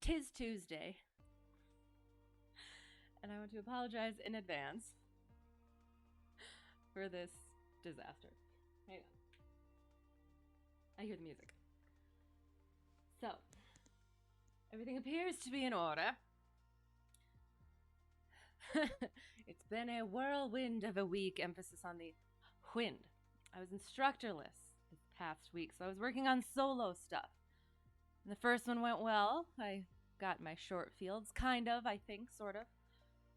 'Tis Tuesday. And I want to apologize in advance for this disaster. Hang on. I hear the music. So, everything appears to be in order. It's been a whirlwind of a week, emphasis on the wind. I was instructorless this past week, so I was working on solo stuff. And the first one went well. I got my short fields, kind of, I think, sort of.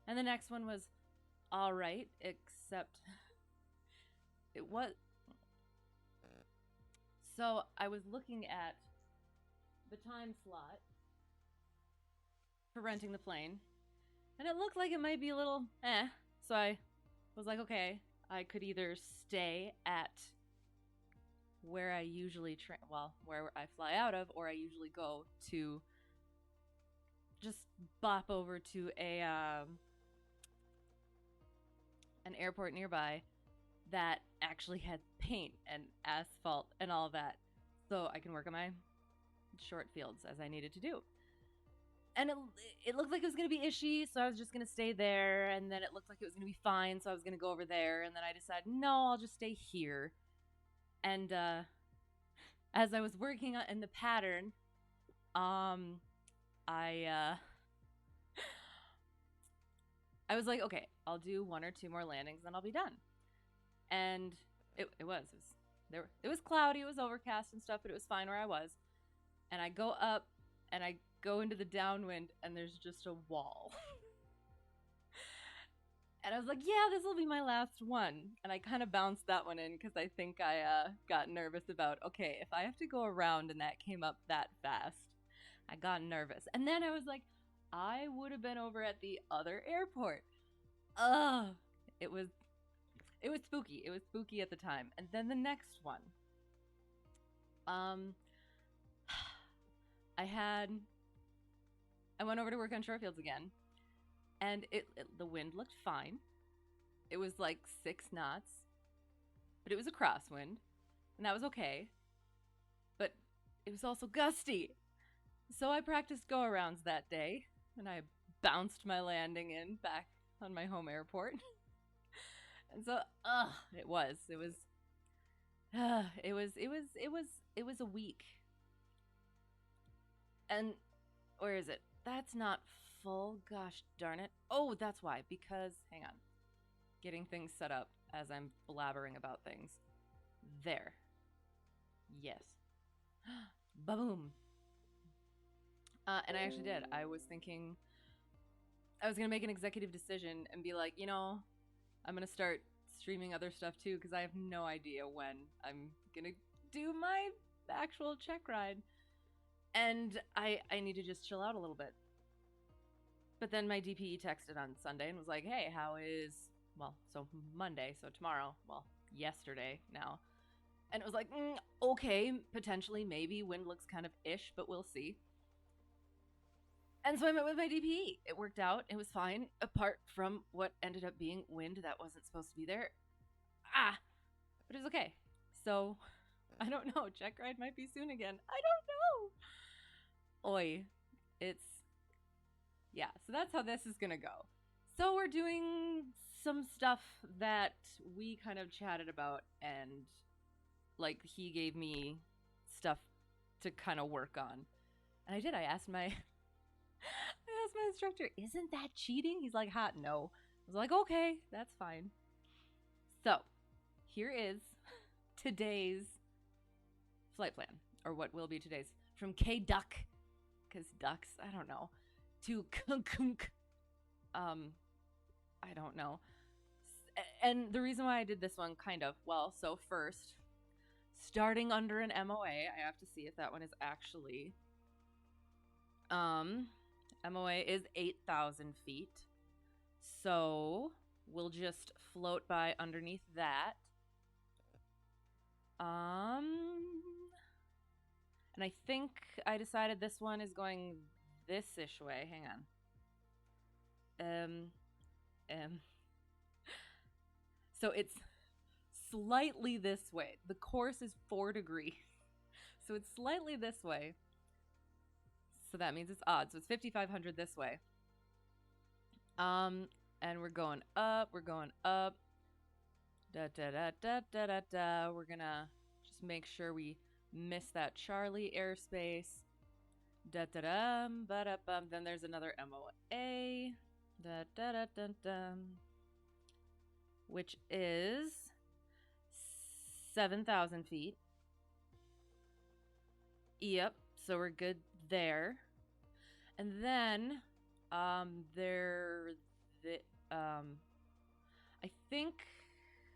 And the next one was alright, except it was... So I was looking at the time slot for renting the plane, and it looked like it might be a little so I was like, okay, I could either stay at where I usually where I fly out of, or I usually go to just bop over to an airport nearby that actually had paint and asphalt and all that, so I can work on my short fields as I needed to do. And it looked like it was going to be ishy, so I was just going to stay there, and then it looked like it was going to be fine, so I was going to go over there, and then I decided, no, I'll just stay here. And as I was working in the pattern, I was like, okay, I'll do 1 or 2 more landings, then I'll be done. And it was cloudy, it was overcast and stuff, but it was fine where I was. And I go up, and I go into the downwind, and there's just a wall. And I was like, yeah, this will be my last one. And I kind of bounced that one in because I think I got nervous about, okay, if I have to go around and that came up that fast, I got nervous. And then I was like, I would have been over at the other airport. It was spooky. It was spooky at the time. And then the next one, I went over to work on short fields again, and the wind looked fine. It was like 6 knots, but it was a crosswind, and that was okay. But it was also gusty. So I practiced go-arounds that day, and I bounced my landing in back on my home airport. And so, it was a week. And where is it? That's not full. Gosh darn it. Oh, that's why. Because, hang on. Getting things set up as I'm blabbering about things. There. Yes. Ba-boom. And I actually did. I was thinking I was going to make an executive decision and be like, I'm going to start streaming other stuff too, because I have no idea when I'm going to do my actual Checkride. And I need to just chill out a little bit. But then my DPE texted on Sunday and was like, hey, how is, so Monday, so tomorrow, yesterday now. And it was like, okay, potentially, maybe, wind looks kind of ish, but we'll see. And so I met with my DPE. It worked out. It was fine, apart from what ended up being wind that wasn't supposed to be there. But it was okay. So, I don't know. Checkride might be soon again. I don't know. Oi. So that's how this is gonna go. So we're doing some stuff that we kind of chatted about, and like he gave me stuff to kind of work on. And I did. I asked my instructor, isn't that cheating? He's like, hot no. I was like, okay, that's fine. So here is today's flight plan, or what will be today's, from K-Duck, because ducks, I don't know, to Kunk. I don't know. And the reason why I did this one, so first, starting under an MOA, I have to see if that one is actually, MOA is 8,000 feet. So we'll just float by underneath that. And I think I decided this one is going this-ish way. Hang on. So it's slightly this way. The course is 4 degrees. So it's slightly this way. So that means it's odd. So it's 5,500 this way. And we're going up. We're going up. Da da da da da da da. We're gonna just make sure we miss that Charlie airspace. Da da da ba da bum. Then there's another MOA. Da da da da da. Which is 7,000 feet. Yep. So we're good there. And then I think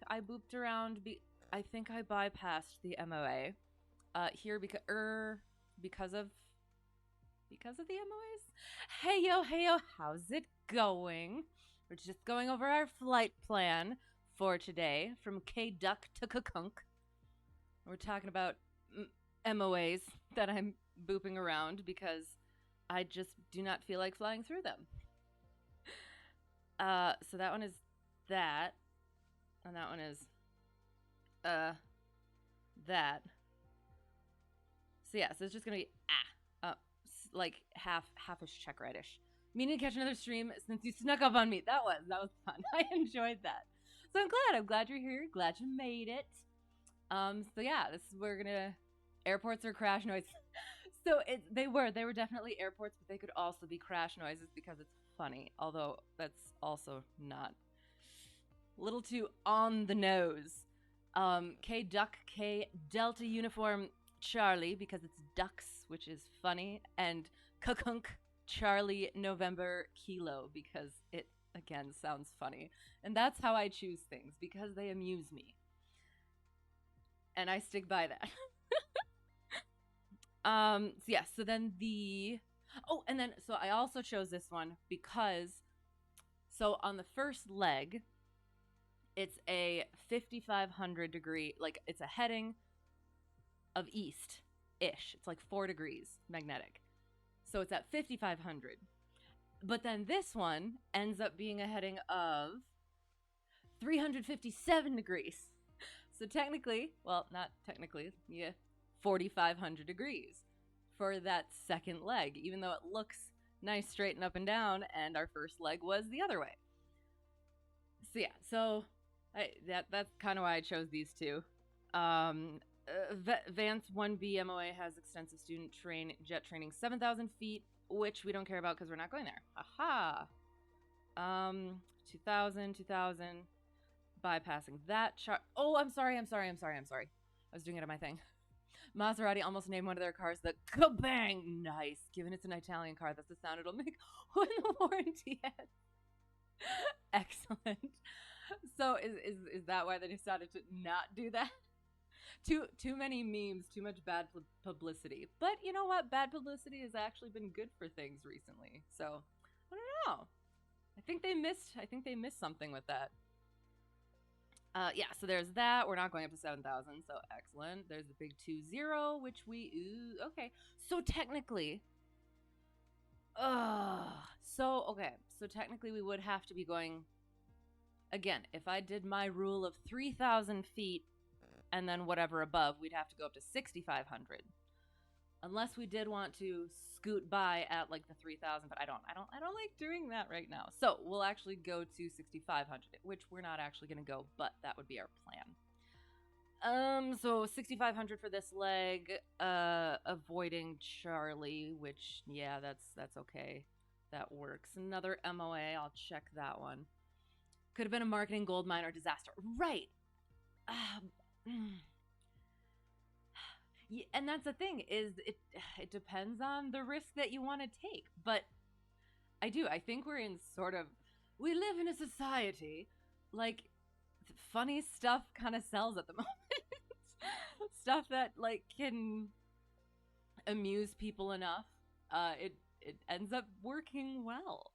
I booped around. I think I bypassed the MOA here because of the MOAs. Hey yo, how's it going? We're just going over our flight plan for today from K Duck to Kakunk. We're talking about MOAs that I'm booping around because I just do not feel like flying through them. So that one is that. And that one is that. So yeah, so it's just gonna be like halfish Checkride-ish. Meaning to catch another stream since you snuck up on me. That was fun. I enjoyed that. So I'm glad you're here. Glad you made it. So yeah, we're gonna airports are crash noises. So they were definitely airports, but they could also be crash noises because it's funny. Although that's also not a little too on the nose. K Duck K Delta Uniform Charlie because it's ducks, which is funny, and Kakunk Charlie November Kilo because it again sounds funny. And that's how I choose things because they amuse me. And I stick by that. So then so I also chose this one because so on the first leg it's a 5,500 degree, like it's a heading of east-ish. It's like 4 degrees magnetic. So it's at 5,500. But then this one ends up being a heading of 357 degrees. So technically, well, not technically, yeah, 4,500 degrees for that second leg, even though it looks nice straight and up and down, and our first leg was the other way. So yeah, that's kind of why I chose these two. Vance 1B MOA has extensive student jet training 7,000 feet, which we don't care about because we're not going there. Aha! 2,000, bypassing that chart. Oh, I'm sorry. I was doing it on my thing. Maserati almost named one of their cars the Kabang. Nice. Given it's an Italian car, that's the sound it'll make when the warranty ends. Excellent. So is that why they decided to not do that? Too many memes, too much bad publicity. But you know what? Bad publicity has actually been good for things recently. So I don't know. I think they missed something with that. Yeah, so there's that. We're not going up to 7,000, so excellent. There's the big 20, which okay. So technically, so technically we would have to be going, again, if I did my rule of 3,000 feet and then whatever above, we'd have to go up to 6,500. Unless we did want to scoot by at like the 3,000, but I don't like doing that right now. So we'll actually go to 6,500, which we're not actually going to go, but that would be our plan. So 6,500 for this leg, avoiding Charlie, which, yeah, that's okay. That works. Another MOA, I'll check that one. Could have been a marketing gold mine or disaster. Right. Yeah, and that's the thing is it depends on the risk that you want to take. But I think we live in a society like funny stuff kind of sells at the moment. Stuff that like can amuse people enough. It ends up working well.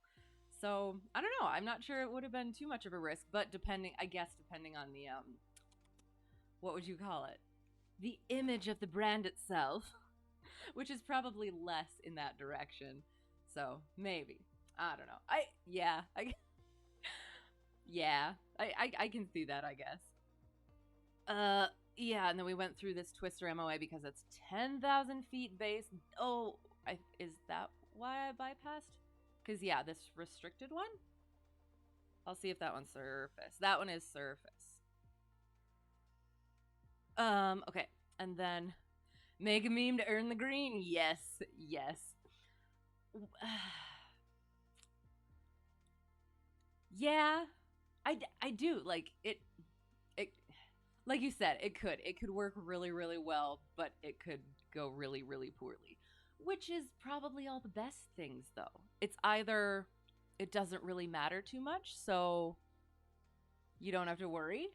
So I don't know. I'm not sure it would have been too much of a risk, but depending on the what would you call it? The image of the brand itself, which is probably less in that direction. So maybe. I don't know. I can see that, I guess. Yeah, and then we went through this Twister MOA because it's 10,000 feet base. Oh, Is that why I bypassed? Because yeah, this restricted one. I'll see if that one's surface. That one is surface. Okay, and then make a meme to earn the green. Yes, yes. Yeah, I do like it. It like you said, it could work really really well, but it could go really really poorly, which is probably all the best things though. It's either it doesn't really matter too much, so you don't have to worry,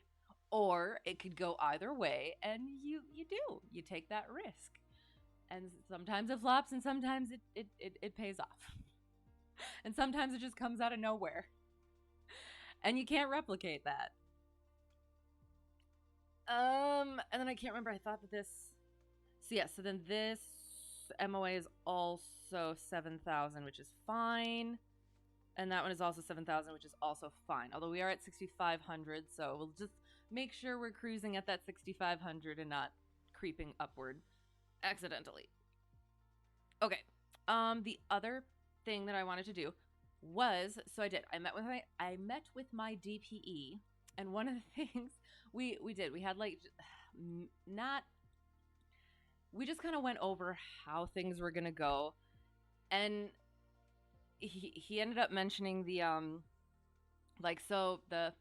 or it could go either way, and you take that risk, and sometimes it flops, and sometimes it pays off, and sometimes it just comes out of nowhere, and you can't replicate that. And then I can't remember. I thought that this. So yeah, so then this MOA is also 7,000, which is fine. And that one is also 7,000, which is also fine. Although we are at 6,500, so we'll just make sure we're cruising at that 6,500 and not creeping upward accidentally. Okay. The other thing that I wanted to do was, so I did. I met with my DPE, and one of the things we had like not we just kind of went over how things were gonna go, and he ended up mentioning the like so the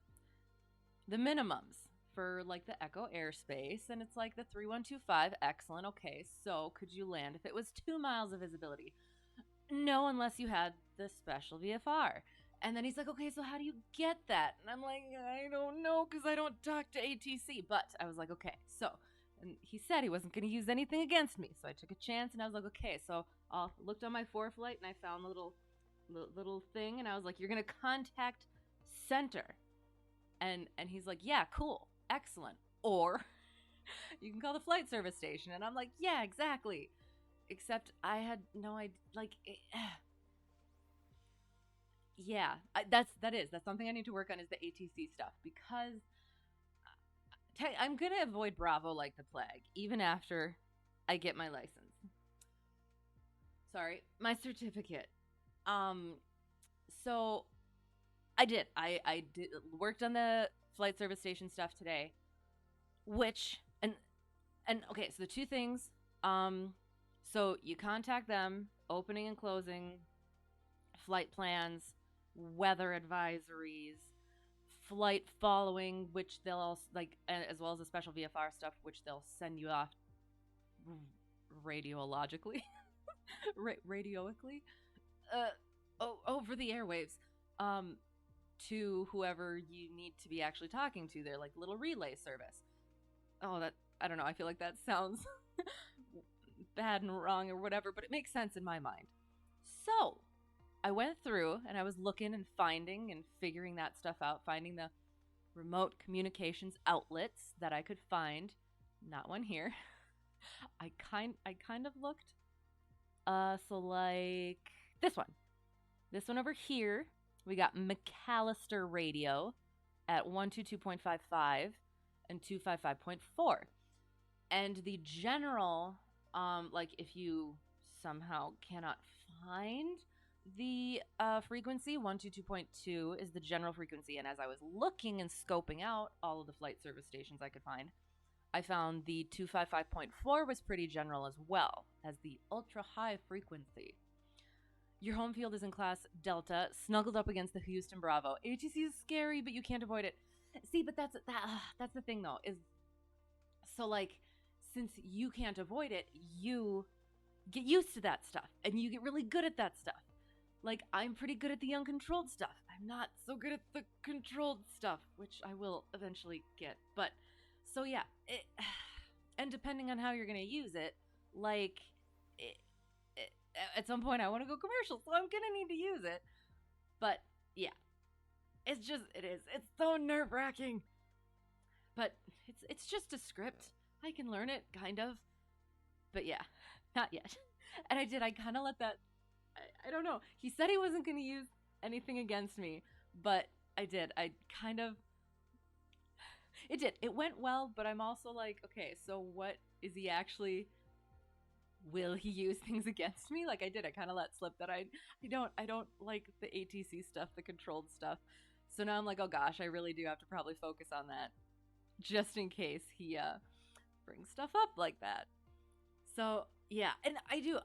minimums for like the Echo airspace, and it's like the 3125. Excellent. Okay, so could you land if it was 2 miles of visibility? No, unless you had the special VFR. And then he's like, okay, so how do you get that? And I'm like, I don't know because I don't talk to ATC. But I was like, okay, so. And he said he wasn't going to use anything against me. So I took a chance and I was like, okay, so I looked on my ForeFlight and I found the little thing. And I was like, you're going to contact center. And he's like, yeah, cool, excellent. Or you can call the flight service station. And I'm like, yeah, exactly. Except I had no idea, like, yeah, that's something I need to work on is the ATC stuff because I'm gonna avoid Bravo like the plague even after I get my license. Sorry, my certificate. Um, so I did worked on the flight service station stuff today, which and okay, so the two things. So you contact them, opening and closing, flight plans, weather advisories, flight following, which they'll also like, as well as the special VFR stuff, which they'll send you off radiologically, radioically, over the airwaves, to whoever you need to be actually talking to. Their like little relay service. Oh, that I don't know. I feel like that sounds bad and wrong or whatever, but it makes sense in my mind. So I went through and I was looking and finding and figuring that stuff out, finding the remote communications outlets that I could find. Not one here. I kind of looked. So like this one. This one over here. We got McAllister Radio at 122.55 and 255.4. And the general, like if you somehow cannot find the frequency, 122.2 is the general frequency. And as I was looking and scoping out all of the flight service stations I could find, I found the 255.4 was pretty general as well as the ultra high frequency. Your home field is in class Delta, snuggled up against the Houston Bravo. ATC is scary, but you can't avoid it. See, but that's the thing though, is so like since you can't avoid it, you get used to that stuff and you get really good at that stuff. Like I'm pretty good at the uncontrolled stuff. I'm not so good at the controlled stuff, which I will eventually get. But so yeah, and depending on how you're gonna use it, like at some point I want to go commercial, so I'm gonna need to use it. But yeah, it's so nerve wracking. But it's just a script. I can learn it, kind of. But yeah, not yet. And I kind of let that. I don't know. He said he wasn't gonna use anything against me, but I did. I kind of. It did. It went well, but I'm also like, okay, so what is he actually will he use things against me? Like I did, I kind of let slip that I don't like the ATC stuff, the controlled stuff. So now I'm like, oh gosh, I really do have to probably focus on that, just in case he brings stuff up like that. So yeah, and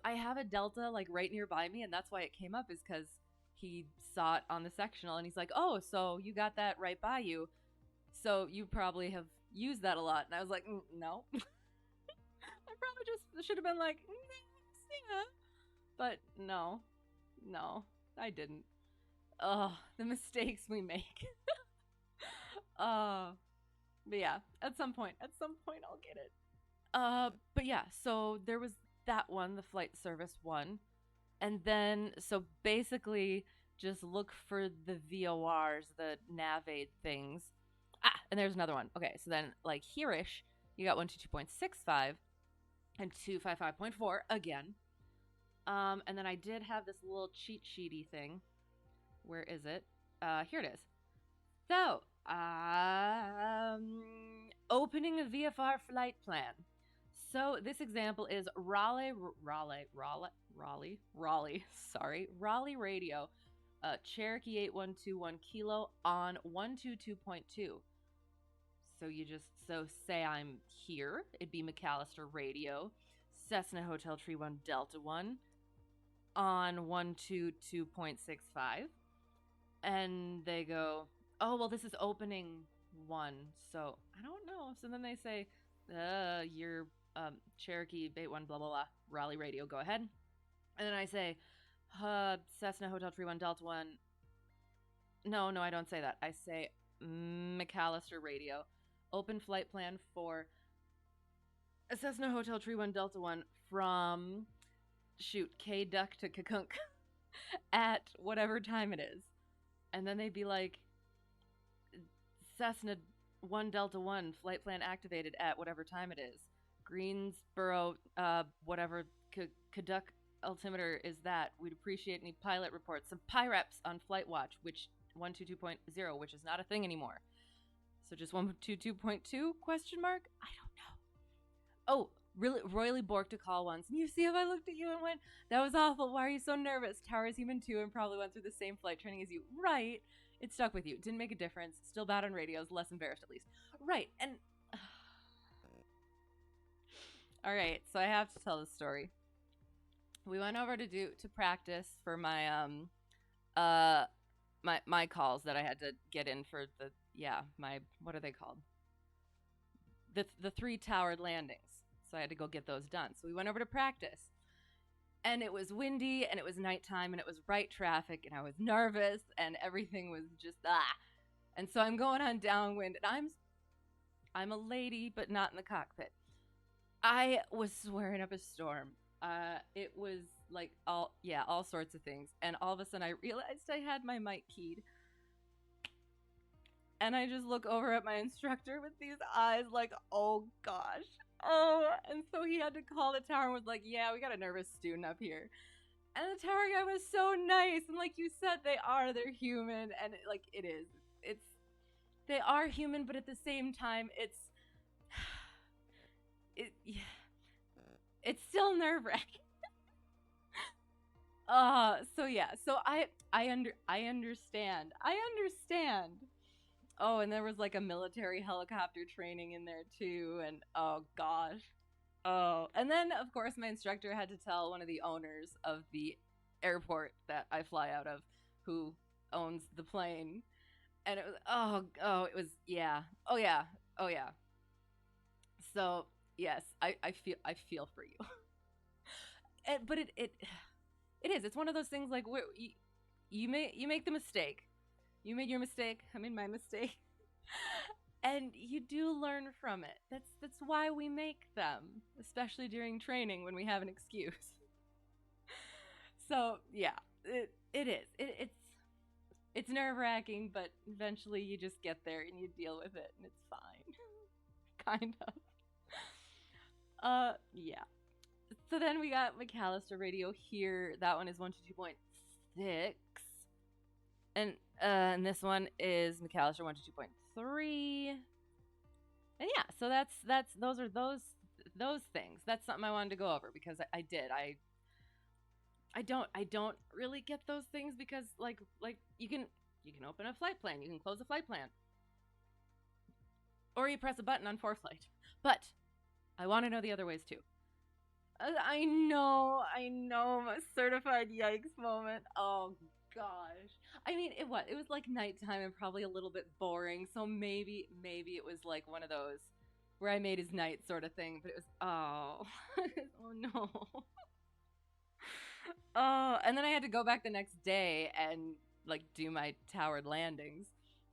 I have a Delta like right nearby me, and that's why it came up is because he saw it on the sectional, and he's like, oh, so you got that right by you, so you probably have used that a lot. And I was like, no. I probably just should have been like, yeah. But no, no, I didn't. Oh, the mistakes we make. uh, but yeah, at some point I'll get it. But yeah, so there was that one, the flight service one. And then, so basically, just look for the VORs, the nav aid things. Ah, and there's another one. Okay, so then, like hereish, you got 122.65 and 255.4 again. And then I did have this little cheat sheety thing. Where is it? Here it is. So, opening a VFR flight plan. So this example is Raleigh radio, Cherokee 8121 kilo on 122.2. So you just, so say I'm here, it'd be McAllister radio, Cessna Hotel Tree 1 Delta 1 on 122.65. And they go, oh, well, this is opening one. So I don't know. So then they say, you're Cherokee Bait 1, blah, blah, blah, Raleigh radio, go ahead. And then I say, Cessna Hotel Tree 1 Delta 1. No, I don't say that. I say McAllister radio, open flight plan for Cessna Hotel Tree 1 Delta 1 from, shoot, K Duck to Kakunk at whatever time it is. And then they'd be like, Cessna 1 Delta 1 flight plan activated at whatever time it is. Greensboro, whatever Kaduk altimeter is that. We'd appreciate any pilot reports. Some PIREPs on Flight Watch, which 122.0, which is not a thing anymore. So just 122.2 question mark? I don't know. Oh, really royally borked a call once. And you see if I looked at you and went, that was awful. Why are you so nervous? Tower is human too and probably went through the same flight training as you. Right. It stuck with you. Didn't make a difference. Still bad on radios. Less embarrassed at least. Right. And all right. So I have to tell the story. We went over to practice for my my calls that I had to get in for my, what are they called? The 3 towered landings. So I had to go get those done. So we went over to practice. And it was windy, and it was nighttime, and it was right traffic, and I was nervous, and everything was just And so I'm going on downwind, and I'm a lady, but not in the cockpit. I was swearing up a storm. It was like all sorts of things. And all of a sudden I realized I had my mic keyed. And I just look over at my instructor with these eyes like, oh gosh. Oh, and so he had to call the tower and was like, yeah, we got a nervous student up here. And the tower guy was so nice. And like you said, they're human. And it is. They are human, but at the same time, it's still nerve-wracking. So I understand. Oh, and there was like a military helicopter training in there too, and oh gosh. Oh, and then of course my instructor had to tell one of the owners of the airport that I fly out of, who owns the plane, and it was oh yeah. So yes, I feel for you. But it is. It's one of those things like where you make the mistake. You made your mistake. I made my mistake. And you do learn from it. That's why we make them, especially during training when we have an excuse. So yeah, it is. It's nerve-wracking, but eventually you just get there and you deal with it, and it's fine. Kind of. Yeah. So then we got McAllister radio here. That one is 122.6. And this one is McAllister 122.3. And yeah, so those are those those things. That's something I wanted to go over because I did. I don't really get those things because like you can open a flight plan, you can close a flight plan, or you press a button on ForeFlight. But I want to know the other ways too. I know, a certified yikes moment. Oh gosh. I mean, it was like nighttime and probably a little bit boring. So maybe it was like one of those where I made his night sort of thing. But it was oh no. Oh, and then I had to go back the next day and like do my towered landings.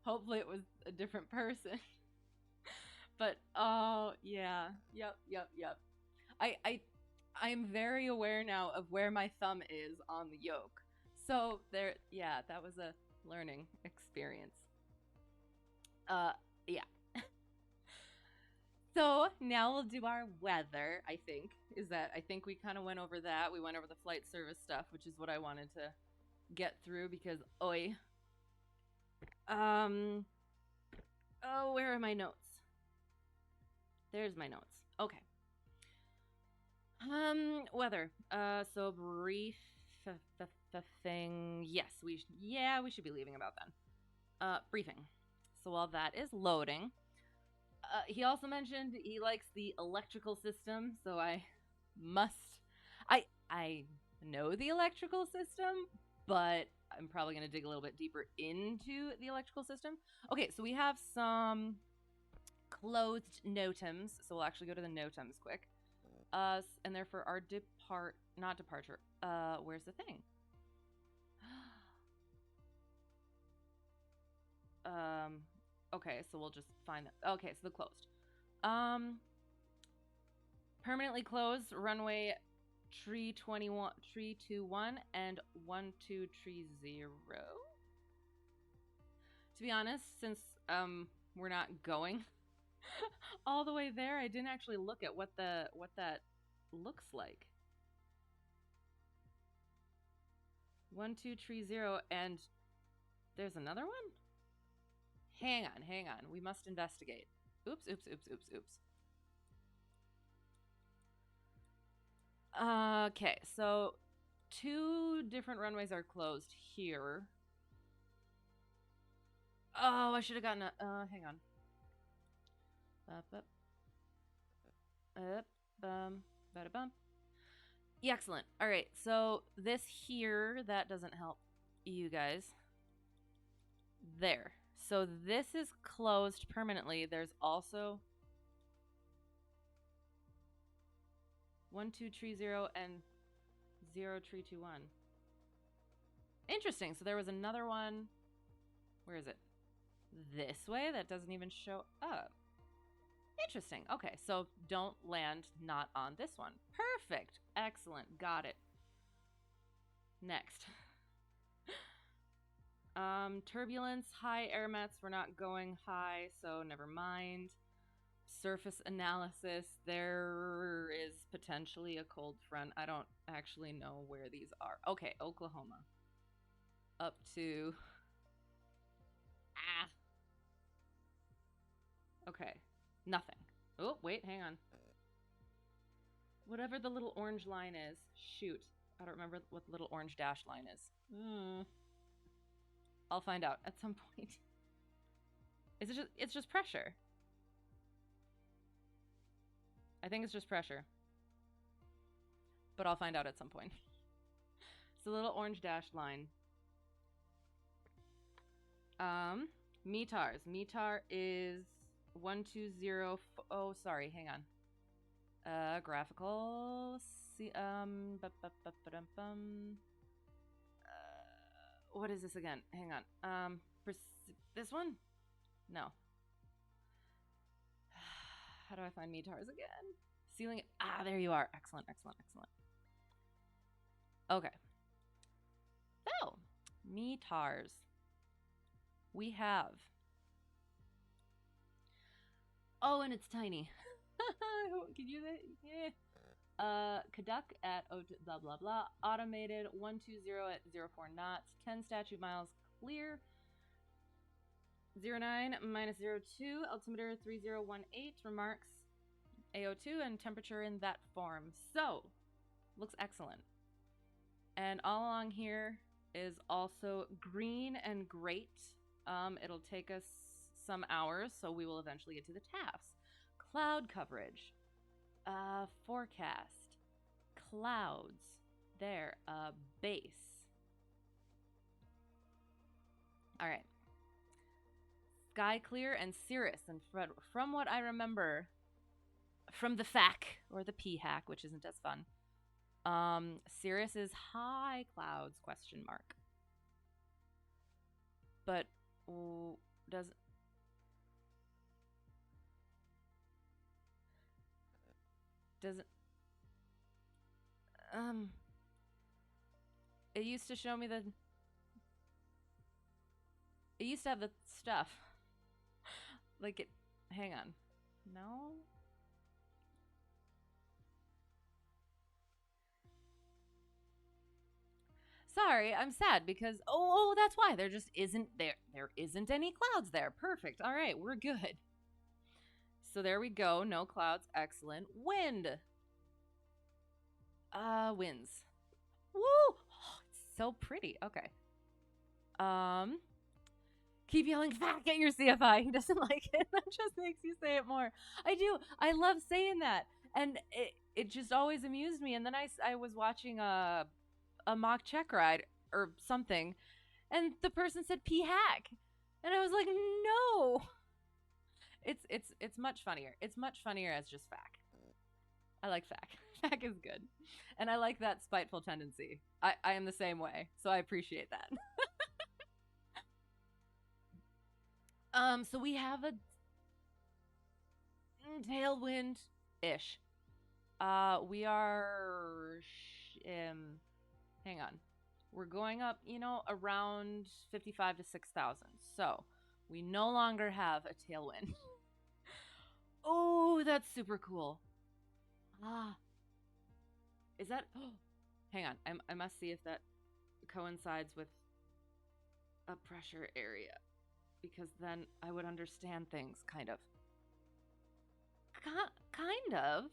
Hopefully it was a different person. But oh yeah, yep. I I I'm very aware now of where my thumb is on the yoke. So there, yeah, that was a learning experience. Uh, yeah. So now we'll do our weather. I think we kind of went over that. We went over the flight service stuff, which is what I wanted to get through because oi. Um. Oh, where are my notes? There's my notes. Okay. Weather. So brief thing. Yes, we should be leaving about then. Briefing. So while that is loading, he also mentioned he likes the electrical system. So must, I know the electrical system, but I'm probably gonna dig a little bit deeper into the electrical system. Okay, so we have some closed notams. So we'll actually go to the notams quick. And they're for our not departure. Where's the thing? Okay, so we'll just find that. Okay, so the closed. Permanently closed runway tree 21, tree 21, and 1230. To be honest, since we're not going all the way there, I didn't actually look at what that looks like. 1230, and there's another one? Hang on. We must investigate. Oops. Okay, so 2 different runways are closed here. Oh, I should have gotten a, hang on. Bada bump. Yeah, excellent. All right, so this here, that doesn't help you guys. There. So this is closed permanently. There's also 1230 and 0321. Interesting. So there was another one. Where is it? This way? That doesn't even show up. Interesting. Okay, so don't land not on this one. Perfect. Excellent. Got it. Next. Turbulence, high air mats. We're not going high, so never mind. Surface analysis. There is potentially a cold front. I don't actually know where these are. Okay, Oklahoma. Up to... Okay. Nothing. Oh, wait, hang on. Whatever the little orange line is. Shoot. I don't remember what the little orange dash line is. I'll find out at some point. It's just pressure. I think it's just pressure. But I'll find out at some point. It's a little orange dash line. METARs. METAR is 120. Oh, sorry. Hang on. Graphical. What is this again? Hang on. This one? No. How do I find METARs again? Ceiling. There you are. Excellent. Okay. So, METARs. We have. Oh, and it's tiny. Can you do that? Yeah. Caduc at blah blah blah. Automated 120 at 04 knots. 10 statute miles clear. 09 minus 02. Altimeter 3018. Remarks. AO2 and temperature in that form. So, looks excellent. And all along here is also green and great. It'll take us some hours, so we will eventually get to the tasks. Cloud coverage, forecast, clouds, there, base. All right. Sky clear and cirrus. And from what I remember from the FAQ or the P-hack, which isn't as fun, cirrus is high clouds, question mark. But does it used to show me it used to have the stuff. Like it, hang on. No? Sorry, I'm sad because that's why there just isn't there isn't any clouds there. Perfect. All right, we're good. So there we go. No clouds. Excellent. Wind. Winds. Woo! Oh, it's so pretty. Okay. Keep yelling fat at your CFI. He doesn't like it. That just makes you say it more. I do. I love saying that. And it just always amused me. And then I was watching a mock Checkride or something, and the person said P-hack. And I was like, no. It's much funnier. It's much funnier as just fact. I like fact. Fact is good. And I like that spiteful tendency. I am the same way, so I appreciate that. So we have a tailwind-ish. We are hang on. We're going up, around 55 to 6,000. So we no longer have a tailwind. Oh, that's super cool. Is that... hang on. I must see if that coincides with a pressure area. Because then I would understand things, kind of. Kind of.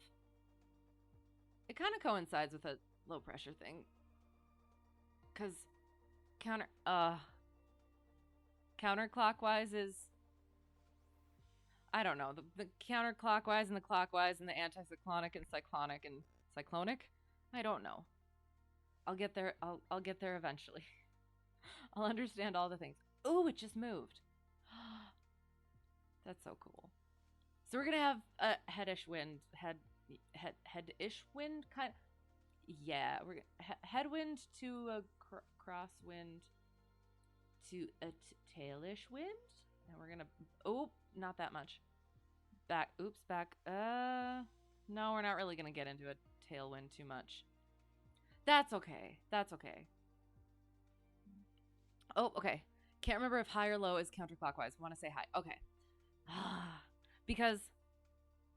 It kind of coincides with a low pressure thing. Because counterclockwise is... I don't know. The counterclockwise and the clockwise and the anticyclonic and cyclonic and cyclonic? I don't know. I'll get there. I'll get there eventually. I'll understand all the things. Ooh, it just moved. That's so cool. So we're gonna have a headish wind, headish wind kind. Yeah, we're headwind to a crosswind to a tailish wind, and we're gonna not that much. Back. No, we're not really gonna get into a tailwind too much. That's okay. That's okay. Oh, okay. Can't remember if high or low is counterclockwise. Want to say high. Okay. Because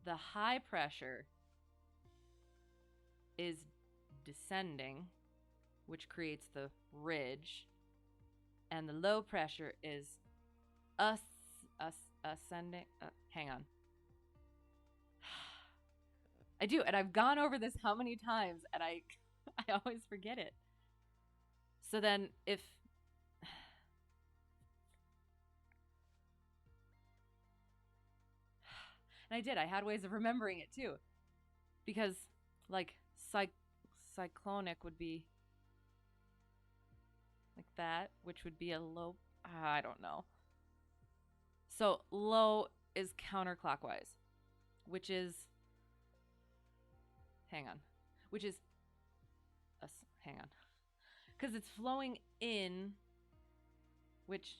the high pressure is descending, which creates the ridge, and the low pressure is ascending. Hang on. I do, and I've gone over this how many times, and I always forget it. So then if... And I did. I had ways of remembering it, too. Because, like, cyclonic would be like that, which would be a low... I don't know. So, low is counterclockwise, which is... Hang on. Which is... hang on. Because it's flowing in, which...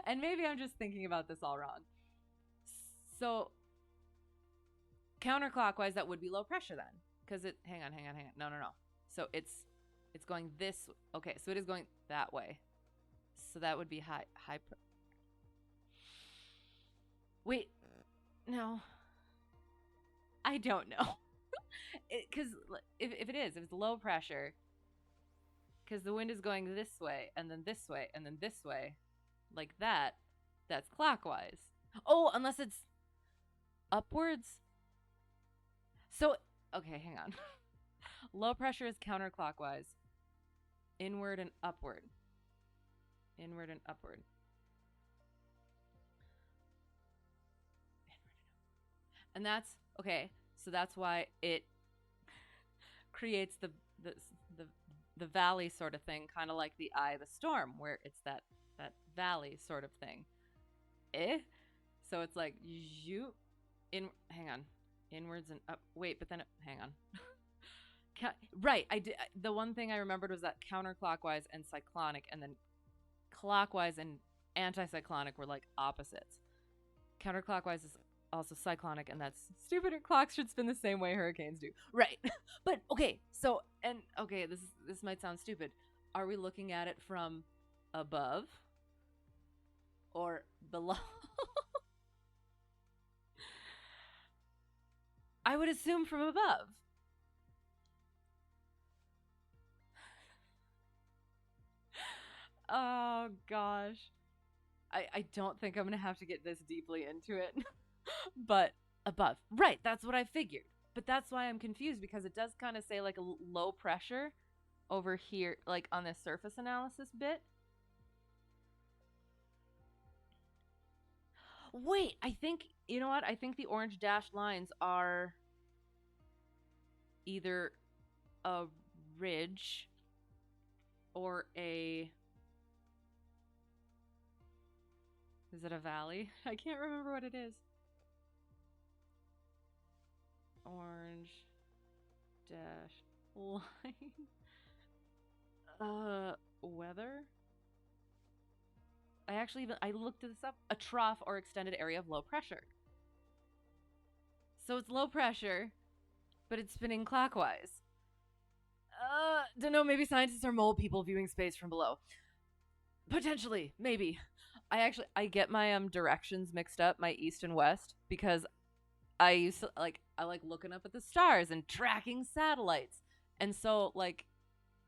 And maybe I'm just thinking about this all wrong. So, counterclockwise, that would be low pressure then. Because it... Hang on. No. So, it's going this... Okay, so it is going that way. So that would be high... Wait. No. I don't know. Because if it's low pressure, because the wind is going this way, and then this way, and then this way, like that, that's clockwise. Oh, unless it's upwards. So, okay, hang on. Low pressure is counterclockwise, inward and upward. Inward and upward. And that's okay. So that's why it creates the the the valley sort of thing, kind of like the eye of the storm, where it's that valley sort of thing. Eh? So it's like you in. Hang on, inwards and up. Wait, but then hang on. Right, I did. The one thing I remembered was that counterclockwise and cyclonic, and then clockwise and anticyclonic were like opposites. Counterclockwise is also cyclonic, and that's stupid. Clocks should spin the same way hurricanes do. Right. But okay, so and okay, this might sound stupid. Are we looking at it from above or below? I would assume from above. Oh gosh. I don't think I'm gonna have to get this deeply into it. But above. Right, that's what I figured. But that's why I'm confused because it does kind of say like a low pressure over here, like on this surface analysis bit. Wait, I think, you know what? I think the orange dashed lines are either a ridge or a. Is it a valley? I can't remember what it is. Orange dash line. Weather? I looked this up. A trough or extended area of low pressure. So it's low pressure, but it's spinning clockwise. Don't know. Maybe scientists are mole people viewing space from below. Potentially, maybe. I get my directions mixed up, my east and west, because I used to I like looking up at the stars and tracking satellites, and so like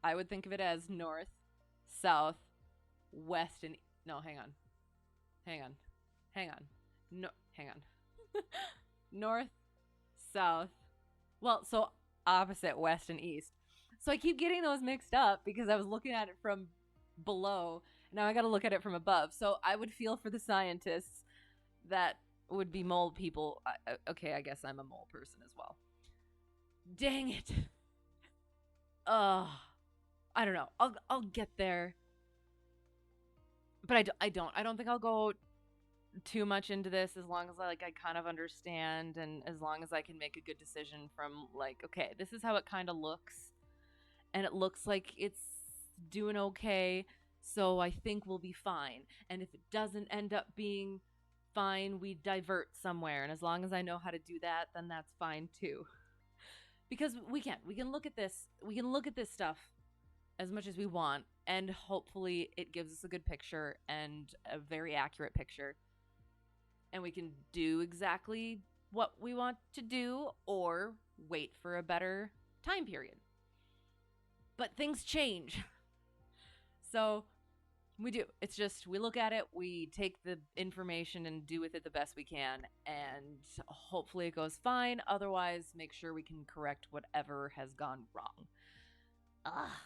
I would think of it as north, south, west, and no, hang on, hang on, no, hang on, north, south. Well, so opposite west and east. So I keep getting those mixed up because I was looking at it from below. Now I got to look at it from above. So I would feel for the scientists that would be mole people. Okay, I guess I'm a mole person as well. Dang it. I don't know. I'll get there. But I don't think I'll go too much into this as long as I kind of understand and as long as I can make a good decision from like, okay, this is how it kind of looks and it looks like it's doing okay, so I think we'll be fine. And if it doesn't end up being fine, we divert somewhere, and as long as I know how to do that, then that's fine too. Because we can look at this stuff as much as we want, and hopefully it gives us a good picture and a very accurate picture, and we can do exactly what we want to do or wait for a better time period. But things change. So we do. It's just we look at it, we take the information and do with it the best we can, and hopefully it goes fine. Otherwise, make sure we can correct whatever has gone wrong. Ah,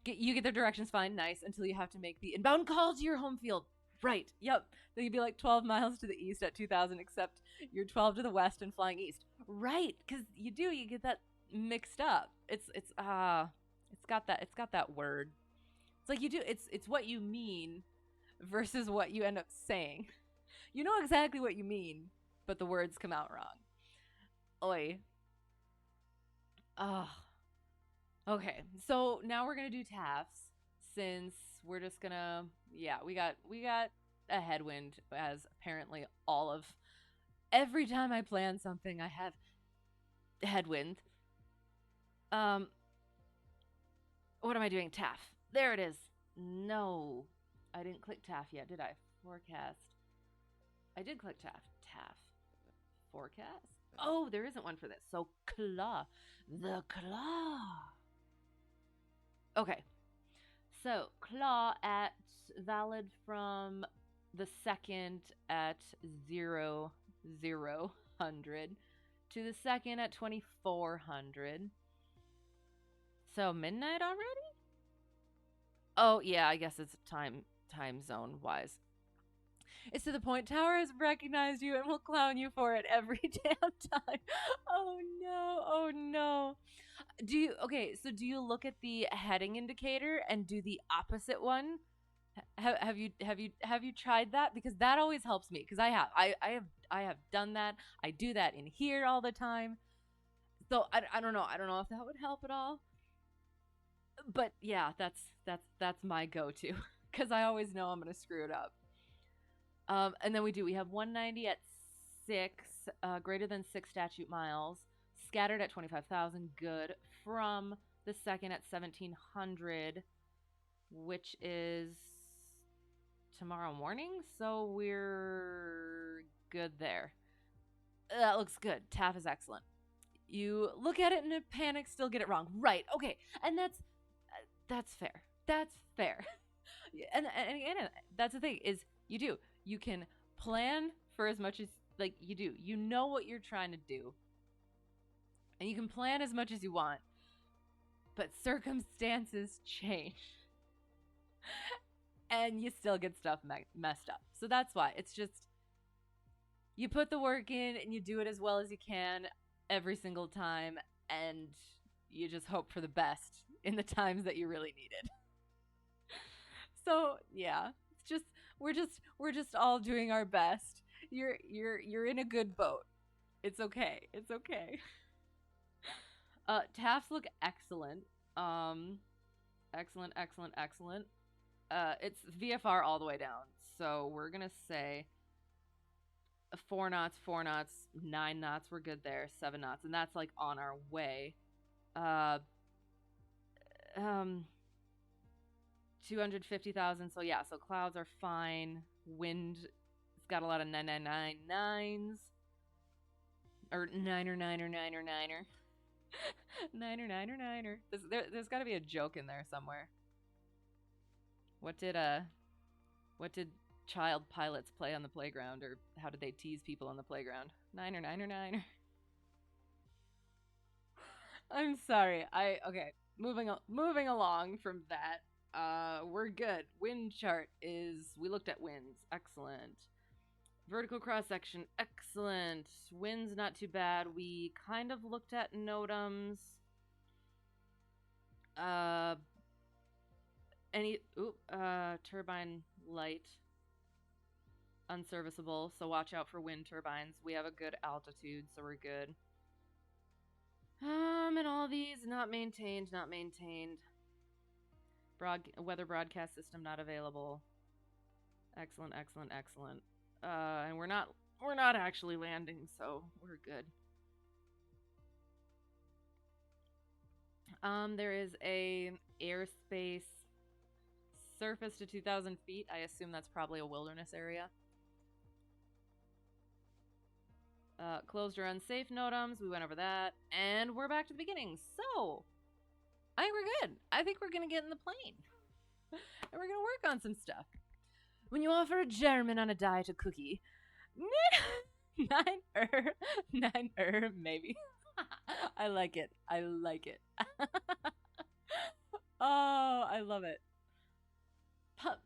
you get the directions fine, nice, until you have to make the inbound call to your home field. Right. Yep. Then you'd be like 12 miles to the east at 2000, except you're 12 to the west and flying east. Right. Because you get that mixed up. It's got that word. It's like it's what you mean versus what you end up saying. You know exactly what you mean, but the words come out wrong. Oi. Oh. Okay. So now we're gonna do TAFs since we're just gonna yeah, we got a headwind as apparently all of every time I plan something I have headwind. Um what am I doing? TAF. There it is. No. I didn't click TAF yet, did I? Forecast. I did click TAF. TAF. Forecast? Oh, there isn't one for this. So claw. The claw. Okay. So claw at valid from the second at 0000, to the second at 2400. So midnight already? Oh yeah, I guess it's time zone wise. It's to the point Tower has recognized you and will clown you for it every damn time. Oh no, oh no. Do you okay, so do you look at the heading indicator and do the opposite one? Have you tried that? Because that always helps me because I have done that. I do that in here all the time. So I don't know. I don't know if that would help at all. But yeah, that's my go-to because I always know I'm gonna screw it up. And then we have 190 at 6, greater than 6 statute miles, scattered at 25,000, good, from the second at 1700, which is tomorrow morning. So we're good there. That looks good. TAF is excellent. You look at it in a panic, still get it wrong. Right. Okay. And that's fair. That's fair. And that's the thing is you do. You can plan for as much as like you do. You know what you're trying to do. And you can plan as much as you want. But circumstances change. And you still get stuff messed up. So that's why it's just you put the work in and you do it as well as you can every single time, and you just hope for the best in the times that you really need it. So yeah, it's just we're just all doing our best. You're in a good boat. It's okay. It's okay. Tafts look excellent. Excellent, excellent, excellent. It's VFR all the way down. So we're gonna say 4 knots, 4 knots, 9 knots. We're good there. 7 knots, and that's like on our way. Uh, 250,000. So yeah, so clouds are fine. Wind, it's got a lot of 999 or niner niner niner niner niner niner niner. There's got to be a joke in there somewhere. What did child pilots play on the playground, or how did they tease people on the playground? Niner niner niner. I'm sorry. Okay. Moving along from that. We're good. Wind chart is we looked at winds. Excellent. Vertical cross section. Excellent. Winds not too bad. We kind of looked at NOTAMs. Turbine light unserviceable, so watch out for wind turbines. We have a good altitude, so we're good. And all these not maintained. Weather broadcast system not available. Excellent, excellent, excellent. And we're not actually landing, so we're good. There is a airspace surface to 2,000 feet. I assume that's probably a wilderness area. Closed or unsafe NOTAMs. We went over that. And we're back to the beginning. So, I think we're good. I think we're going to get in the plane. And we're going to work on some stuff. When you offer a German on a diet of cookie, 9 maybe. I like it. Oh, I love it.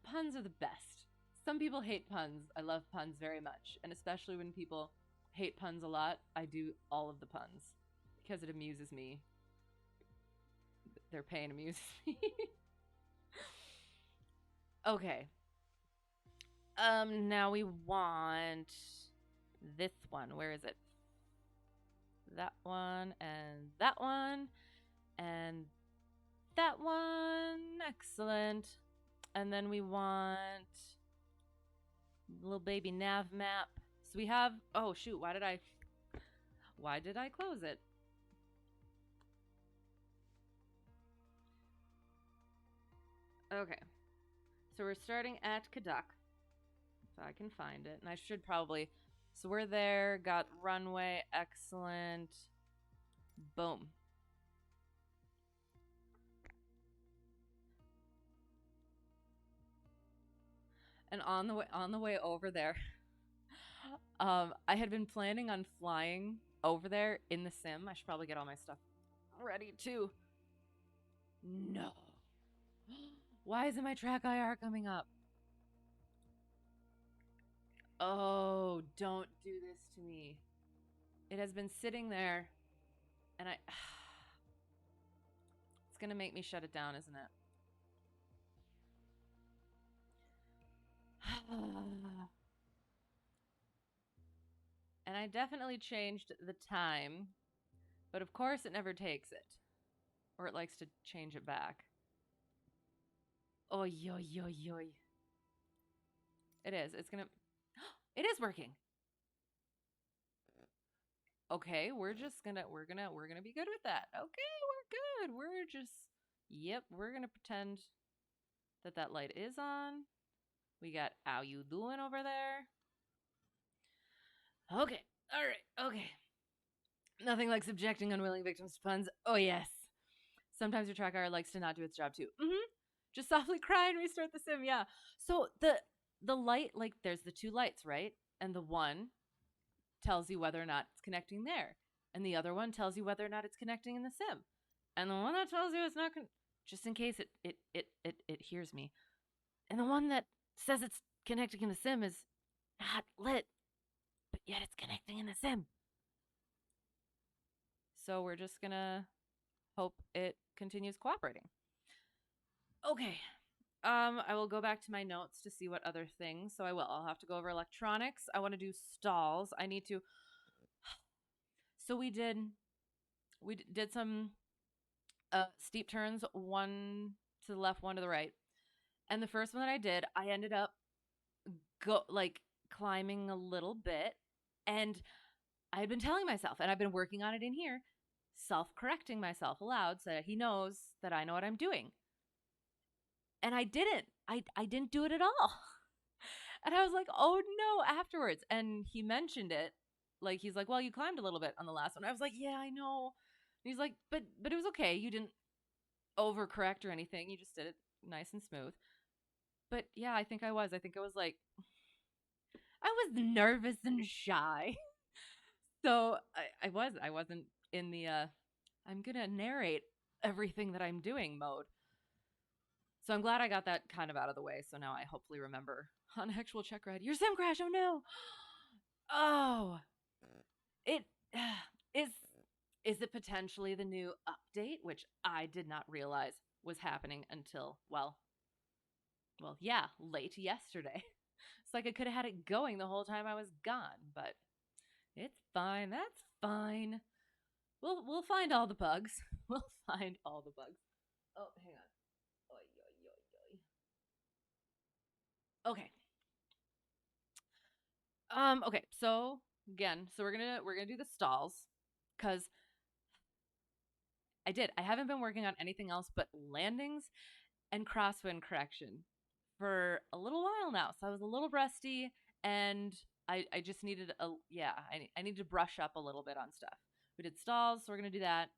Puns are the best. Some people hate puns. I love puns very much. And especially when people hate puns a lot, I do all of the puns because it amuses me. Their pain amuses me. Okay. Now we want this one. Where is it? That one and that one and that one. Excellent. And then we want little baby nav map. So we have, oh shoot, why did I close it? Okay. So we're starting at Kadak. If I can find it. And I should probably, so we're there, got runway, excellent. Boom. And on the way over there, I had been planning on flying over there in the sim. I should probably get all my stuff ready too. No. Why isn't my track IR coming up? Oh, don't do this to me. It has been sitting there, and I. It's gonna make me shut it down, isn't it? And I definitely changed the time, but of course it never takes it. Or it likes to change it back. Oy, oy, oy, oy. It is. It's gonna. It is working. Okay, we're gonna be good with that. Okay, we're good. We're just. Yep, we're gonna pretend that that light is on. We got how you doing over there? Okay, all right, okay. Nothing like subjecting unwilling victims to puns. Oh yes. Sometimes your tracker likes to not do its job too. Just softly cry and restart the sim. Yeah. So the light, like there's the two lights, right? And the one tells you whether or not it's connecting there, and the other one tells you whether or not it's connecting in the sim, and the one that tells you it's not just in case it hears me, and the one that says it's connecting in the sim is not lit, but yet it's connecting in the sim. So we're just gonna hope it continues cooperating. Okay. I will go back to my notes to see what other things. So I will. I'll have to go over electronics. I want to do stalls. I need to. So we did some steep turns, one to the left, one to the right. And the first one that I did, I ended up climbing a little bit, and I had been telling myself, and I've been working on it in here, self-correcting myself aloud so that he knows that I know what I'm doing. And I didn't. I didn't do it at all. And I was like, oh no, afterwards. And he mentioned it. Like, he's like, well, you climbed a little bit on the last one. I was like, yeah, I know. And he's like, but it was okay. You didn't overcorrect or anything. You just did it nice and smooth. But yeah, I think I was. I think I was like, I was nervous and shy. So I wasn't in the, I'm going to narrate everything that I'm doing mode. So I'm glad I got that kind of out of the way. So now I hopefully remember on actual Checkride. Your sim crash. Oh no. Oh, it is. Is it potentially the new update, which I did not realize was happening until yeah, late yesterday. It's like I could have had it going the whole time I was gone, but it's fine. That's fine. We'll find all the bugs. We'll find all the bugs. Oh, hang on. Oy, oy, oy, oy. Okay. Okay, so again, so we're gonna do the stalls, because I haven't been working on anything else but landings and crosswind correction for a little while now. So I was a little rusty, and I just needed I need to brush up a little bit on stuff. We did stalls, so we're gonna do that.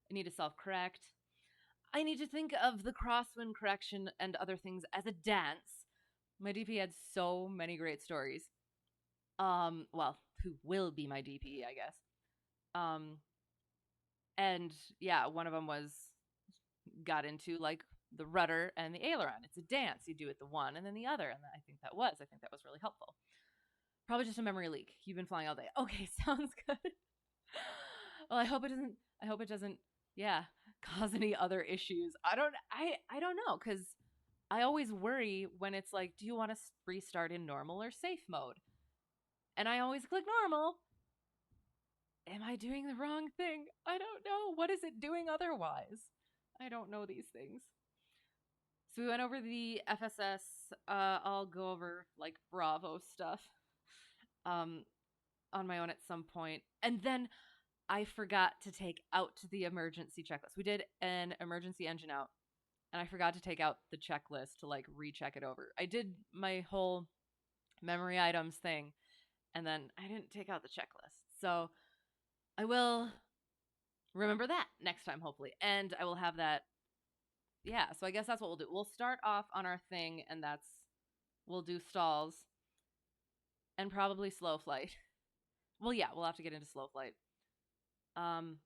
I need to self-correct. I need to think of the crosswind correction and other things as a dance. My DP had so many great stories. Well, who will be my DP, I guess. Um, and yeah, one of them got into like the rudder and the aileron. It's a dance. You do it the one and then the other, and I think that was really helpful. Probably just a memory leak. You've been flying all day. Okay, sounds good. Well, I hope it doesn't. Yeah, cause any other issues. I don't know, because I always worry when it's like, do you want to restart in normal or safe mode? And I always click normal. Am I doing the wrong thing? I don't know. What is it doing otherwise? I don't know these things. So we went over the FSS. I'll go over like Bravo stuff on my own at some point. And then I forgot to take out the emergency checklist. We did an emergency engine out, and I forgot to take out the checklist to like recheck it over. I did my whole memory items thing, and then I didn't take out the checklist. So I will remember that next time, hopefully. And I will have that. Yeah, so I guess that's what we'll do. We'll start off on our thing, and that's We'll do stalls and probably slow flight. Well, yeah, we'll have to get into slow flight. Um,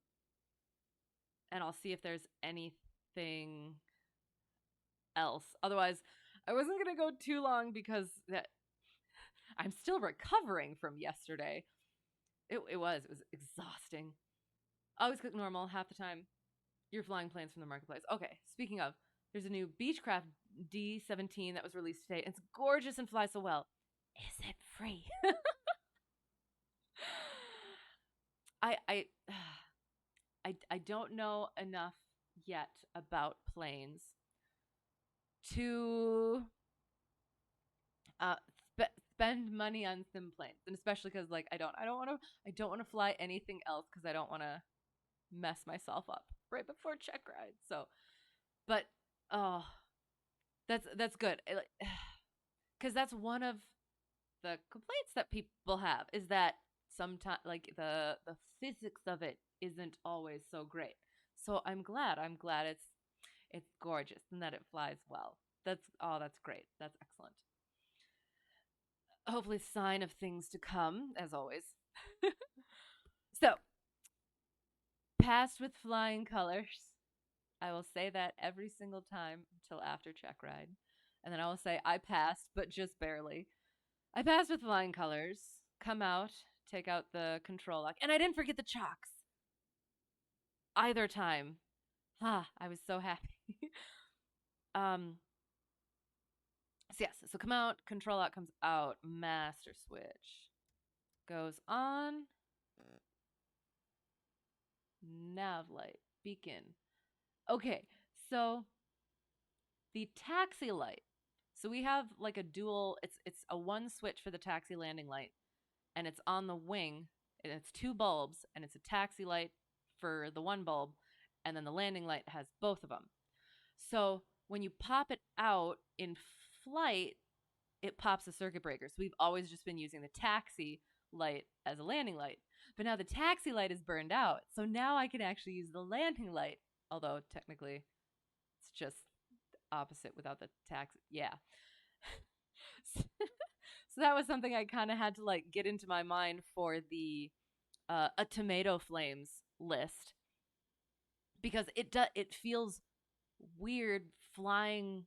and I'll see if there's anything else. Otherwise, I wasn't gonna go too long because I'm still recovering from yesterday. It was exhausting. Always cook normal half the time. You're flying planes from the marketplace. Okay, speaking of, there's a new Beechcraft D17 that was released today. It's gorgeous and flies so well. Is it free? I I I don't know enough yet about planes to uh spend money on sim planes, and especially because like I don't want to fly anything else because I don't want to mess myself up right before check ride. So, but oh, that's good. Because that's one of the complaints that people have is that sometimes like the physics of it isn't always so great. So I'm glad it's gorgeous and that it flies well. That's great. That's excellent. Hopefully sign of things to come as always. So, passed with flying colors. I will say that every single time until after check ride. And then I will say I passed, but just barely. I passed with flying colors. Come out, take out the control lock. And I didn't forget the chocks either time. I was so happy. um so yes, so come out, control lock comes out, master switch goes on, nav light, beacon. Okay, so the taxi light. So we have like a dual, it's a one switch for the taxi landing light and it's on the wing and it's two bulbs and it's a taxi light for the one bulb and then the landing light has both of them. So when you pop it out in flight, it pops a circuit breaker. So we've always just been using the taxi light as a landing light. But now the taxi light is burned out. So now I can actually use the landing light, although technically it's just opposite without the taxi. Yeah. So that was something I kind of had to like get into my mind for the a tomato flames list because it feels weird flying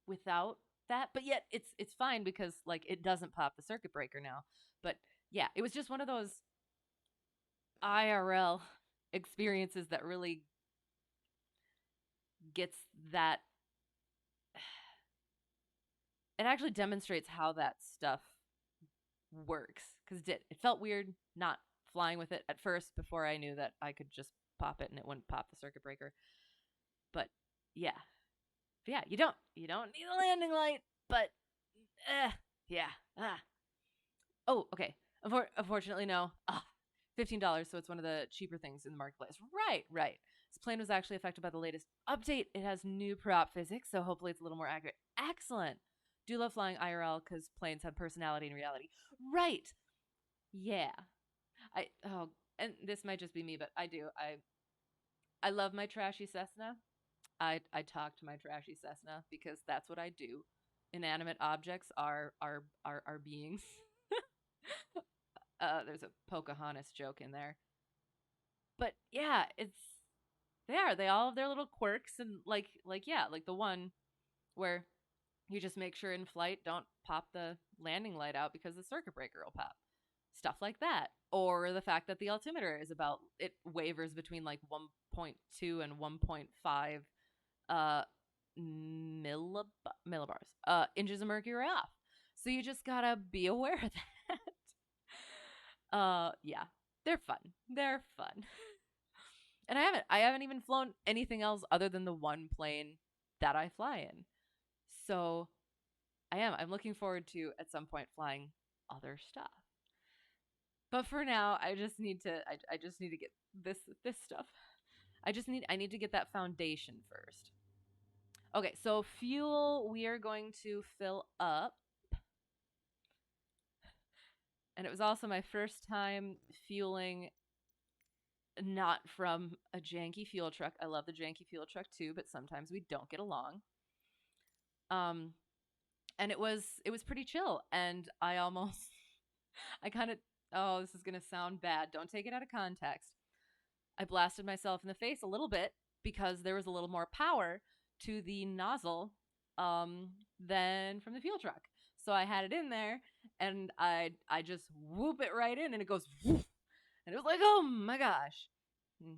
without that, but yet it's fine because like it doesn't pop the circuit breaker now. But yeah, it was just one of those IRL experiences that really gets that it actually demonstrates how that stuff works because it felt weird not flying with it at first before I knew that I could just pop it and it wouldn't pop the circuit breaker. But yeah, yeah, you don't need a landing light, but yeah. Oh, okay. Unfortunately, no. $15, so it's one of the cheaper things in the marketplace. Right, right. This plane was actually affected by the latest update. It has new prop physics, so hopefully it's a little more accurate. Excellent. Do love flying IRL because planes have personality in reality. Right. Yeah. And this might just be me, but I do. I love my trashy Cessna. I talk to my trashy Cessna because that's what I do. Inanimate objects are beings. There's a Pocahontas joke in there, but yeah, they all have their little quirks and like yeah, like the one where you just make sure in flight don't pop the landing light out because the circuit breaker will pop. Stuff like that. Or the fact that the altimeter is about it wavers between like 1.2 and 1.5 uh millibars inches of mercury off. So you just gotta be aware of that. Yeah. They're fun. They're fun. And I haven't even flown anything else other than the one plane that I fly in. So I'm looking forward to at some point flying other stuff. But for now, I just need to get this stuff. I need to get that foundation first. Okay, so fuel we are going to fill up. And it was also my first time fueling not from a janky fuel truck. I love the janky fuel truck too, but sometimes we don't get along. Um and it was pretty chill. And I almost I kind of oh, this is going to sound bad. Don't take it out of context. I blasted myself in the face a little bit because there was a little more power to the nozzle um, than from the fuel truck. So I had it in there, and I just whoop it right in, and it goes whoop, and it was like, oh my gosh,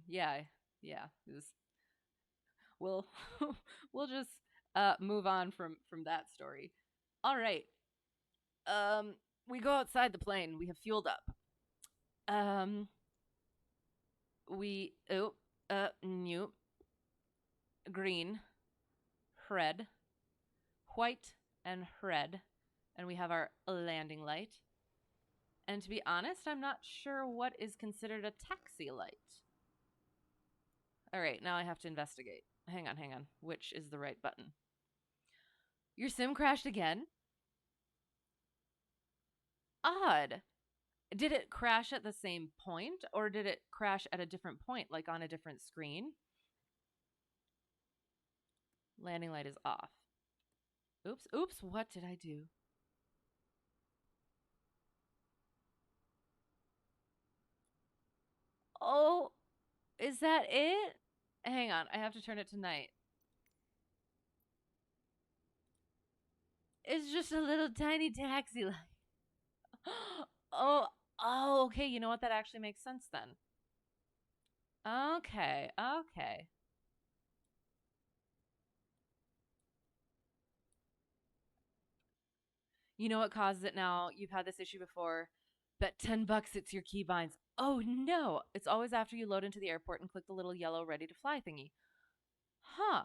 yeah, yeah. It was. We'll we'll just move on from that story. All right. We go outside the plane. We have fueled up. Um, we new green, red, white, and red, and we have our landing light. And to be honest, I'm not sure what is considered a taxi light. All right, now I have to investigate. Hang on, hang on. Which is the right button? Your sim crashed again? Odd. Did it crash at the same point or did it crash at a different point, like on a different screen? Landing light is off. Oops, oops, what did I do? Oh, is that it? Hang on, I have to turn it to night. It's just a little tiny taxi light. Oh, oh, okay. You know what? That actually makes sense then. Okay, okay. You know what causes it now? You've had this issue before. Bet $10 it's your keybinds. Oh no! It's always after you load into the airport and click the little yellow ready to fly thingy. Huh.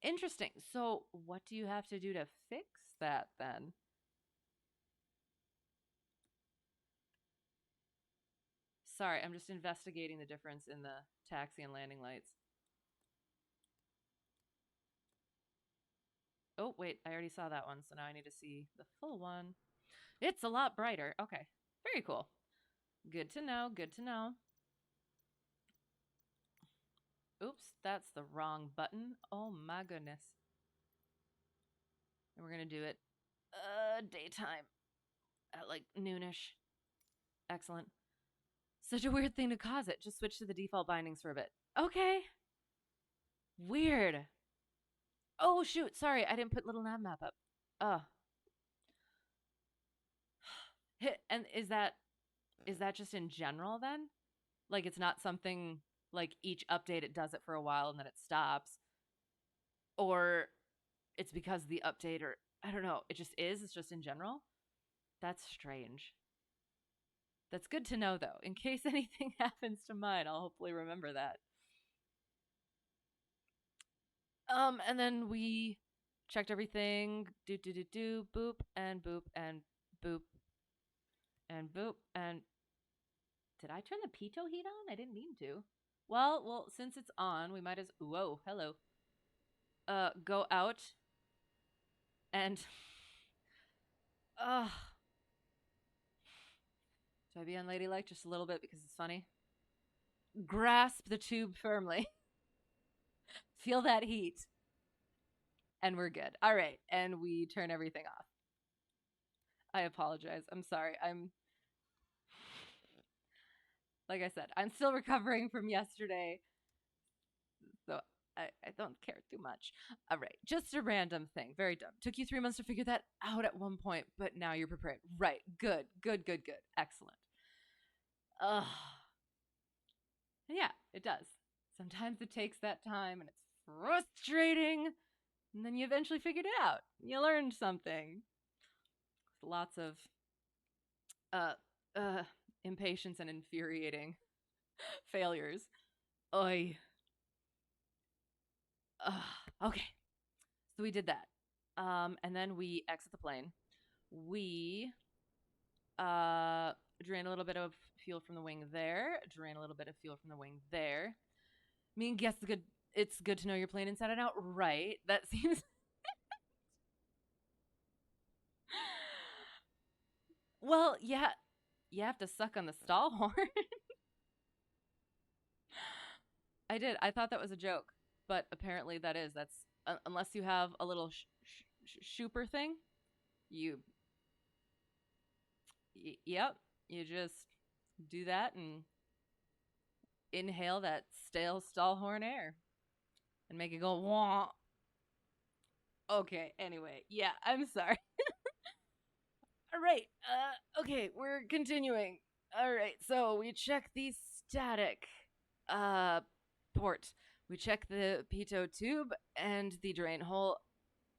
Interesting. So, what do you have to do to fix that then? Sorry, I'm just investigating the difference in the taxi and landing lights. Oh, wait, I already saw that one, so now I need to see the full one. It's a lot brighter. Okay, very cool. Good to know, good to know. Oops, that's the wrong button. Oh my goodness. And we're gonna do it daytime at like noonish. Excellent. Such a weird thing to cause it. Just switch to the default bindings for a bit. Okay. Weird. Oh shoot, sorry, I didn't put little nav map up. Oh. And is that just in general then? Like it's not something like each update it does it for a while and then it stops. Or it's because the update or I don't know, it just is, it's just in general. That's strange. That's good to know though. In case anything happens to mine, I'll hopefully remember that. And then we checked everything. Do do do do boop and boop and boop and boop and did I turn the pitot heat on? I didn't mean to. Well, since it's on, we might as whoa, hello. Go out and uh do I be unladylike just a little bit because it's funny? Grasp the tube firmly. Feel that heat. And we're good. All right. And we turn everything off. I apologize. I'm sorry. I'm like I said, I'm still recovering from yesterday. So I don't care too much. All right. Just a random thing. Very dumb. Took you 3 months to figure that out at one point, but now you're prepared. Right. Good. Good, good, good. Excellent. Ugh. Yeah, it does. Sometimes it takes that time and it's frustrating. And then you eventually figured it out. You learned something. Lots of uh uh impatience and infuriating failures. Oi. Okay. So we did that. And then we exit the plane. We drain a little bit of fuel from the wing there. Drain a little bit of fuel from the wing there. I mean, guess the good. It's good to know your plane inside and out, right? That seems. Well, yeah, you have to suck on the stall horn. I did. I thought that was a joke, but apparently that is. That's unless you have a little shooper thing. You, yep, you just do that and inhale that stale stallhorn air and make it go wah. Okay, anyway, yeah, I'm sorry. All right, okay, we're continuing. All right, so we check the static uh port. We check the pitot tube and the drain hole.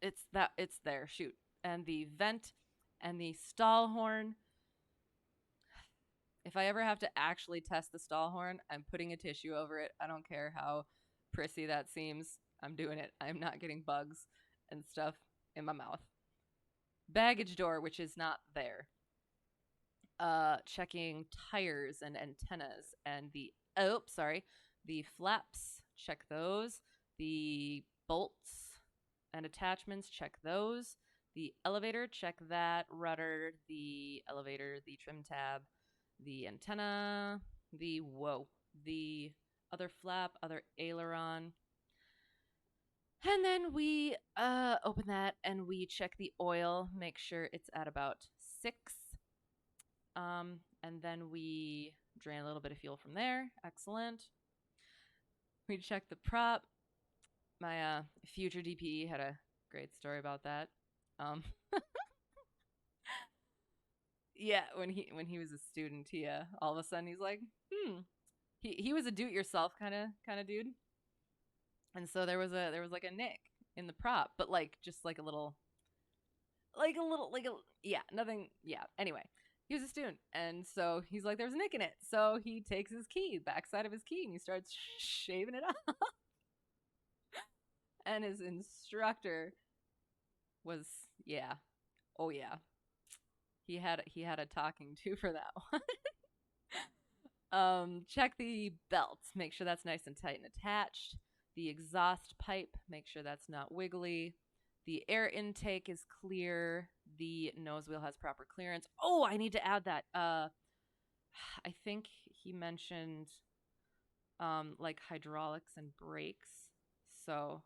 It's there. Shoot, and the vent and the stall horn. If I ever have to actually test the stall horn, I'm putting a tissue over it. I don't care how prissy that seems. I'm doing it. I'm not getting bugs and stuff in my mouth. Baggage door, which is not there. Checking tires and antennas and the flaps. Check those. The bolts and attachments. Check those. The elevator. Check that. Rudder. The elevator. The trim tab. The antenna. The other flap. Other aileron. And then we open that and we check the oil, make sure it's at about 6. And then we drain a little bit of fuel from there. Excellent. We check the prop. My future DPE had a great story about that. Um, yeah, when he was a student, he all of a sudden he's like, he was a do-it-yourself kind of dude, and so there was like a nick in the prop, but like just like a yeah, nothing, yeah. Anyway, he was a student, and so he's like, there's a nick in it, so he takes his key, backside of his key, and he starts shaving it off. And his instructor was, yeah, oh yeah, he had a talking to for that one. Check the belts, make sure that's nice and tight and attached. The exhaust pipe, make sure that's not wiggly. The air intake is clear. The nose wheel has proper clearance. Oh, I need to add that. I think he mentioned like hydraulics and brakes. So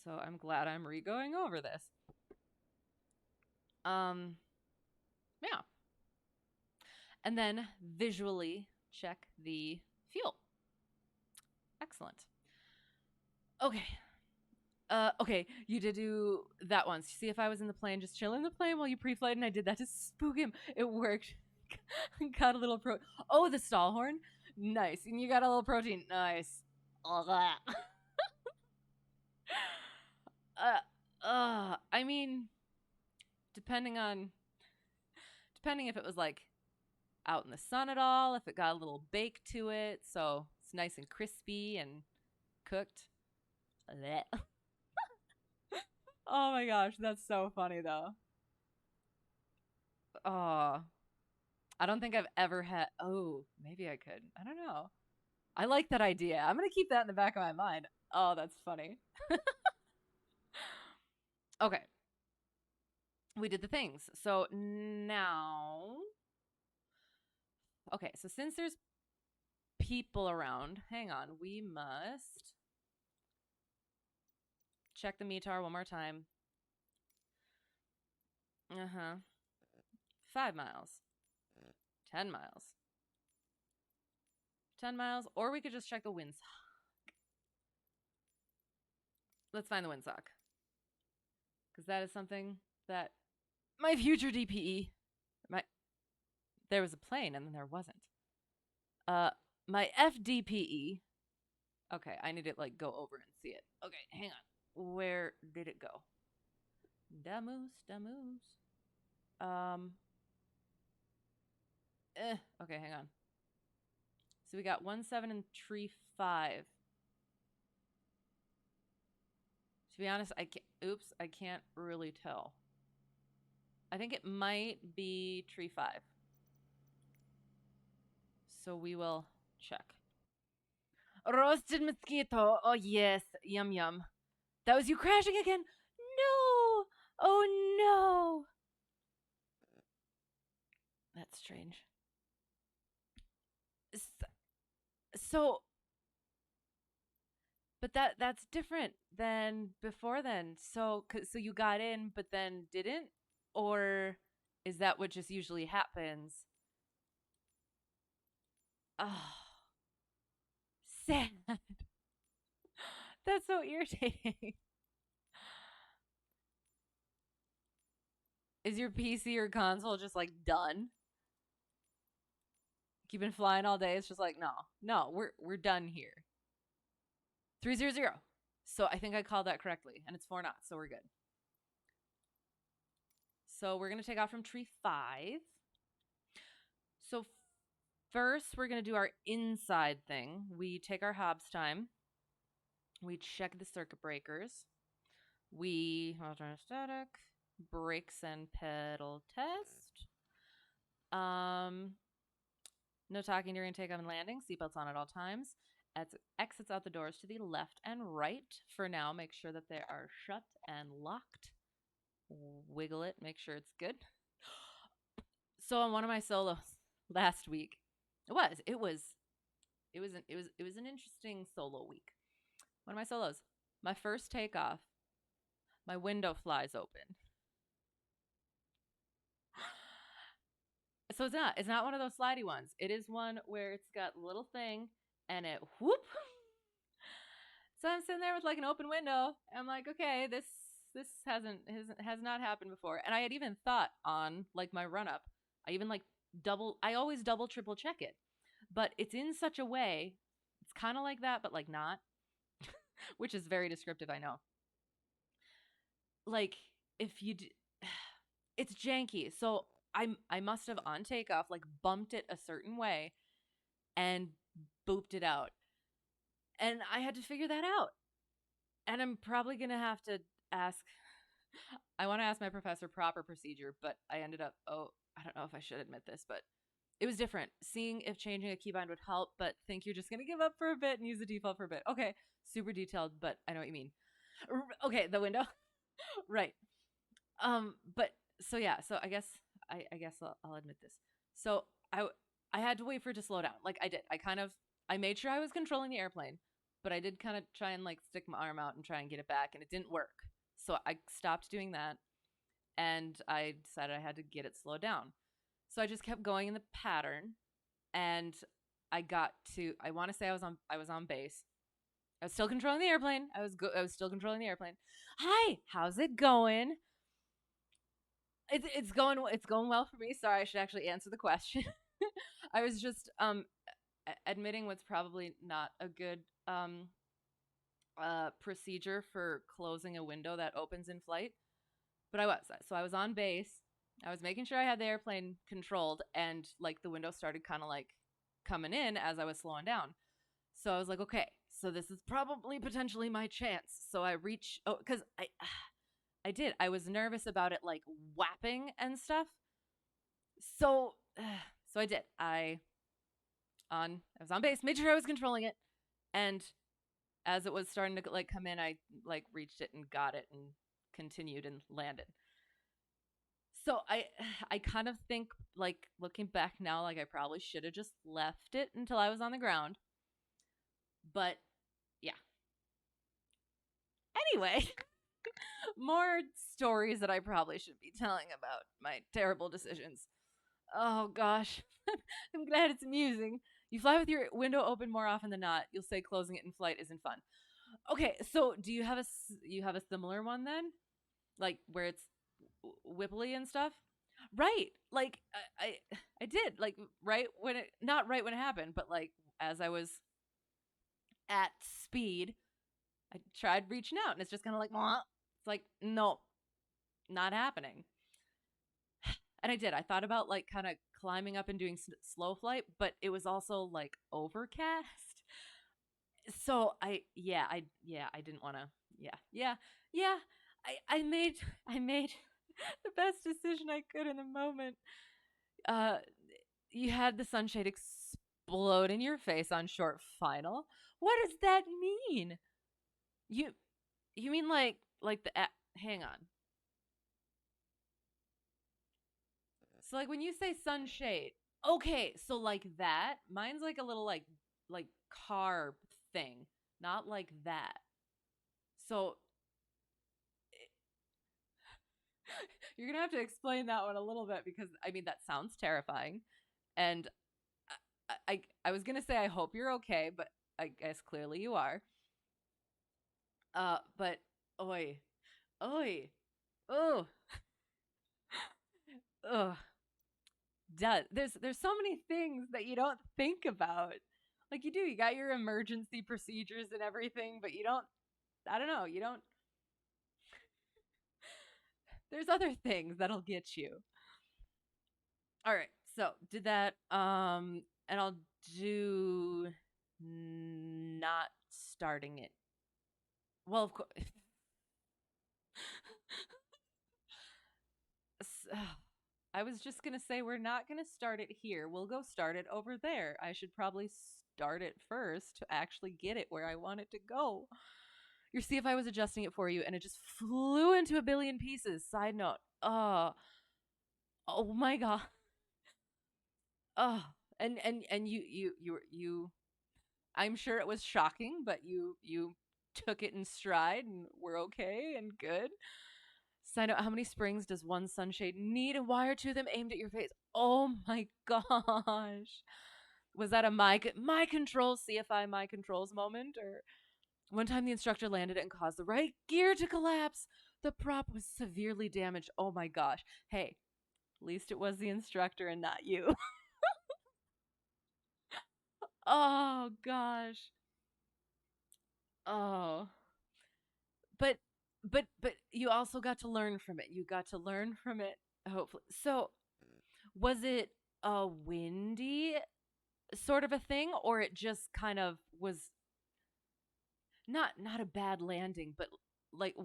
I'm glad I'm re-going over this. Yeah. And then visually check the fuel. Excellent. Okay. Okay, you did do that once. See, if I was in the plane, just chill in the plane while you pre-flight, and I did that to spook him. It worked. Got a little Oh, the stall horn. Nice. And you got a little protein. Nice. All that. I mean, depending on depending if it was like out in the sun at all, if it got a little bake to it, so it's nice and crispy and cooked. Oh my gosh, that's so funny though. Oh, I don't think I've ever had. Oh, maybe I could. I don't know. I like that idea. I'm gonna keep that in the back of my mind. Oh, that's funny. Okay, we did the things. So now, okay. So since there's people around, hang on. We must check the METAR one more time. 5 miles. 10 miles. 10 miles, or we could just check the windsock. Let's find the windsock, because that is something that my future DPE, my there was a plane and then there wasn't. My FDPE. Okay, I need to like go over and see it. Okay, hang on. Where did it go? Damoose. Um. Okay, hang on. So we got 1.7 and tree 5. To be honest, I can't really tell. I think it might be tree 5. So we will check. Roasted mosquito. Oh yes, yum yum. That was you crashing again. No. Oh no. That's strange. So But that's different than before then. So you got in but then didn't, or is that what just usually happens? Oh, sad. That's so irritating. Is your PC or console just like done? You've been flying all day. It's just like, no, no, we're done here. 300. So I think I called that correctly, and it's 4 knots, so we're good. So we're gonna take off from tree 5. So first, we're gonna do our inside thing. We take our Hobbs time. We check the circuit breakers. We static, brakes and pedal test. No talking during takeoff and landing. Seatbelts on at all times. Exits out the doors to the left and right. For now, make sure that they are shut and locked. Wiggle it, make sure it's good. So on one of my solos last week, it was an interesting solo week. One of my solos, my first takeoff, my window flies open. So it's not one of those slidey ones. It is one where it's got a little thing and it whoop. So I'm sitting there with like an open window. I'm like, okay, this has not happened before. And I had even thought on like my run up, I always double triple check it. But it's in such a way, it's kind of like that but like not, which is very descriptive, I know. Like if you it's janky. So I must have on takeoff like bumped it a certain way and booped it out. And I had to figure that out. And I'm probably going to have to ask I want to ask my professor proper procedure, but I ended up I don't know if I should admit this, but it was different. Seeing if changing a keybind would help, but think you're just going to give up for a bit and use the default for a bit. Okay, super detailed, but I know what you mean. Okay, the window. Right. But so yeah, so I guess I'll admit this. So I had to wait for it to slow down. Like I did. I made sure I was controlling the airplane, but I did kind of try and like stick my arm out and try and get it back, and it didn't work. So I stopped doing that, and I decided I had to get it slowed down. So I just kept going in the pattern, and I got to. I want to say I was on base. I was still controlling the airplane. I was still controlling the airplane. Hi, how's it going? It's going well for me. Sorry, I should actually answer the question. I was just admitting what's probably not a good procedure for closing a window that opens in flight, but I was on base. I was making sure I had the airplane controlled, and like the window started kind of like coming in as I was slowing down. So I was like, okay, so this is probably potentially my chance. So I reach, oh, because I did. I was nervous about it like whapping and stuff. So so I did. I was on base, made sure I was controlling it, and as it was starting to like come in, I like reached it and got it and continued and landed. So I kind of think like looking back now, like I probably should have just left it until I was on the ground. But yeah. Anyway, more stories that I probably should be telling about my terrible decisions. Oh gosh. I'm glad it's amusing. You fly with your window open more often than not. You'll say closing it in flight isn't fun. Okay, so do you have a similar one then? Like where it's wibbly and stuff? Right. Like I did like right when it not right when it happened, but like as I was at speed, I tried reaching out and it's just kind of like, Mwah. It's like, no, not happening. And I did. I thought about like kind of climbing up and doing slow flight, but it was also like overcast. So I didn't want to. Yeah. I I made the best decision I could in the moment. Uh, you had the sunshade explode in your face on short final. What does that mean? You you mean like hang on. So like when you say sunshade, okay, so like that, mine's like a little like carb thing. Not like that. So you're gonna have to explain that one a little bit because I mean that sounds terrifying, and I was gonna say I hope you're okay, but I guess clearly you are. But oi, oi, oh, ugh. There's so many things that you don't think about. Like you do, you got your emergency procedures and everything, but you don't. I don't know. You don't. There's other things that'll get you. All right. So did that. And I'll do not starting it. Well, of course. I was just gonna say we're not gonna start it here. We'll go start it over there. I should probably start it first to actually get it where I want it to go. You see, if I was adjusting it for you and it just flew into a billion pieces. Side note. Oh my god. Oh, and you. I'm sure it was shocking, but you took it in stride and we're okay and good. Side note, how many springs does one sunshade need and why are two of them aimed at your face? Oh my gosh. Was that a my controls, CFI my controls moment? Or one time the instructor landed it and caused the right gear to collapse. The prop was severely damaged. Oh my gosh. Hey, at least it was the instructor and not you. Oh gosh. Oh. But but you also got to learn from it. You got to learn from it, hopefully. So, was it a windy sort of a thing or it just kind of was not a bad landing, but like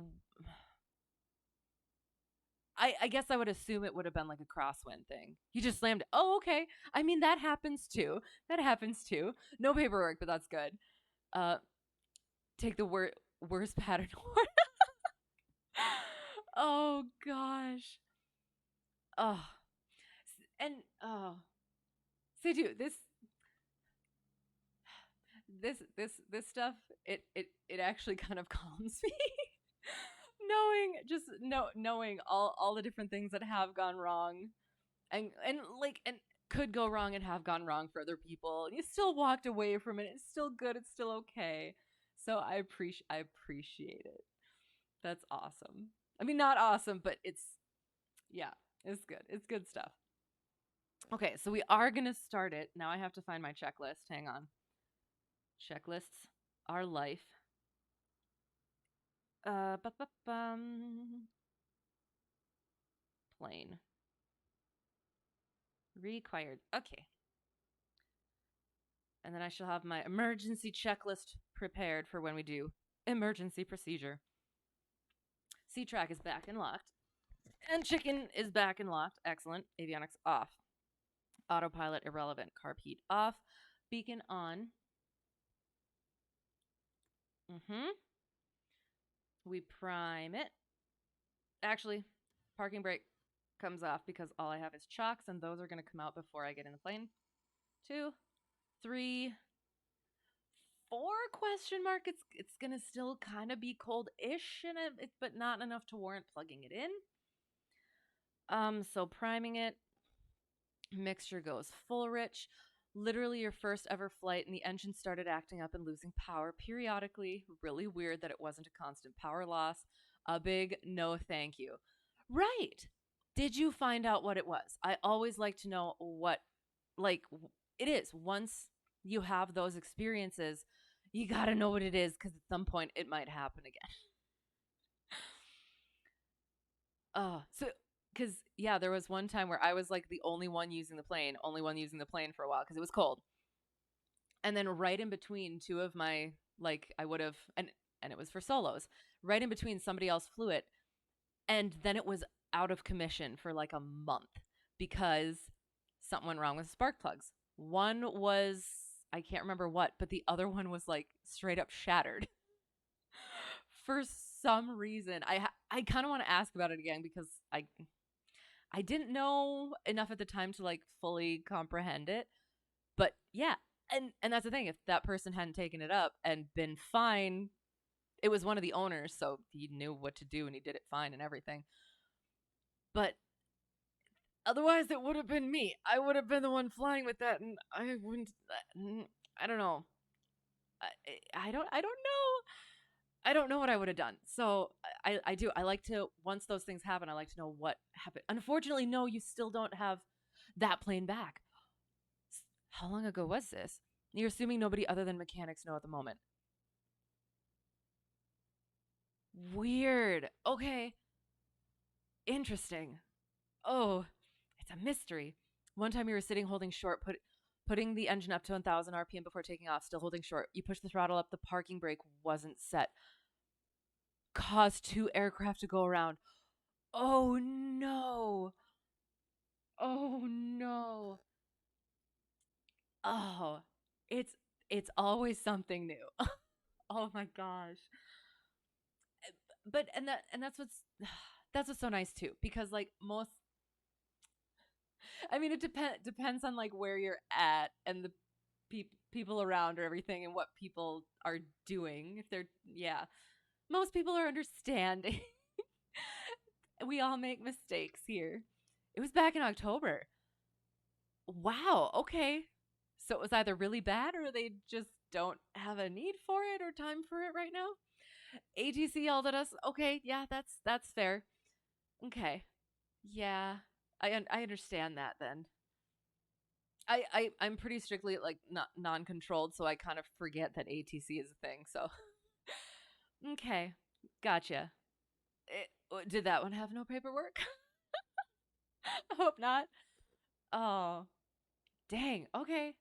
I guess I would assume it would have been like a crosswind thing. You just slammed it. Oh, okay. I mean that happens too. That happens too. No paperwork, but that's good. Uh take the worst pattern. Oh gosh. Oh. And oh. So dude, this stuff it actually kind of calms me. Knowing all the different things that have gone wrong and like and could go wrong and have gone wrong for other people. You still walked away from it. It's still good. It's still okay. So I appreciate it. That's awesome. I mean, not awesome, but it's yeah, it's good. It's good stuff. Okay, so we are gonna start it now. I have to find my checklist. Hang on. Checklists are life. Plane required. Okay, and then I shall have my emergency checklist prepared for when we do emergency procedure. C track is back and locked. And chicken is back and locked. Excellent. Avionics off. Autopilot irrelevant. Carb heat off. Beacon on. Mm-hmm. We prime it. Actually, parking brake comes off because all I have is chocks and those are going to come out before I get in the plane. 2, 3, 4 question mark. It's gonna still kind of be cold-ish in it, but not enough to warrant plugging it in. So priming it, mixture goes full rich. Literally your first ever flight, and the engine started acting up and losing power periodically. Really weird that it wasn't a constant power loss. A big no thank you. Right. Did you find out what it was? I always like to know what, like, it is. Once you have those experiences, you got to know what it is because at some point it might happen again. So because yeah, there was one time where I was like the only one using the plane for a while because it was cold, and then right in between two of my like I would have and it was for solos. Right in between, somebody else flew it, and then it was out of commission for like a month because something went wrong with spark plugs. One was I can't remember what, but the other one was like straight up shattered for some reason. I kind of want to ask about it again because I didn't know enough at the time to like fully comprehend it. But yeah, And that's the thing. If that person hadn't taken it up and been fine, it was one of the owners, so he knew what to do and he did it fine and everything. But otherwise, it would have been me. I would have been the one flying with that, and I wouldn't. I don't know. I don't know. I don't know what I would have done. So I do. I like to, once those things happen, I like to know what happened. Unfortunately, no, you still don't have that plane back. How long ago was this? You're assuming nobody other than mechanics know at the moment. Weird. Okay. Interesting. Oh, it's a mystery. One time you were sitting holding short, putting the engine up to 1,000 RPM before taking off, still holding short. You push the throttle up, the parking brake wasn't set. Caused two aircraft to go around. Oh no. Oh no. Oh, it's it's always something new. Oh my gosh. But and that's what's that's what's so nice too, because like most, I mean, it depends on like where you're at and the people around or everything and what people are doing. If they're, yeah, most people are understanding. We all make mistakes here. It was back in October. Wow. Okay. So it was either really bad or they just don't have a need for it or time for it right now. ATC yelled at us. Okay, yeah, that's fair. Okay, yeah, I understand that then. I'm pretty strictly like not non-controlled, so I kind of forget that ATC is a thing. So okay, gotcha. Did that one have no paperwork? I hope not. Oh, dang. Okay.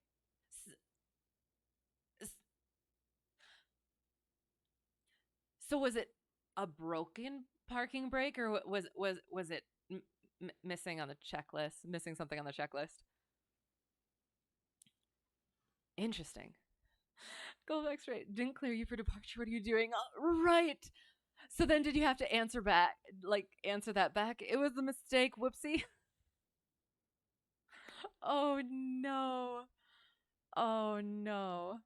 So was it a broken parking brake, or was it missing on the checklist? Missing something on the checklist? Interesting. Go back straight. Didn't clear you for departure. What are you doing? Right. So then, did you have to answer back? Like answer that back? It was a mistake. Whoopsie. Oh no. Oh no.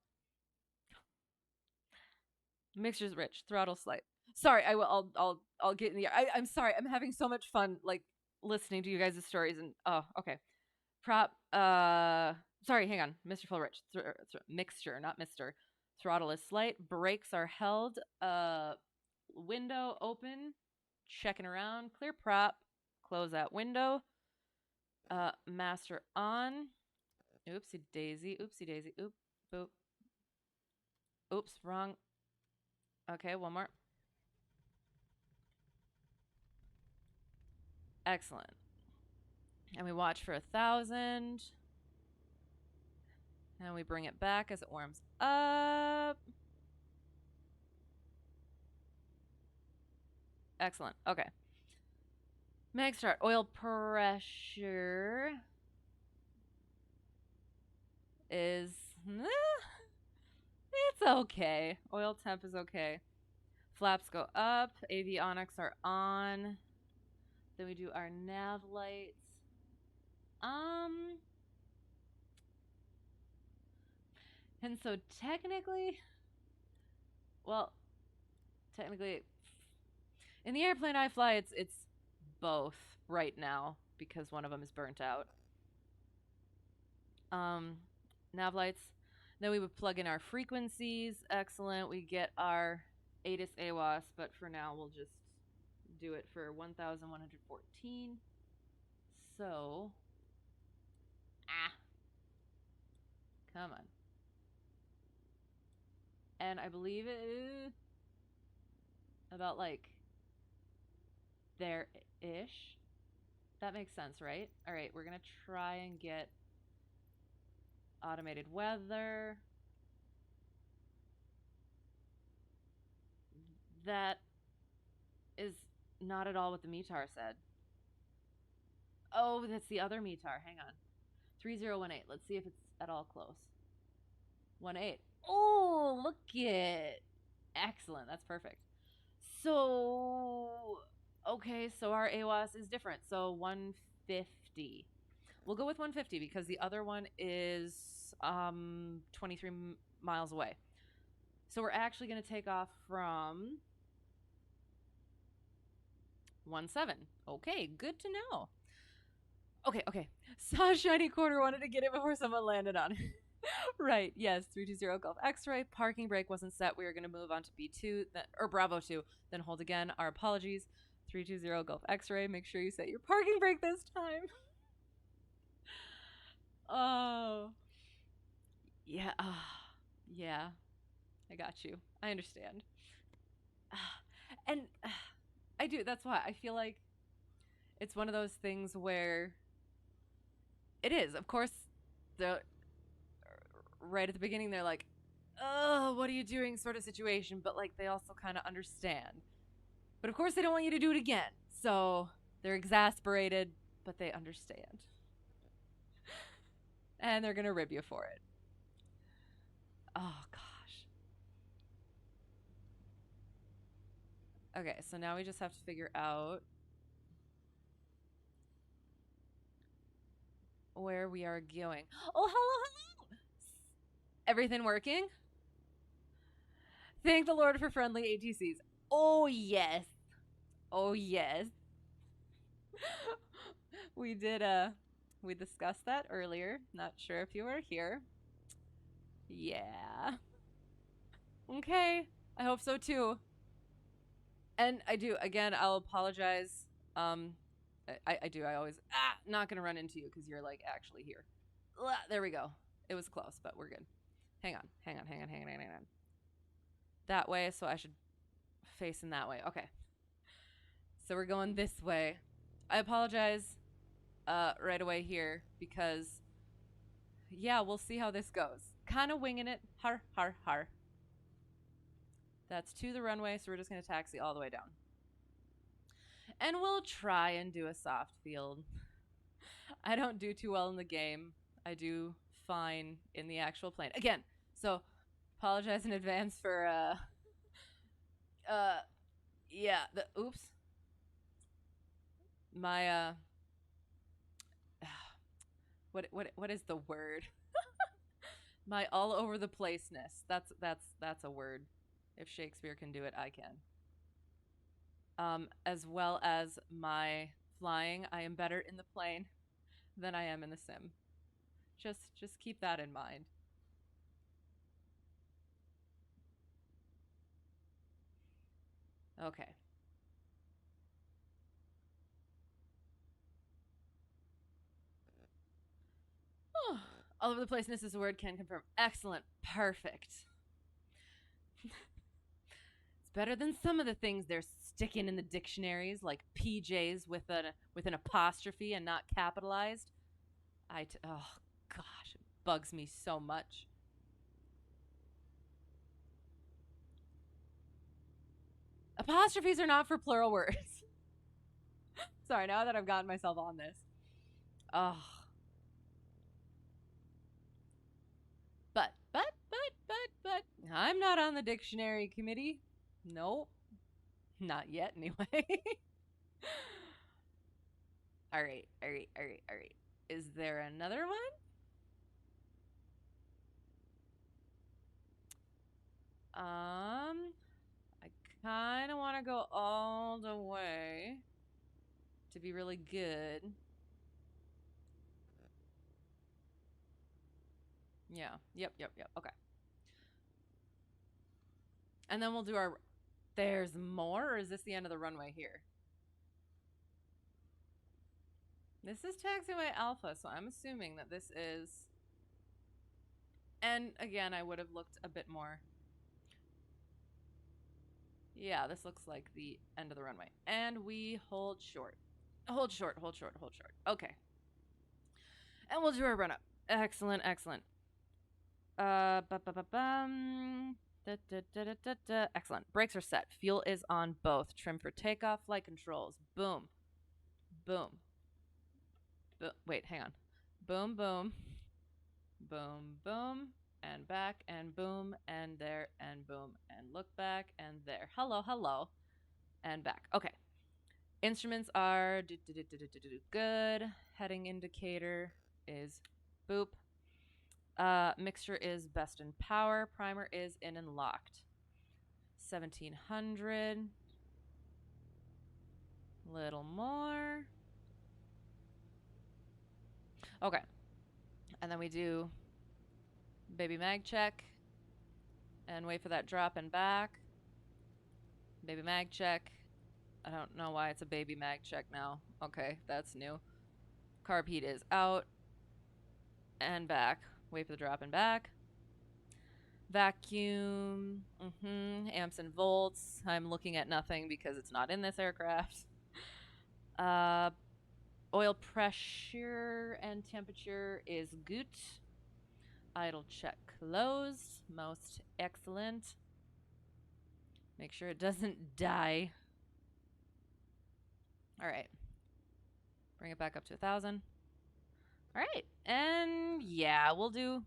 Mixture's rich. Throttle slight. Sorry, I will. I'll get in the. I'm sorry. I'm having so much fun, like listening to you guys' stories. And oh, okay. Prop. Sorry. Hang on. Mr. Fullrich. Mixture, not Mister. Throttle is slight. Brakes are held. Window open. Checking around. Clear prop. Close that window. Master on. Oopsie daisy. Oopsie daisy. Oop. Boop. Oops. Wrong. Okay. One more. Excellent. And we watch for 1,000. And we bring it back as it warms up. Excellent. Okay. Mag start. Oil pressure is. It's okay. Oil temp is okay. Flaps go up. Avionics are on. Then we do our nav lights. And so technically, well, technically, in the airplane I fly, it's both right now because one of them is burnt out. Nav lights. Then we would plug in our frequencies. Excellent. We get our ATIS AWAS, but for now we'll just do it for 1,114. So, come on. And I believe it is about like there-ish. That makes sense, right? All right, we're gonna try and get automated weather. That is not at all what the METAR said. Oh, that's the other METAR. Hang on. 3018. Let's see if it's at all close. 18. Oh, look it. Excellent. That's perfect. So, okay, so our AWAS is different. So 150. We'll go with 150 because the other one is 23 miles away. So we're actually going to take off from 1-7. Okay, good to know. Okay. Saw a shiny corner, wanted to get it before someone landed on it. Right, yes, 320 Golf X-ray. Parking brake wasn't set. We are going to move on to B2, or Bravo 2, then hold again. Our apologies. 320 Golf X-ray. Make sure you set your parking brake this time. Oh. Yeah. Yeah. I got you. I understand. And I do. That's why I feel like it's one of those things where it is. Of course, the right at the beginning they're like, "Oh, what are you doing?" sort of situation, but like they also kind of understand. But of course, they don't want you to do it again. So they're exasperated, but they understand. And they're going to rib you for it. Oh, gosh. Okay, so now we just have to figure out where we are going. Oh, hello. Everything working? Thank the Lord for friendly ATCs. Oh, yes. Oh, yes. We discussed that earlier. Not sure if you were here. Yeah. Okay. I hope so too. And I do. Again, I'll apologize. I do. I always not gonna run into you because you're like actually here. There we go. It was close, but we're good. Hang on. That way, so I should face in that way. Okay. So we're going this way. I apologize right away here because yeah, we'll see how this goes. Kind of winging it. Har. That's to the runway, so we're just going to taxi all the way down. And we'll try and do a soft field. I don't do too well in the game. I do fine in the actual plane. Again, so apologize in advance for yeah, oops. My what is the word? My all over the placeness. That's a word. If Shakespeare can do it, I can. As well as my flying, I am better in the plane than I am in the sim. Just keep that in mind. Okay. Oh, all over the placeness is a word, can confirm. Excellent. Perfect. It's better than some of the things they're sticking in the dictionaries, like PJs with an apostrophe and not capitalized. Oh gosh, it bugs me so much. Apostrophes are not for plural words. Sorry, now that I've gotten myself on this. Oh. But, I'm not on the dictionary committee. Nope. Not yet, anyway. All right. Is there another one? I kind of want to go all the way to be really good. Yeah. Yep. Okay. And then we'll do our... There's more, or is this the end of the runway here? This is taxiway alpha, so I'm assuming that this is... And again, I would have looked a bit more. Yeah, this looks like the end of the runway. And we hold short. Hold short. Okay. And we'll do our run up. Excellent. Excellent. Brakes are set. Fuel is on both. Trim for takeoff. Flight controls. Boom. Wait, hang on. Boom. And back and boom and there and boom and look back and there. Hello. And back. Okay. Instruments are good. Heading indicator is boop. Mixture is best in power. Primer is in and locked. 1700. Little more. Okay. And then we do baby mag check and wait for that drop and back. Baby mag check. I don't know why it's a baby mag check now. Okay, that's new. Carb heat is out and back. Wait for the drop and back. Vacuum. Amps and volts. I'm looking at nothing because it's not in this aircraft. Oil pressure and temperature is good. Idle check closed. Most excellent. Make sure it doesn't die. All right. Bring it back up to 1,000. All right. And yeah, we'll do.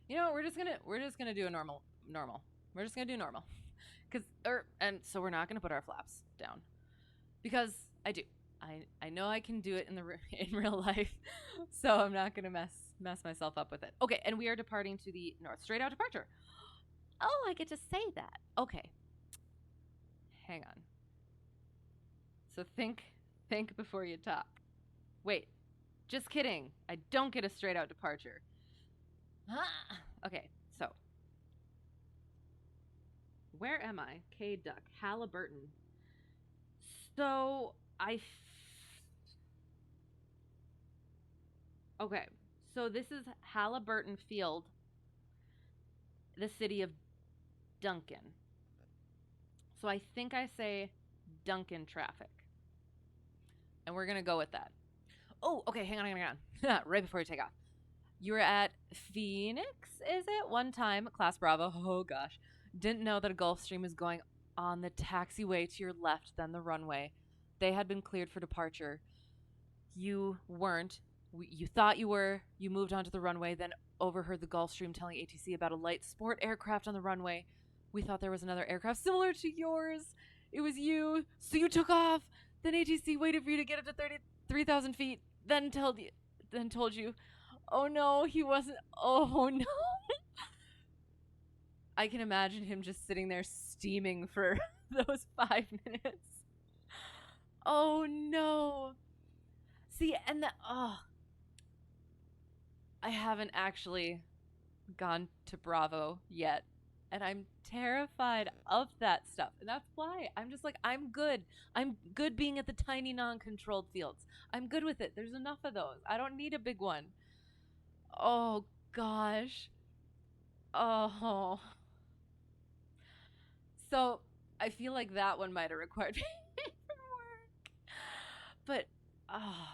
You know, we're just gonna do a normal. We're just gonna do normal, and so we're not gonna put our flaps down, because I do. I know I can do it in real life, so I'm not gonna mess myself up with it. Okay, and we are departing to the north, straight out departure. Oh, I get to say that. Okay. Hang on. So think before you talk. Wait, just kidding. I don't get a straight out departure. Okay, so where am I? K Duck, Halliburton. So okay, so this is Halliburton Field, the city of Duncan. So I think I say Duncan traffic, and we're gonna go with that. Oh, okay, hang on. Right before you take off. You were at Phoenix, is it? One time, Class Bravo. Oh, gosh. Didn't know that a Gulfstream was going on the taxiway to your left, then the runway. They had been cleared for departure. You weren't. You thought you were. You moved onto the runway, then overheard the Gulfstream telling ATC about a light sport aircraft on the runway. We thought there was another aircraft similar to yours. It was you. So you took off. Then ATC waited for you to get up to 33,000 feet, then told you, oh no, he wasn't. Oh no. I can imagine him just sitting there steaming for those 5 minutes. Oh no. See, and I haven't actually gone to Bravo yet. And I'm terrified of that stuff. And that's why I'm just like, I'm good. I'm good being at the tiny non-controlled fields. I'm good with it. There's enough of those. I don't need a big one. Oh, gosh. Oh. So I feel like that one might have required paperwork. But, oh.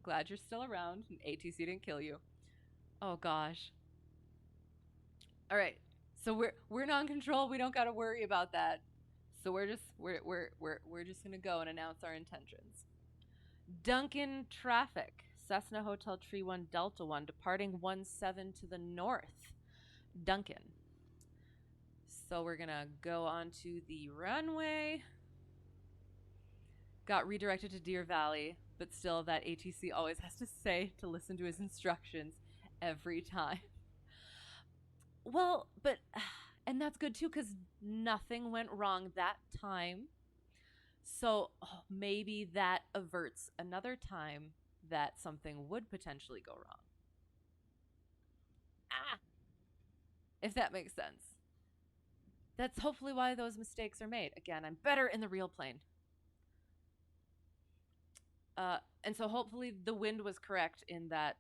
Glad you're still around and ATC didn't kill you. Oh, gosh. All right. So we're non-control. We don't got to worry about that. So we're just gonna go and announce our intentions. Duncan traffic. Cessna Hotel Tree 1 Delta 1 departing 17 to the north. Duncan. So we're gonna go onto the runway. Got redirected to Deer Valley, but still that ATC always has to say to listen to his instructions every time. Well, but and that's good too, because nothing went wrong that time. So maybe that averts another time that something would potentially go wrong. If that makes sense. That's hopefully why those mistakes are made. Again, I'm better in the real plane. And so hopefully the wind was correct in that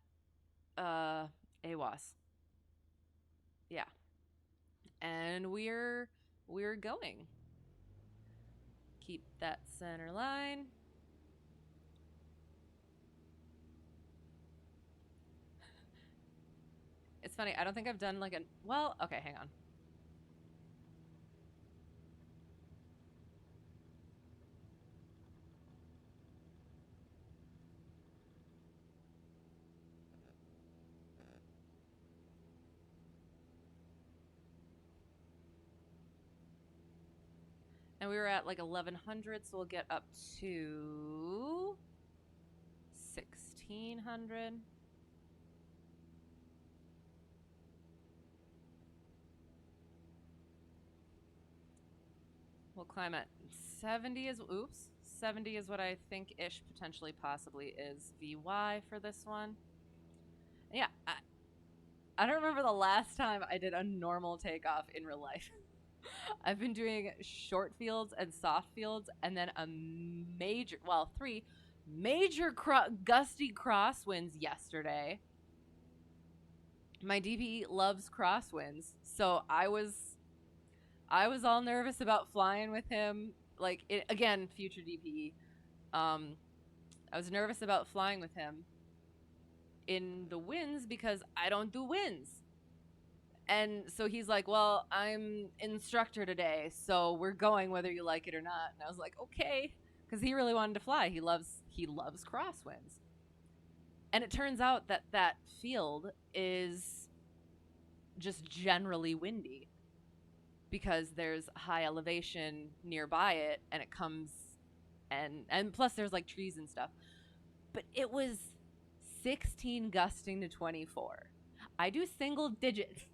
AWAS. Yeah. And we're going. Keep that center line. It's funny, I don't think I've done like okay, hang on. we were at like 1100, so we'll get up to 1600. We'll climb at 70 is, oops, 70 is what I think ish potentially possibly is VY for this one. Yeah, I don't remember the last time I did a normal takeoff in real life. I've been doing short fields and soft fields, and then a major, well, 3 major gusty crosswinds yesterday. My DP loves crosswinds, so I was all nervous about flying with him. Like, again, future DP. I was nervous about flying with him in the winds because I don't do winds. And so he's like, well, I'm instructor today, so we're going whether you like it or not. And I was like, okay, because he really wanted to fly. He loves crosswinds. And it turns out that that field is just generally windy because there's high elevation nearby it, and it comes, and plus there's like trees and stuff. But it was 16 gusting to 24. I do single digits.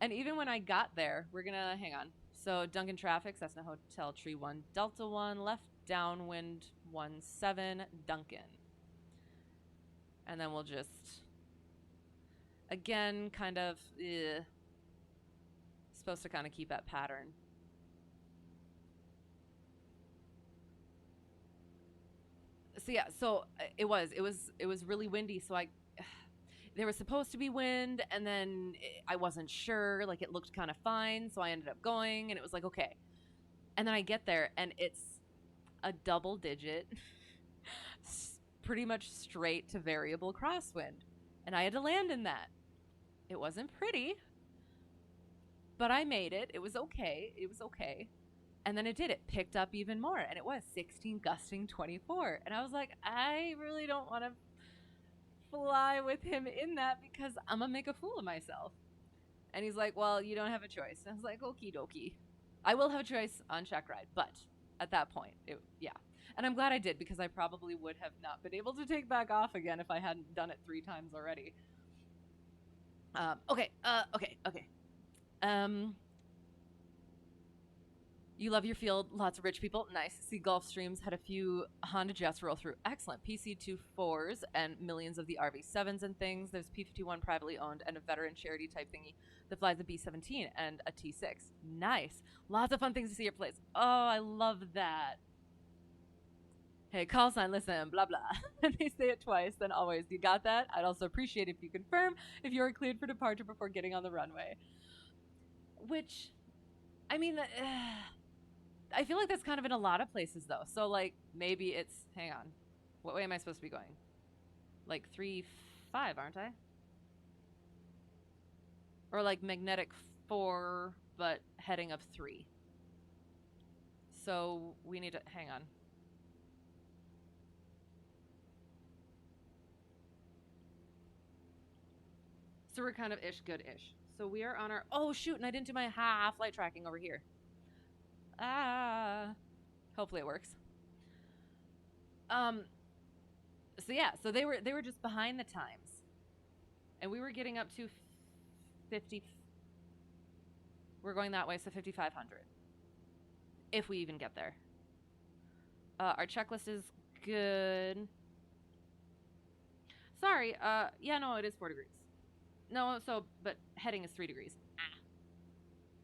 And even when I got there, we're gonna hang on. So Duncan traffic, Cessna Hotel Tree 1 Delta 1 left downwind 17 Duncan. And then we'll just again kind of supposed to kind of keep that pattern. So yeah, so it was really windy, so there was supposed to be wind, and then I wasn't sure, like it looked kind of fine, so I ended up going, and it was like, okay. And then I get there, and it's a double digit, pretty much straight to variable crosswind, and I had to land in that. It wasn't pretty, but I made it. It was okay. And then it picked up even more, and it was 16 gusting 24, and I was like, I really don't want to fly with him in that because I'm gonna make a fool of myself. And he's like, well, you don't have a choice. And I was like, okie dokie. I will have a choice on Checkride, but at that point, yeah. And I'm glad I did, because I probably would have not been able to take back off again if I hadn't done it 3 times already. Okay. You love your field. Lots of rich people. Nice. See Gulf Streams had a few Honda Jets roll through. Excellent. PC-24s and millions of the RV-7s and things. There's P-51 privately owned and a veteran charity type thingy that flies a B-17 and a T-6. Nice. Lots of fun things to see your place. Oh, I love that. Hey, call sign, listen, blah, blah. And they say it twice, then always. You got that? I'd also appreciate if you confirm if you are cleared for departure before getting on the runway. Which, I mean, I feel like that's kind of in a lot of places, though. So, like, maybe it's... Hang on. What way am I supposed to be going? Like 3-5, aren't I? Or, like, magnetic 4, but heading of 3. So, we need to... Hang on. So, we're kind of good-ish. So, we are on our... Oh, shoot, and I didn't do my flight tracking over here. Hopefully it works. So yeah, so they were just behind the times, and we were getting up to 50. We're going that way, so 5,500, if we even get there. Our checklist is good. Sorry. Yeah, no, it is 4 degrees. No, so but heading is 3 degrees.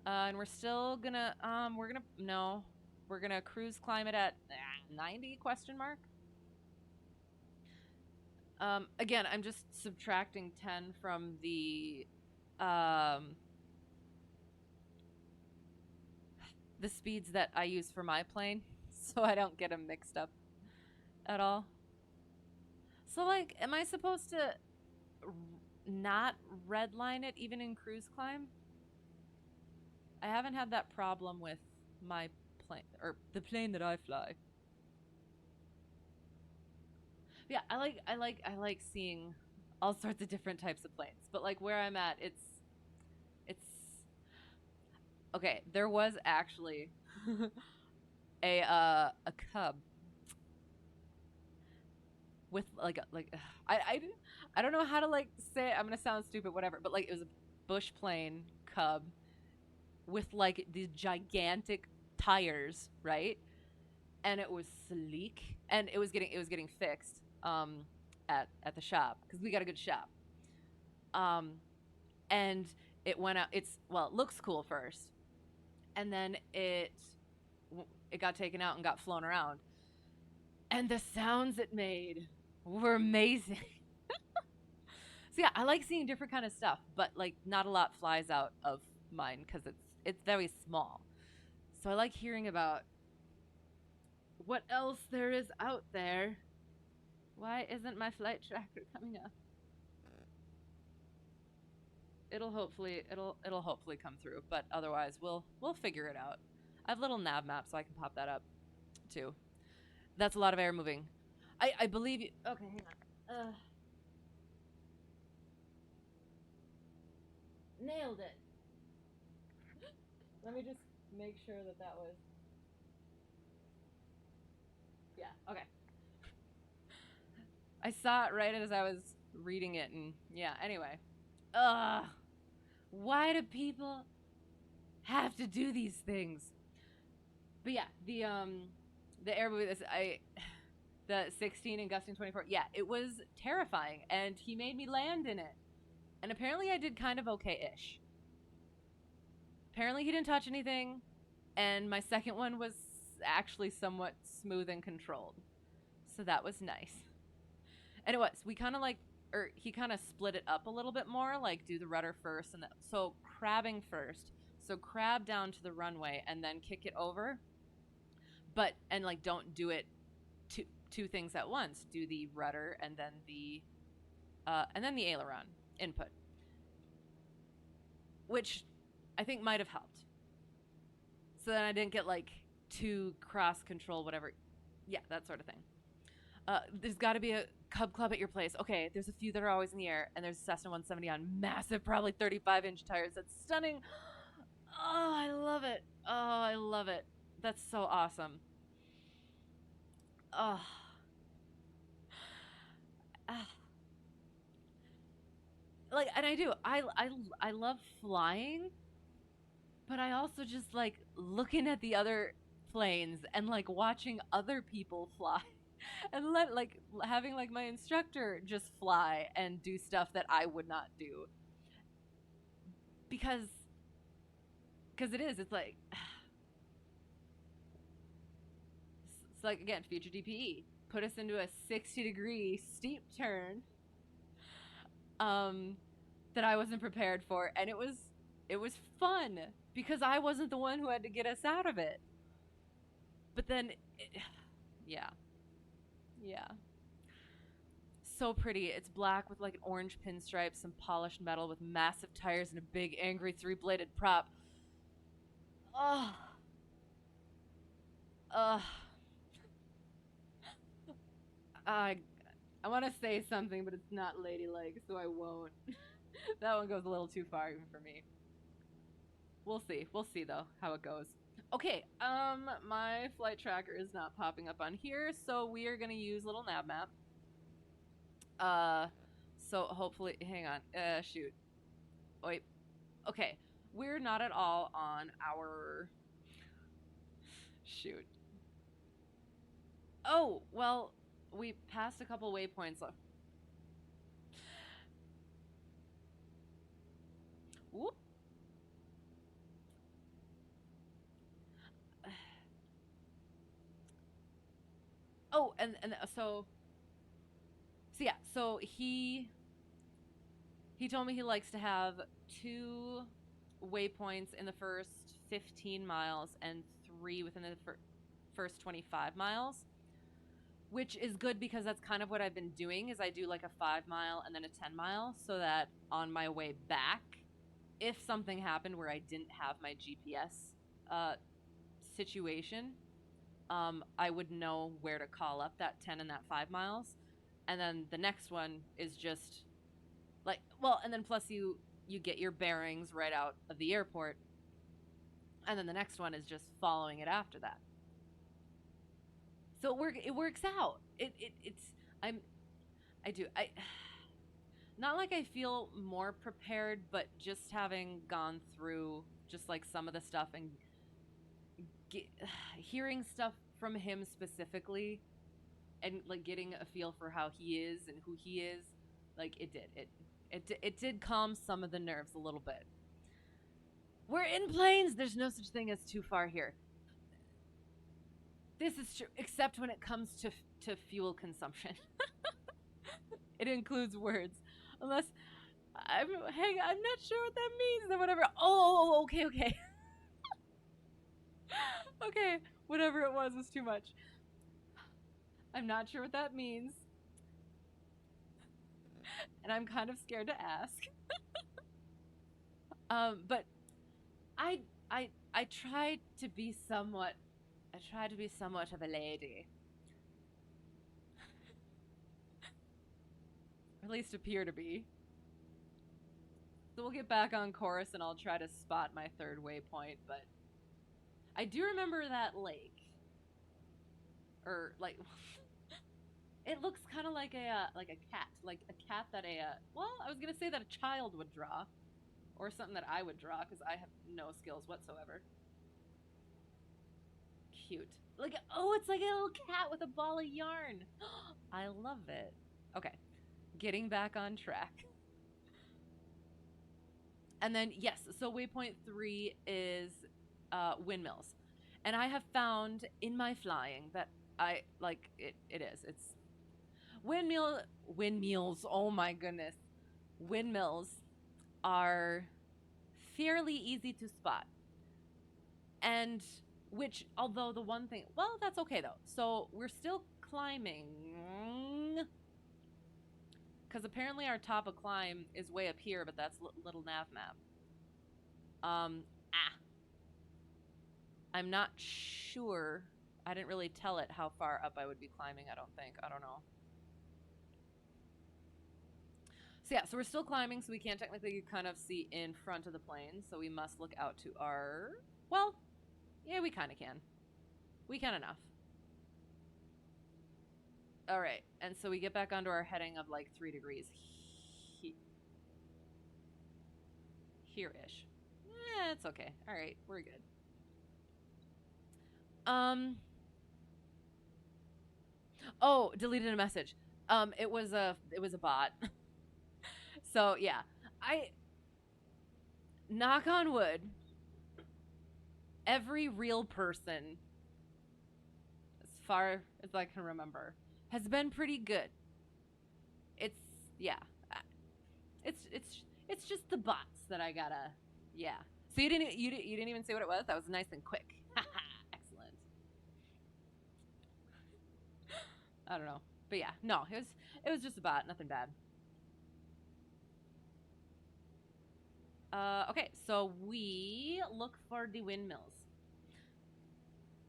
And we're still gonna we're gonna cruise climate at 90 question mark. Again, I'm just subtracting 10 from the speeds that I use for my plane, so I don't get them mixed up at all. So, like, am I supposed to not redline it even in cruise climb? I haven't had that problem with my plane, or the plane that I fly. Yeah, I like seeing all sorts of different types of planes, but like where I'm at, it's Okay, there was actually a cub with I I I don't know how to like say it. I'm gonna sound stupid, whatever. But like it was a bush plane cub with like these gigantic tires, right? And it was sleek, and it was getting fixed at the shop because we got a good shop. Um, and it went out. It looks cool first, and then it got taken out and got flown around, and the sounds it made were amazing. So yeah, I like seeing different kind of stuff, but like not a lot flies out of mine because it's very small. So I like hearing about what else there is out there. Why isn't my flight tracker coming up? It'll hopefully come through, but otherwise we'll figure it out. I have a little nav map so I can pop that up too. That's a lot of air moving. I believe you. Okay, hang on. Nailed it. Let me just make sure that was. Yeah. Okay. I saw it right as I was reading it, and yeah. Anyway. Ugh. Why do people have to do these things? But yeah, the air movie. This I the 16 and gusting 24. Yeah, it was terrifying, and he made me land in it. And apparently, I did kind of okay-ish. Apparently, he didn't touch anything, and my second one was actually somewhat smooth and controlled. So that was nice. And it was. We kind of like, or he kind of split it up a little bit more, like do the rudder first, and so crabbing first. So crab down to the runway and then kick it over. But and like don't do it two things at once. Do the rudder and then the aileron input, which I think might have helped. So then I didn't get like too cross control, whatever. Yeah, that sort of thing. There's got to be a Cub Club at your place. Okay, there's a few that are always in the air, and there's a Cessna 170 on massive, probably 35-inch tires. That's stunning. Oh, I love it. Oh, I love it. That's so awesome. Oh, ah. Like, and I do. I love flying, but I also just like looking at the other planes and like watching other people fly and like having like my instructor just fly and do stuff that I would not do because it's like it's like again future DPE put us into a 60-degree steep turn um that I wasn't prepared for, and it was fun because I wasn't the one who had to get us out of it. But then yeah. Yeah. So pretty. It's black with like an orange pinstripe, some polished metal with massive tires and a big angry three-bladed prop. Ugh. Ugh. I I want to say something, but it's not ladylike, so I won't. That one goes a little too far even for me. We'll see. We'll see though how it goes. Okay, my flight tracker is not popping up on here, so we are gonna use little nav map. Uh, so hopefully, hang on. Shoot. Wait. Okay, we're not at all on our. Shoot. Oh well, we passed a couple waypoints. Whoop. Oh, and so yeah, so he told me he likes to have two waypoints in the first 15 miles and three within the first 25 miles, which is good because that's kind of what I've been doing is I do like a 5 mile and then a 10 mile so that on my way back, if something happened where I didn't have my GPS uh, situation, I would know where to call up that 10 and that 5 miles. And then the next one is just like, well, and then plus you get your bearings right out of the airport. And then the next one is just following it after that. So it works out. It's I'm I do I not like I feel more prepared, but just having gone through just like some of the stuff and get, hearing stuff from him specifically, and like getting a feel for how he is and who he is, like it did calm some of the nerves a little bit. We're in planes. There's no such thing as too far here. This is true, except when it comes to fuel consumption. It includes words, unless I'm not sure what that means. Then whatever. Oh, okay, okay, okay. Whatever it was too much. I'm not sure what that means, and I'm kind of scared to ask. But I I try to be somewhat. I try to be somewhat of a lady, or at least appear to be. So we'll get back on course, and I'll try to spot my third waypoint. But I do remember that lake, or like it looks kind of like a cat, like a cat that a well, I was gonna say that a child would draw, or something that I would draw because I have no skills whatsoever. Cute. Like, oh, it's like a little cat with a ball of yarn. I love it. Okay, getting back on track. And then yes, so waypoint 3 is windmills, and I have found in my flying that I like it. It is. It's windmills. Oh my goodness, windmills are fairly easy to spot, and which although the one thing, well, that's okay though. So we're still climbing because apparently our top of climb is way up here, but that's little nav map. Ah, I'm not sure. I didn't really tell it how far up I would be climbing. I don't think. I don't know. So yeah, so we're still climbing, so we can't technically kind of see in front of the plane. So we must look out to our. Well, yeah, we kind of can. We can enough. All right, and so we get back onto our heading of like 3 degrees here-ish. It's okay. All right, we're good. Um. Oh, deleted a message. It was a bot. So yeah, I knock on wood. Every real person, as far as I can remember, has been pretty good. It's yeah, it's just the bots that I gotta yeah. So you didn't even say what it was. That was nice and quick. Excellent. I don't know, but yeah, no, it was just a bot, nothing bad. Okay, so we look for the windmills.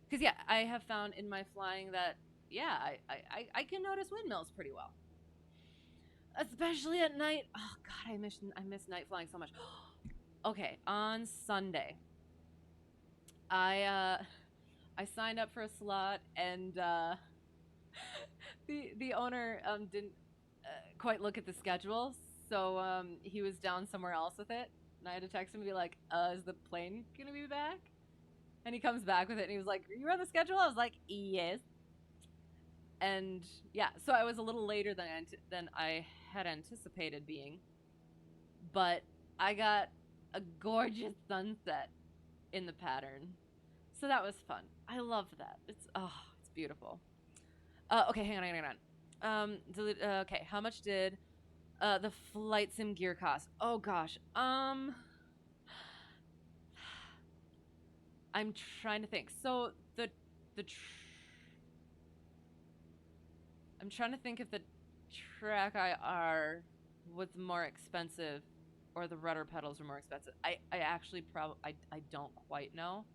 Because yeah, I have found in my flying that yeah, I can notice windmills pretty well, especially at night. Oh God, I miss night flying so much. Okay, on Sunday, I I signed up for a slot, and the owner didn't quite look at the schedule, so he was down somewhere else with it, and I had to text him and be like, "Is the plane gonna be back?" And he comes back with it, and he was like, "You on the schedule?" I was like, "Yes." And yeah, so I was a little later than I had anticipated being, but I got a gorgeous sunset in the pattern, so that was fun. I love that. It's beautiful. Okay, hang on. Okay, how much did the flight sim gear cost? Oh gosh, I'm trying to think. So the I'm trying to think if the track IR was more expensive or the rudder pedals were more expensive. I actually probably I don't quite know.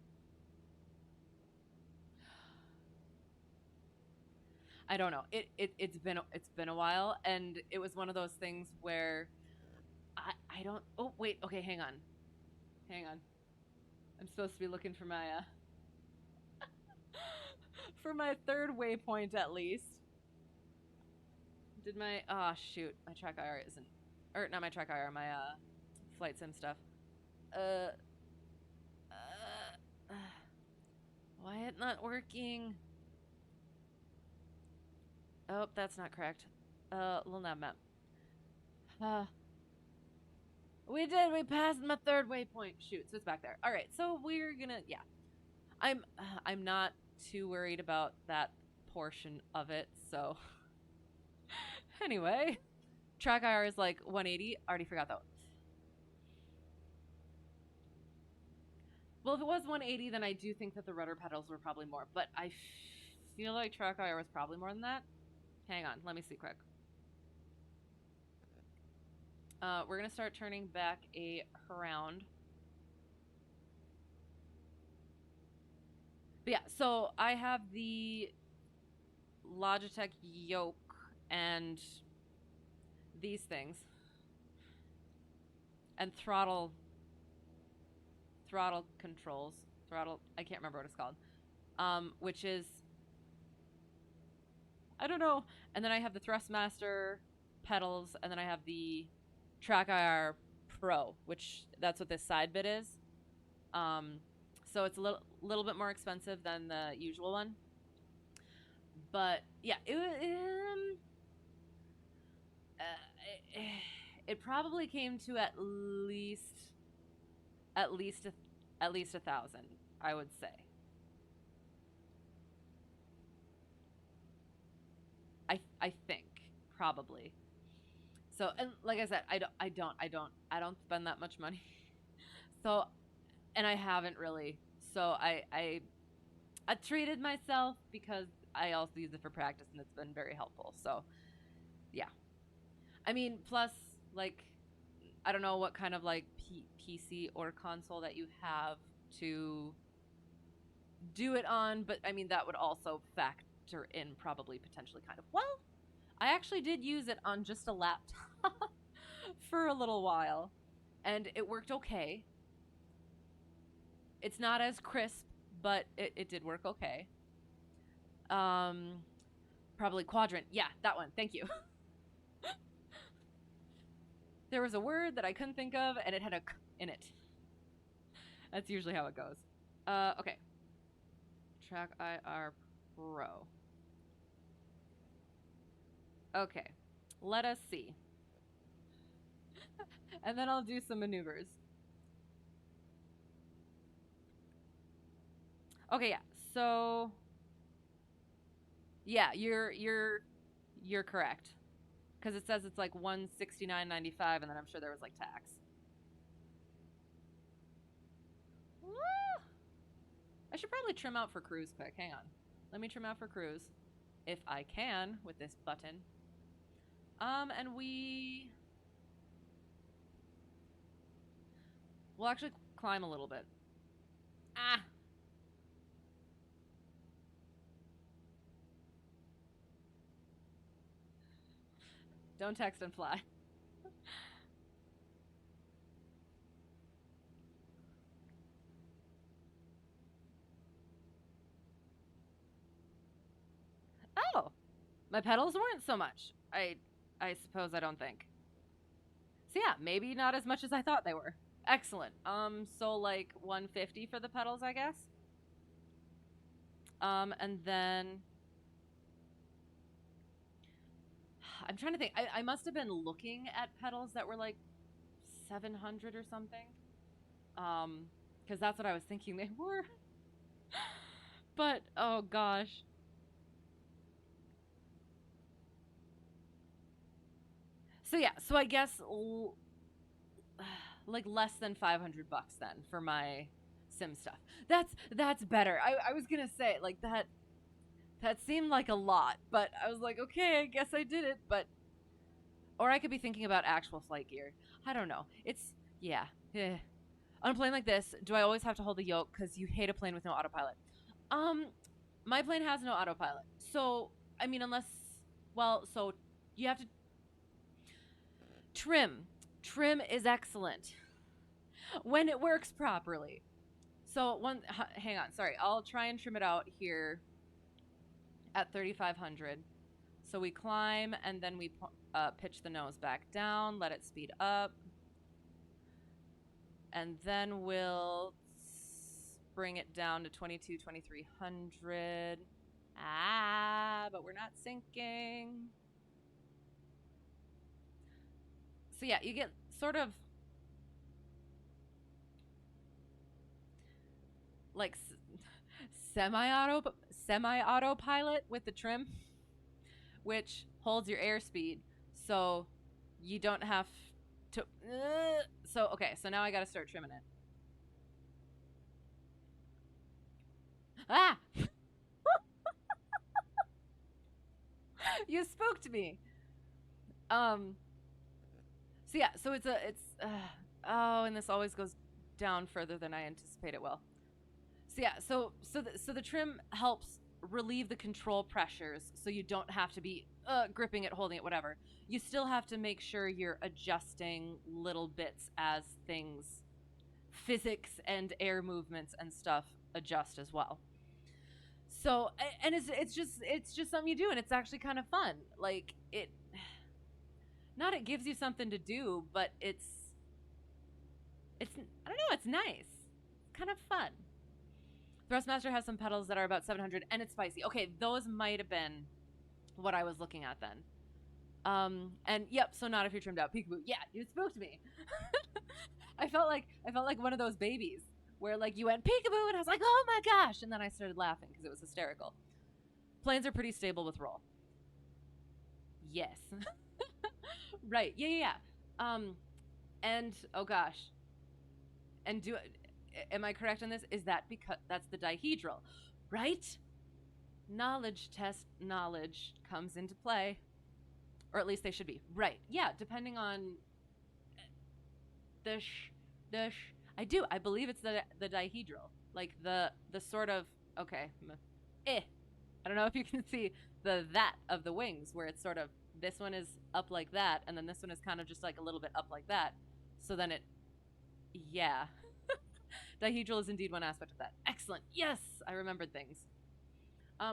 I don't know. It's been a while, and it was one of those things where I don't. Oh wait, okay, hang on. I'm supposed to be looking for my for my third waypoint at least. Did my oh shoot, my track IR isn't, or not my track IR, my flight sim stuff. Why it not working? Oh, that's not correct. Little nav map. We did. We passed my third waypoint. Shoot, so it's back there. All right, so we're gonna, yeah. I'm not too worried about that portion of it. So anyway, track IR is like 180. Already forgot that. Well, if it was 180, then I do think that the rudder pedals were probably more. But I feel like track IR was probably more than that. Hang on, let me see quick. We're gonna start turning back around. But yeah, so I have the Logitech yoke and these things, and throttle controls. I can't remember what it's called. Which is, I don't know. And then I have the Thrustmaster pedals, and then I have the Track IR Pro, which that's what this side bit is. So it's a little bit more expensive than the usual one. But yeah, it probably came to at least $1,000, I would say. I think probably. So, and like I said, I don't spend that much money. So, and I haven't really. So I treated myself because I also use it for practice, and it's been very helpful. So, yeah. I mean, plus, like, I don't know what kind of like PC or console that you have to do it on, but I mean that would also factor in probably potentially kind of. Well, I actually did use it on just a laptop for a little while, and it worked okay. It's not as crisp, but it did work okay. Probably Quadrant. Yeah, that one. Thank you. There was a word that I couldn't think of, and it had a k in it. That's usually how it goes. Okay. Track IR Pro. Okay. Let us see. And then I'll do some maneuvers. Okay, yeah. So yeah, you're correct. Because it says it's like $169.95, and then I'm sure there was like tax. Woo! I should probably trim out for cruise quick. Hang on. Let me trim out for cruise. If I can with this button. And we'll actually climb a little bit. Ah! Don't text and fly. Oh! My pedals weren't so much. I suppose I don't think. So yeah, maybe not as much as I thought they were. Excellent. So like 150 for the pedals, I guess. And then I'm trying to think. I must have been looking at pedals that were like 700 or something. Because that's what I was thinking they were. But oh gosh. So yeah, so I guess like less than 500 bucks then for my sim stuff. That's better. I was gonna say like that seemed like a lot, but I was like, okay, I guess I did it. But or I could be thinking about actual flight gear. I don't know. It's yeah. On a plane like this, do I always have to hold the yoke because you hate a plane with no autopilot? My plane has no autopilot. So I mean, unless so you have to trim. Trim is excellent when it works properly. So hang on, sorry. I'll try and trim it out here at 3,500. So we climb and then we pitch the nose back down, let it speed up. And then we'll bring it down to 22, 2,300. But we're not sinking. So yeah, you get sort of like semi-autopilot with the trim, which holds your airspeed, so you don't have to. So okay, so now I got to start trimming it. Ah! You spooked me. So yeah, so it's oh, and this always goes down further than I anticipate it will. So yeah, so the trim helps relieve the control pressures, so you don't have to be gripping it, holding it, whatever. You still have to make sure you're adjusting little bits as things, physics and air movements and stuff adjust as well. So and it's just something you do, and it's actually kind of fun. Like it gives you something to do, but it's I don't know, it's nice. It's kind of fun. Thrustmaster has some pedals that are about 700, and it's spicy. Okay, those might have been what I was looking at then. And yep, so not if you're trimmed out. Peekaboo. Yeah, you spooked me. I felt like one of those babies where like you went peekaboo, and I was like, oh my gosh, and then I started laughing because it was hysterical. Planes are pretty stable with roll. Yes. Right. Yeah. And oh gosh. And am I correct on this? Is that because that's the dihedral, right? Knowledge test knowledge comes into play, or at least they should be. Right. Yeah, depending on I do. I believe it's the dihedral. Like the sort of okay. I don't know if you can see the that of the wings where it's sort of this one is up like that, and then this one is kind of just like a little bit up like that. So then yeah. Dihedral is indeed one aspect of that. Excellent. Yes, I remembered things.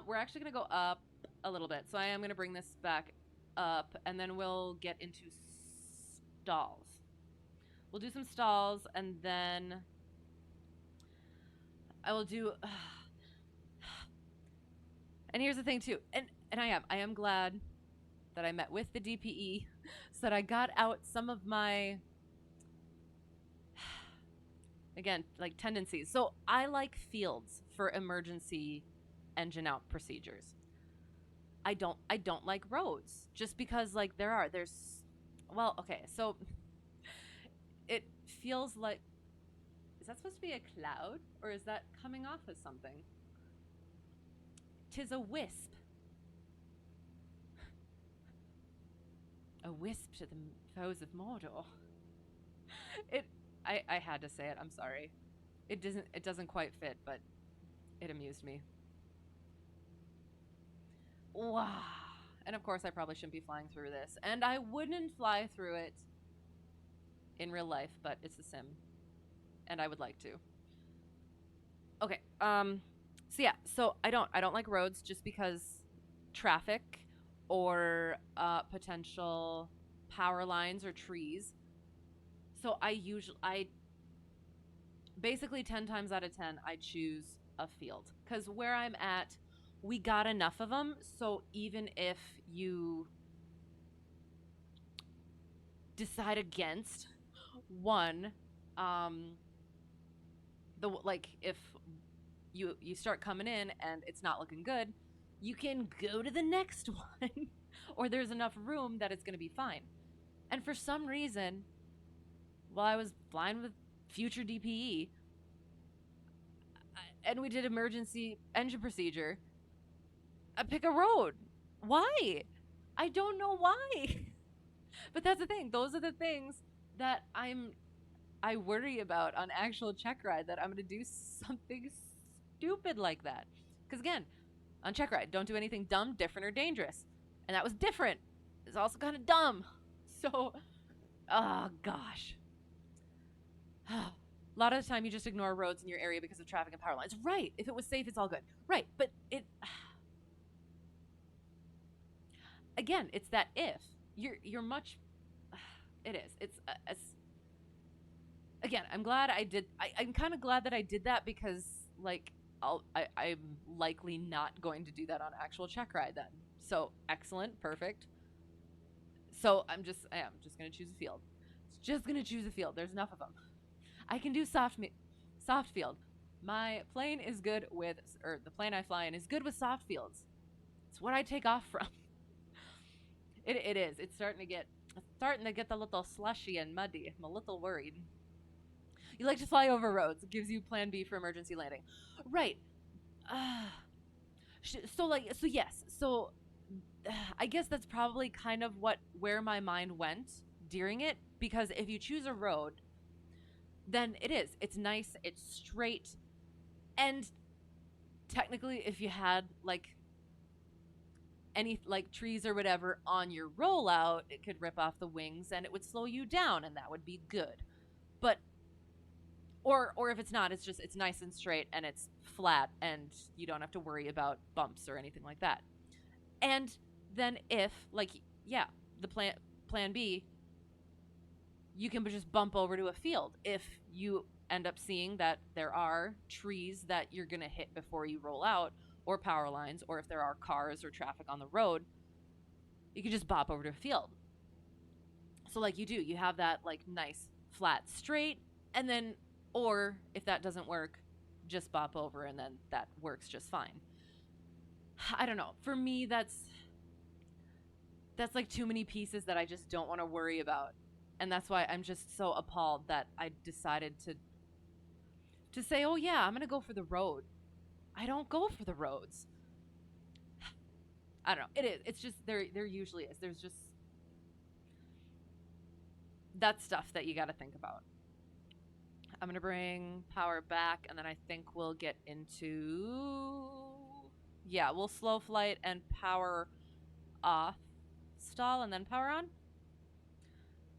We're actually going to go up a little bit. So I am going to bring this back up, and then we'll get into stalls. We'll do some stalls, and then I will do... And here's the thing, too. And I am glad that I met with the DPE so that I got out some of my... Again, like tendencies. So I like fields for emergency engine out procedures. I don't like roads just because like there's well, okay. So it feels like, is that supposed to be a cloud or is that coming off as something? 'Tis a wisp. A wisp to the foes of Mordor. I had to say it. I'm sorry. It doesn't quite fit, but it amused me. Wow. And of course, I probably shouldn't be flying through this. And I wouldn't fly through it in real life, but it's a sim. And I would like to. Okay. So yeah, so I don't like roads just because traffic or potential power lines or trees. So I basically 10 times out of 10 I choose a field, because where I'm at we got enough of them, so even if you decide against one, if you start coming in and it's not looking good, you can go to the next one or there's enough room that it's going to be fine. And for some reason, while I was flying with future DPE and we did emergency engine procedure, I pick a road. Why? I don't know why. But that's the thing. Those are the things that I worry about on actual Checkride, that I'm going to do something stupid like that. Because again, on Checkride, don't do anything dumb, different, or dangerous. And that was different. It's also kind of dumb. So, oh gosh. A lot of the time you just ignore roads in your area because of traffic and power lines. Right. If it was safe, it's all good. Right. But again, it's that if. You're much it is. It's again, I'm glad I did I'm kind of glad that I did that because like I'm likely not going to do that on actual Checkride then. So, excellent, perfect. So, I am just going to choose a field. It's just going to choose a field. There's enough of them. I can do soft field. My plane is good with, or the plane I fly in is good with soft fields. It's what I take off from. It is. It's starting to get a little slushy and muddy. I'm a little worried. You like to fly over roads. It gives you plan B for emergency landing. Right. So yes. So I guess that's probably kind of where my mind went during it, because if you choose a road, then it's nice, it's straight, and technically if you had like any like trees or whatever on your rollout, it could rip off the wings and it would slow you down, and that would be good. But or if it's not, it's nice and straight and it's flat and you don't have to worry about bumps or anything like that. And then if the plan B, you can just bump over to a field if you end up seeing that there are trees that you're going to hit before you roll out, or power lines, or if there are cars or traffic on the road, you can just bop over to a field. So like you have that like nice flat straight, and then, or if that doesn't work, just bop over and then that works just fine. I don't know. For me, that's like too many pieces that I just don't want to worry about. And that's why I'm just so appalled that I decided to say, oh yeah, I'm going to go for the road. I don't go for the roads. I don't know. It is. It's just there usually is. There's just that stuff that you got to think about. I'm going to bring power back, and then I think we'll get into... Yeah, we'll slow flight and power off. Stall and then power on.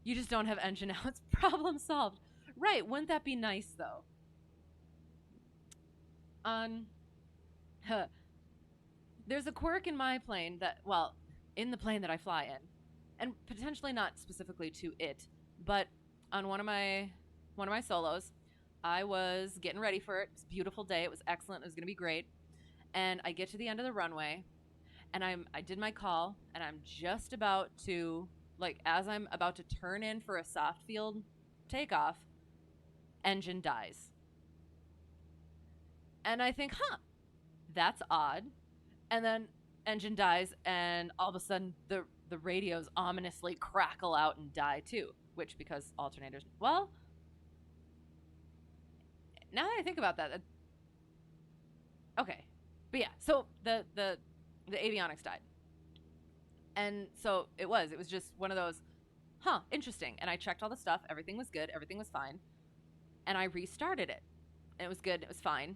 You just don't have engine outs. Problem solved. Right, wouldn't that be nice, though? There's a quirk in my plane in the plane that I fly in, and potentially not specifically to it, but on one of my solos, I was getting ready for it. It was a beautiful day. It was excellent. It was going to be great. And I get to the end of the runway, and I did my call, and I'm just about to, as I'm about to turn in for a soft field takeoff, engine dies. And I think, that's odd. And then engine dies, and all of a sudden the radios ominously crackle out and die too, which, because alternators, well, now that I think about that, okay. But yeah, so the avionics died. And so it was just one of those, interesting. And I checked all the stuff. Everything was good. Everything was fine. And I restarted it. And it was good. It was fine.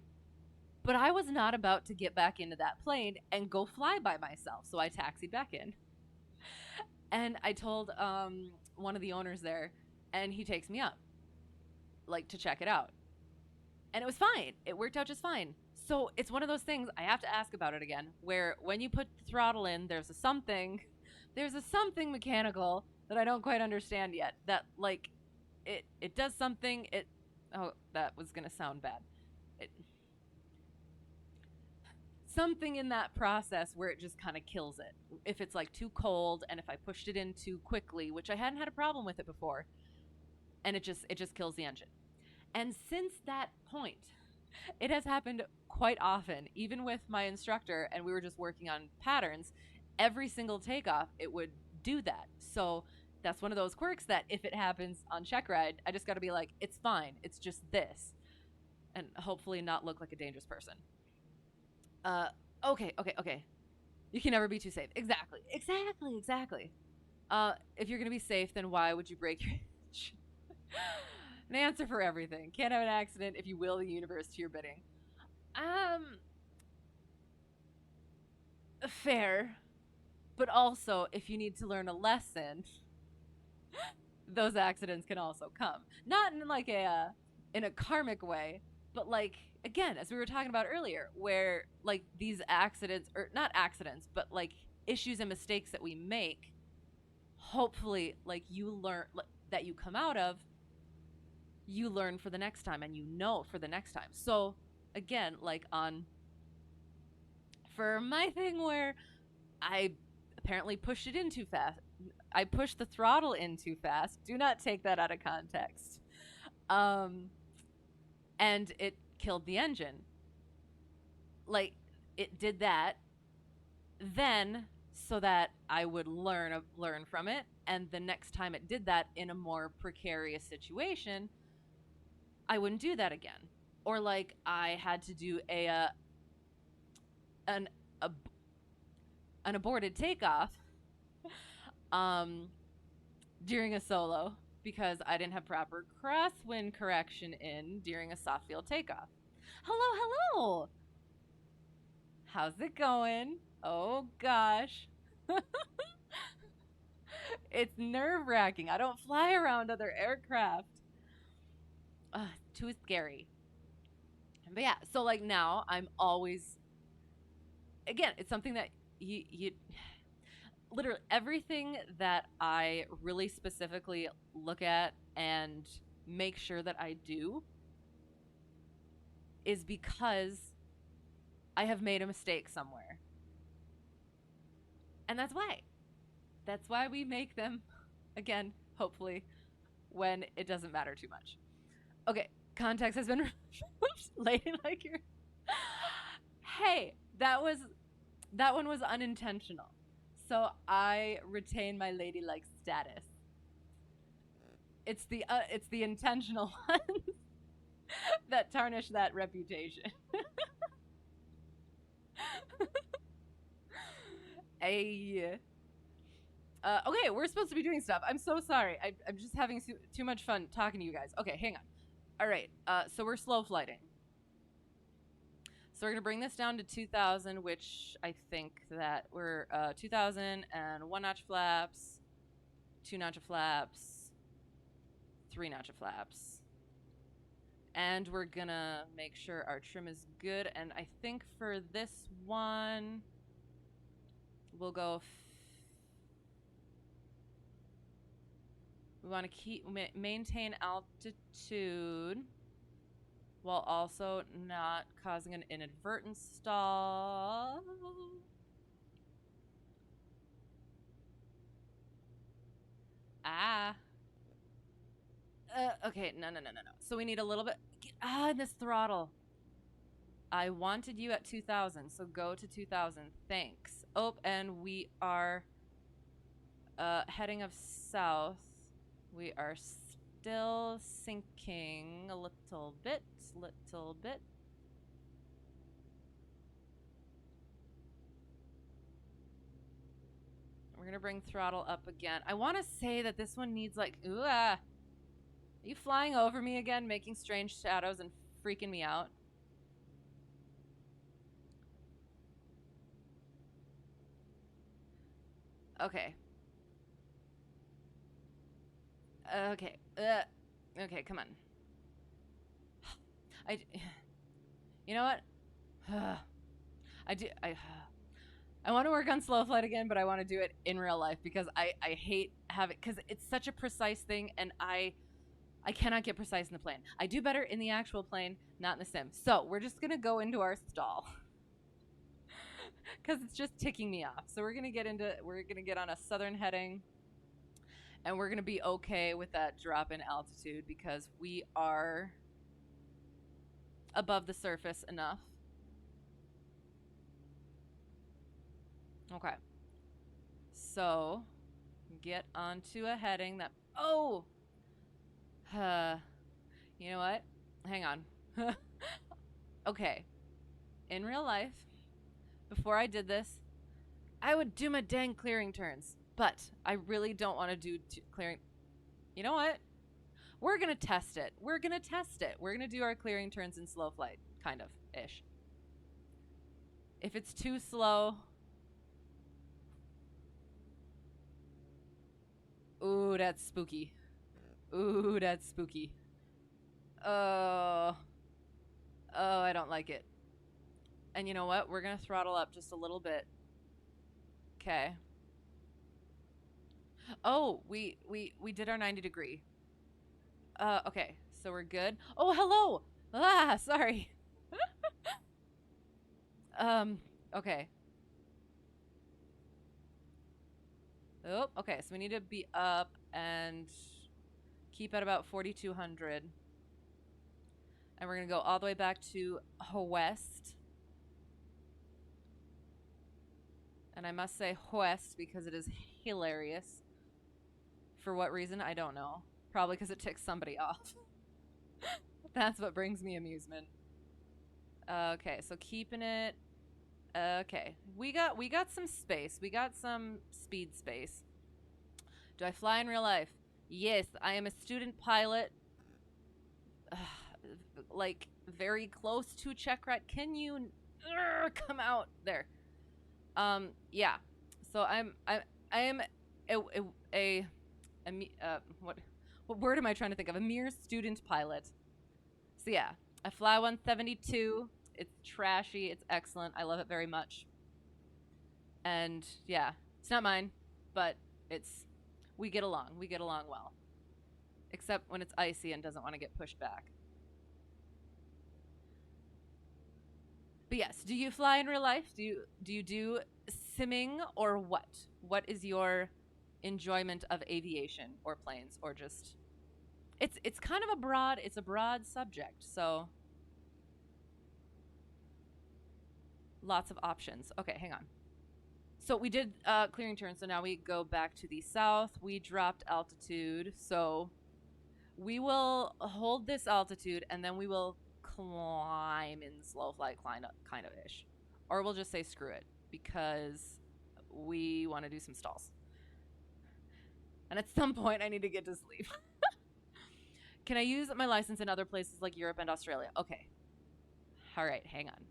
But I was not about to get back into that plane and go fly by myself. So I taxied back in. And I told one of the owners there, and he takes me up, to check it out. And it was fine. It worked out just fine. So it's one of those things, I have to ask about it again, where when you put the throttle in, there's a something mechanical that I don't quite understand yet. That, it does something, that was going to sound bad. Something in that process where it just kind of kills it. If it's, too cold, and if I pushed it in too quickly, which I hadn't had a problem with it before, and it just kills the engine. And since that point, it has happened quite often, even with my instructor, and we were just working on patterns. Every single takeoff, it would do that. So that's one of those quirks that if it happens on Checkride, I just got to be like, it's fine. It's just this. And hopefully not look like a dangerous person. Okay. You can never be too safe. Exactly. If you're going to be safe, then why would you break your engine? An answer for everything. Can't have an accident if you will the universe to your bidding. Fair. But also, if you need to learn a lesson, those accidents can also come. Not in in a karmic way, but like again, as we were talking about earlier, where like these accidents, or not accidents, but like issues and mistakes that we make, hopefully like you learn that you come out of, you learn for the next time and you know for the next time. So again, like on for my thing where I apparently pushed it in too fast. I pushed the throttle in too fast. Do not take that out of context. Um and it killed the engine. Like it did that then so that I would learn from it, and the next time it did that in a more precarious situation, I wouldn't do that again. Or like I had to do an a, an aborted takeoff um during a solo because I didn't have proper crosswind correction in during a soft field takeoff. Hello, hello. How's it going? Oh gosh. It's nerve wracking. I don't fly around other aircraft. Too scary. But yeah, so like now I'm always, again, it's something that you literally everything that I really specifically look at and make sure that I do is because I have made a mistake somewhere. And that's why. That's why we make them again, hopefully, when it doesn't matter too much. Okay, context has been lady like your Hey, that one was unintentional. So I retain my ladylike status. It's the intentional ones that tarnish that reputation. Hey. Okay, we're supposed to be doing stuff. I'm so sorry. I'm just having too much fun talking to you guys. Okay, hang on. All right, so we're slow flighting. So we're going to bring this down to 2,000, which I think that we're 2,000 and 1 notch flaps, 2 notch flaps, 3 notch flaps. And we're going to make sure our trim is good. And I think for this one, we'll go... we want to keep maintain altitude while also not causing an inadvertent stall. Okay, no. So we need a little bit. In this throttle. I wanted you at 2,000, so go to 2,000. Thanks. Oh, and we are heading of south. We are still sinking a little bit. We're gonna bring throttle up again. I want to say that this one needs like, are you flying over me again, making strange shadows and freaking me out? Okay. Okay. Okay, come on. You know what? I want to work on slow flight again, but I want to do it in real life because I hate having, because it's such a precise thing, and I cannot get precise in the plane. I do better in the actual plane, not in the sim. So we're just gonna go into our stall because it's just ticking me off. So we're gonna get on a southern heading, and we're gonna be okay with that drop in altitude because we are above the surface enough. Okay. So get onto a heading that, you know what? Hang on. Okay. In real life, before I did this, I would do my dang clearing turns, but I really don't want to do clearing. You know what? We're going to test it. We're going to do our clearing turns in slow flight, kind of, ish. If it's too slow... Ooh, that's spooky. Oh, oh, I don't like it. And you know what? We're gonna throttle up just a little bit. Okay. Oh, we did our 90 degree. Okay, so we're good. Oh, hello. Ah, sorry. Um, okay. Oh, okay. So we need to be up and keep at about 4,200. And we're gonna go all the way back to west. And I must say west because it is hilarious. For what reason? I don't know. Probably because it ticks somebody off. That's what brings me amusement. Okay, so keeping it. Okay, we got some space. We got some speed space. Do I fly in real life? Yes, I am a student pilot. Like very close to Checkride. Can you come out there? Yeah. So I am a a, what word am I trying to think of? A mere student pilot. So yeah, I fly 172. It's trashy. It's excellent. I love it very much. And yeah, it's not mine, but it's we get along. We get along well. Except when it's icy and doesn't want to get pushed back. But yes, do you fly in real life? Do you do simming or what? What is your enjoyment of aviation or planes or just it's kind of a broad subject, so lots of options. Okay, hang on. So we did clearing turn, so now we go back to the south. We dropped altitude, so we will hold this altitude and then we will climb in slow flight kind of ish. Or we'll just say screw it because we want to do some stalls. And at some point I need to get to sleep. Can I use my license in other places like Europe and Australia? Okay. All right, hang on.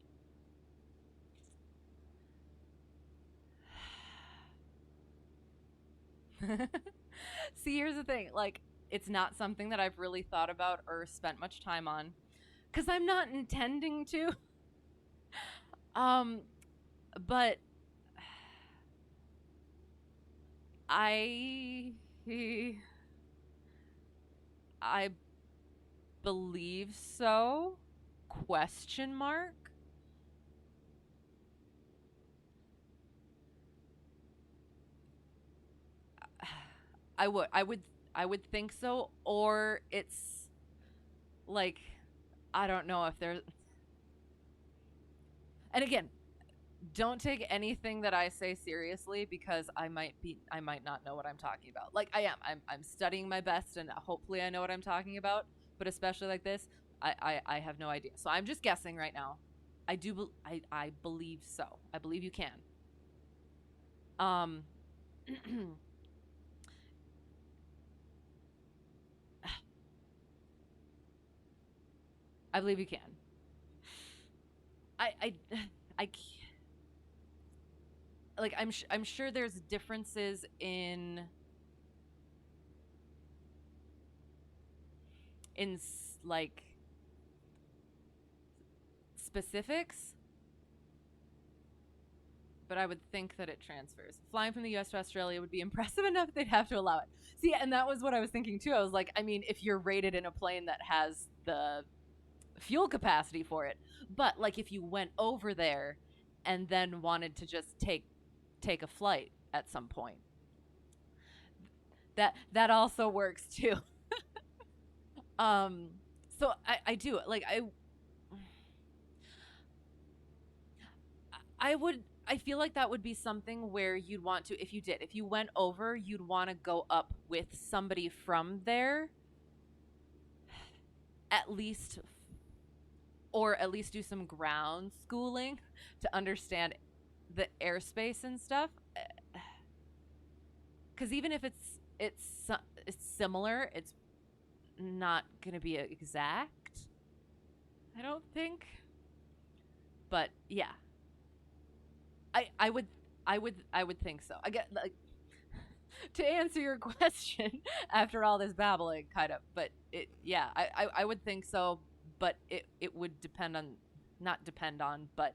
See, here's the thing. Like, it's not something that I've really thought about or spent much time on because I'm not intending to. Um, but I I believe so. Question mark. I would think so, or it's like I don't know if there's. And again, don't take anything that I say seriously because I might not know what I'm talking about. Like I'm studying my best and hopefully I know what I'm talking about, but especially like this, I have no idea. So I'm just guessing right now. I believe so. I believe you can. Um I believe you can. I I like I'm sure there's differences in like specifics, but I would think that it transfers. Flying from the US to Australia would be impressive enough they'd have to allow it. See, and that was what I was thinking too. I was like, I mean, if you're rated in a plane that has the fuel capacity for it, but like if you went over there and then wanted to just take a flight at some point, that also works too. Um so I do like I feel like that would be something where you'd want to if you went over, you'd want to go up with somebody from there at least or at least do some ground schooling to understand the airspace and stuff. Cuz even if it's similar, it's not going to be exact. I don't think. But yeah, I would I would think so. I get like to answer your question after all this babbling, kind of. But yeah, I would think so. But it would depend on, not depend on, but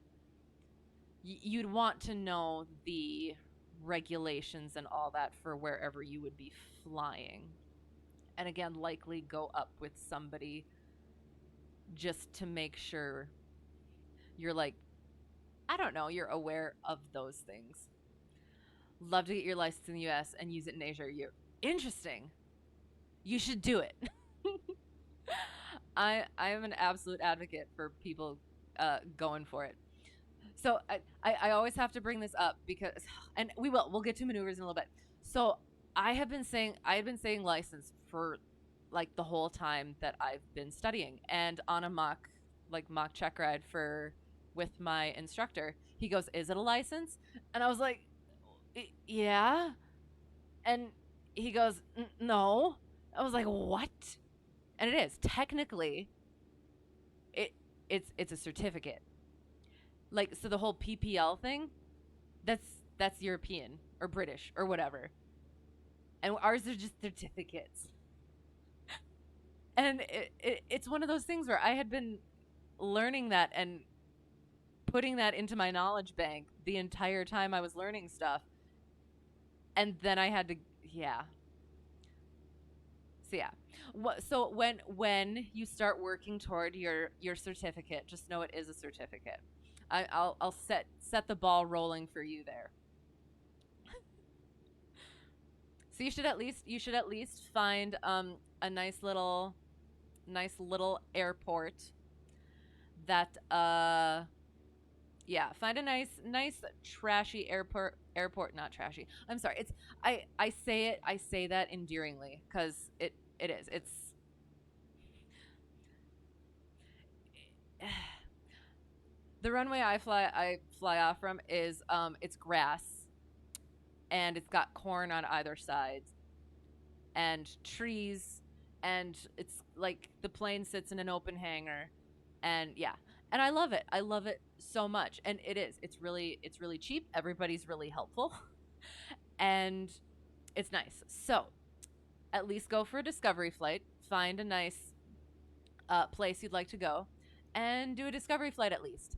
you'd want to know the regulations and all that for wherever you would be flying. And again, likely go up with somebody just to make sure you're like, I don't know, you're aware of those things. Love to get your license in the US and use it in Asia. You're interesting. You should do it. I am an absolute advocate for people going for it. So I always have to bring this up because, and we'll get to maneuvers in a little bit. So I had been saying license for like the whole time that I've been studying, and on a mock check ride for with my instructor, he goes, "Is it a license?" And I was like, "Yeah," and he goes, "No." I was like, "What?" And it is technically, it it's a certificate. Like, so the whole PPL thing, that's European or British or whatever, and ours are just certificates. And it's one of those things where I had been learning that and putting that into my knowledge bank the entire time I was learning stuff, and then I had to, yeah. So yeah. So when you start working toward your certificate, just know it is a certificate. I'll set the ball rolling for you there. So you should at least find a nice little airport that yeah, find a nice trashy airport, not trashy. I'm sorry. It's I say that endearingly cuz it is. It's the runway I fly off from is it's grass and it's got corn on either side and trees, and it's like the plane sits in an open hangar, and yeah, and I love it so much, and it's really cheap, everybody's really helpful, and it's nice. So at least go for a discovery flight, find a nice place you'd like to go, and do a discovery flight at least,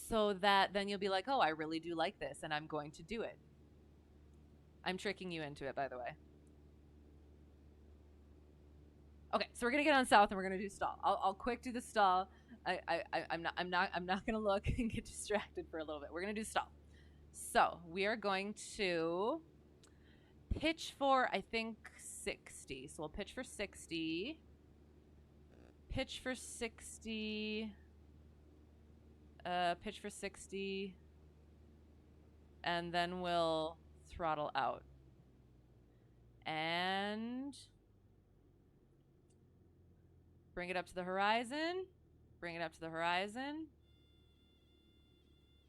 so that then you'll be like, oh, I really do like this and I'm going to do it. I'm tricking you into it, by the way. Okay, so we're gonna get on south and we're gonna do stall. I'll quick do the stall. I'm not gonna look and get distracted for a little bit. We're gonna do stall. So we are going to pitch for, I think, 60. So we'll pitch for 60. Pitch for 60. Pitch for 60. And then we'll throttle out. And bring it up to the horizon. Bring it up to the horizon.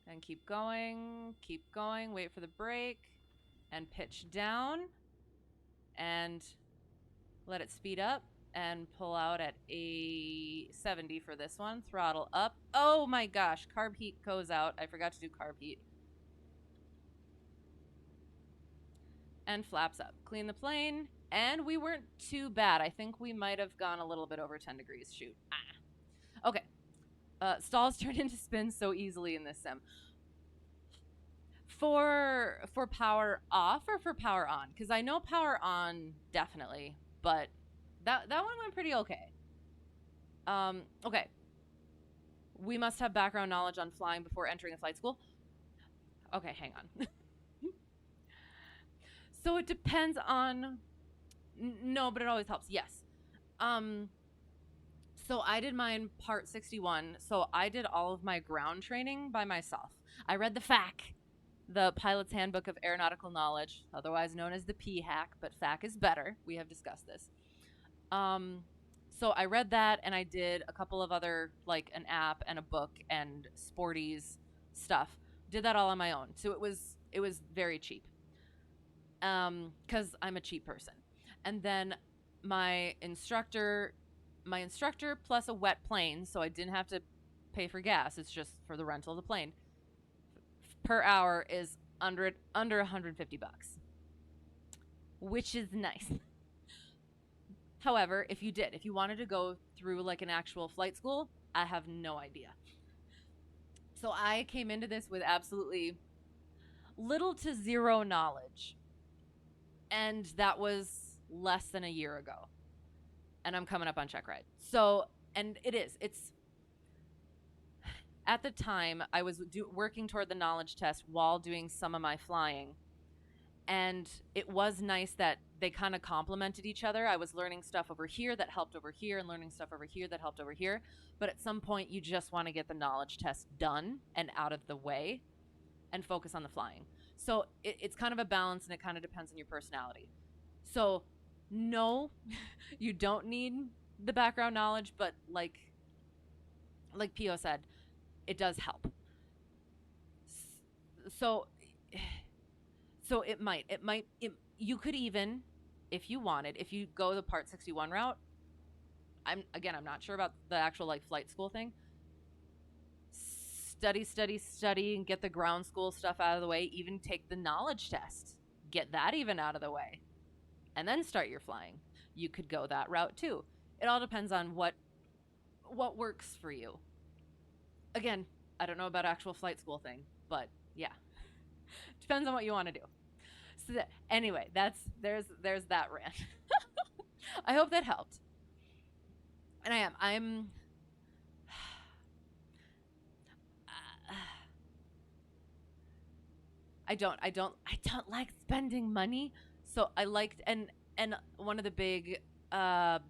And keep going. Keep going. Wait for the brake. And pitch down. And let it speed up. And pull out at a 70 for this one. Throttle up. Oh my gosh. Carb heat goes out. I forgot to do carb heat. And flaps up. Clean the plane. And we weren't too bad. I think we might have gone a little bit over 10 degrees. Shoot. Okay. Stalls turn into spins so easily in this sim. For power off or for power on? Because I know power on definitely, but that one went pretty okay. Okay. We must have background knowledge on flying before entering a flight school. Okay, hang on. So it depends on. No, but it always helps. Yes. So I did mine part 61. So I did all of my ground training by myself. I read the FAQ, the Pilot's Handbook of Aeronautical Knowledge, otherwise known as the PHAC, but FAQ is better. We have discussed this. So I read that, and I did a couple of other, like an app and a book and sporties stuff. Did that all on my own. So it was very cheap. Because I'm a cheap person. And then my instructor plus a wet plane, so I didn't have to pay for gas. It's just for the rental of the plane. Per hour is under $150. which is nice. However, if you wanted to go through like an actual flight school, I have no idea. So I came into this with absolutely little to zero knowledge. And that was less than a year ago. And I'm coming up on Checkride. So, and it's at the time I was working toward the knowledge test while doing some of my flying. And it was nice that they kind of complemented each other. I was learning stuff over here that helped over here and learning stuff over here that helped over here. But at some point, you just want to get the knowledge test done and out of the way and focus on the flying. So it's kind of a balance, and it kind of depends on your personality. So, no, you don't need the background knowledge, but like Pio said, it does help. So you could even, if you wanted, if you go the Part 61 route, I'm not sure about the actual like flight school thing. Study, and get the ground school stuff out of the way. Even take the knowledge test, get that even out of the way, and then start your flying. You could go that route too. It all depends on what works for you. Again, I don't know about actual flight school thing, but yeah, depends on what you want to do. So anyway, there's that rant. I hope that helped. And I'm I don't like spending money. So I liked, and one of the big hang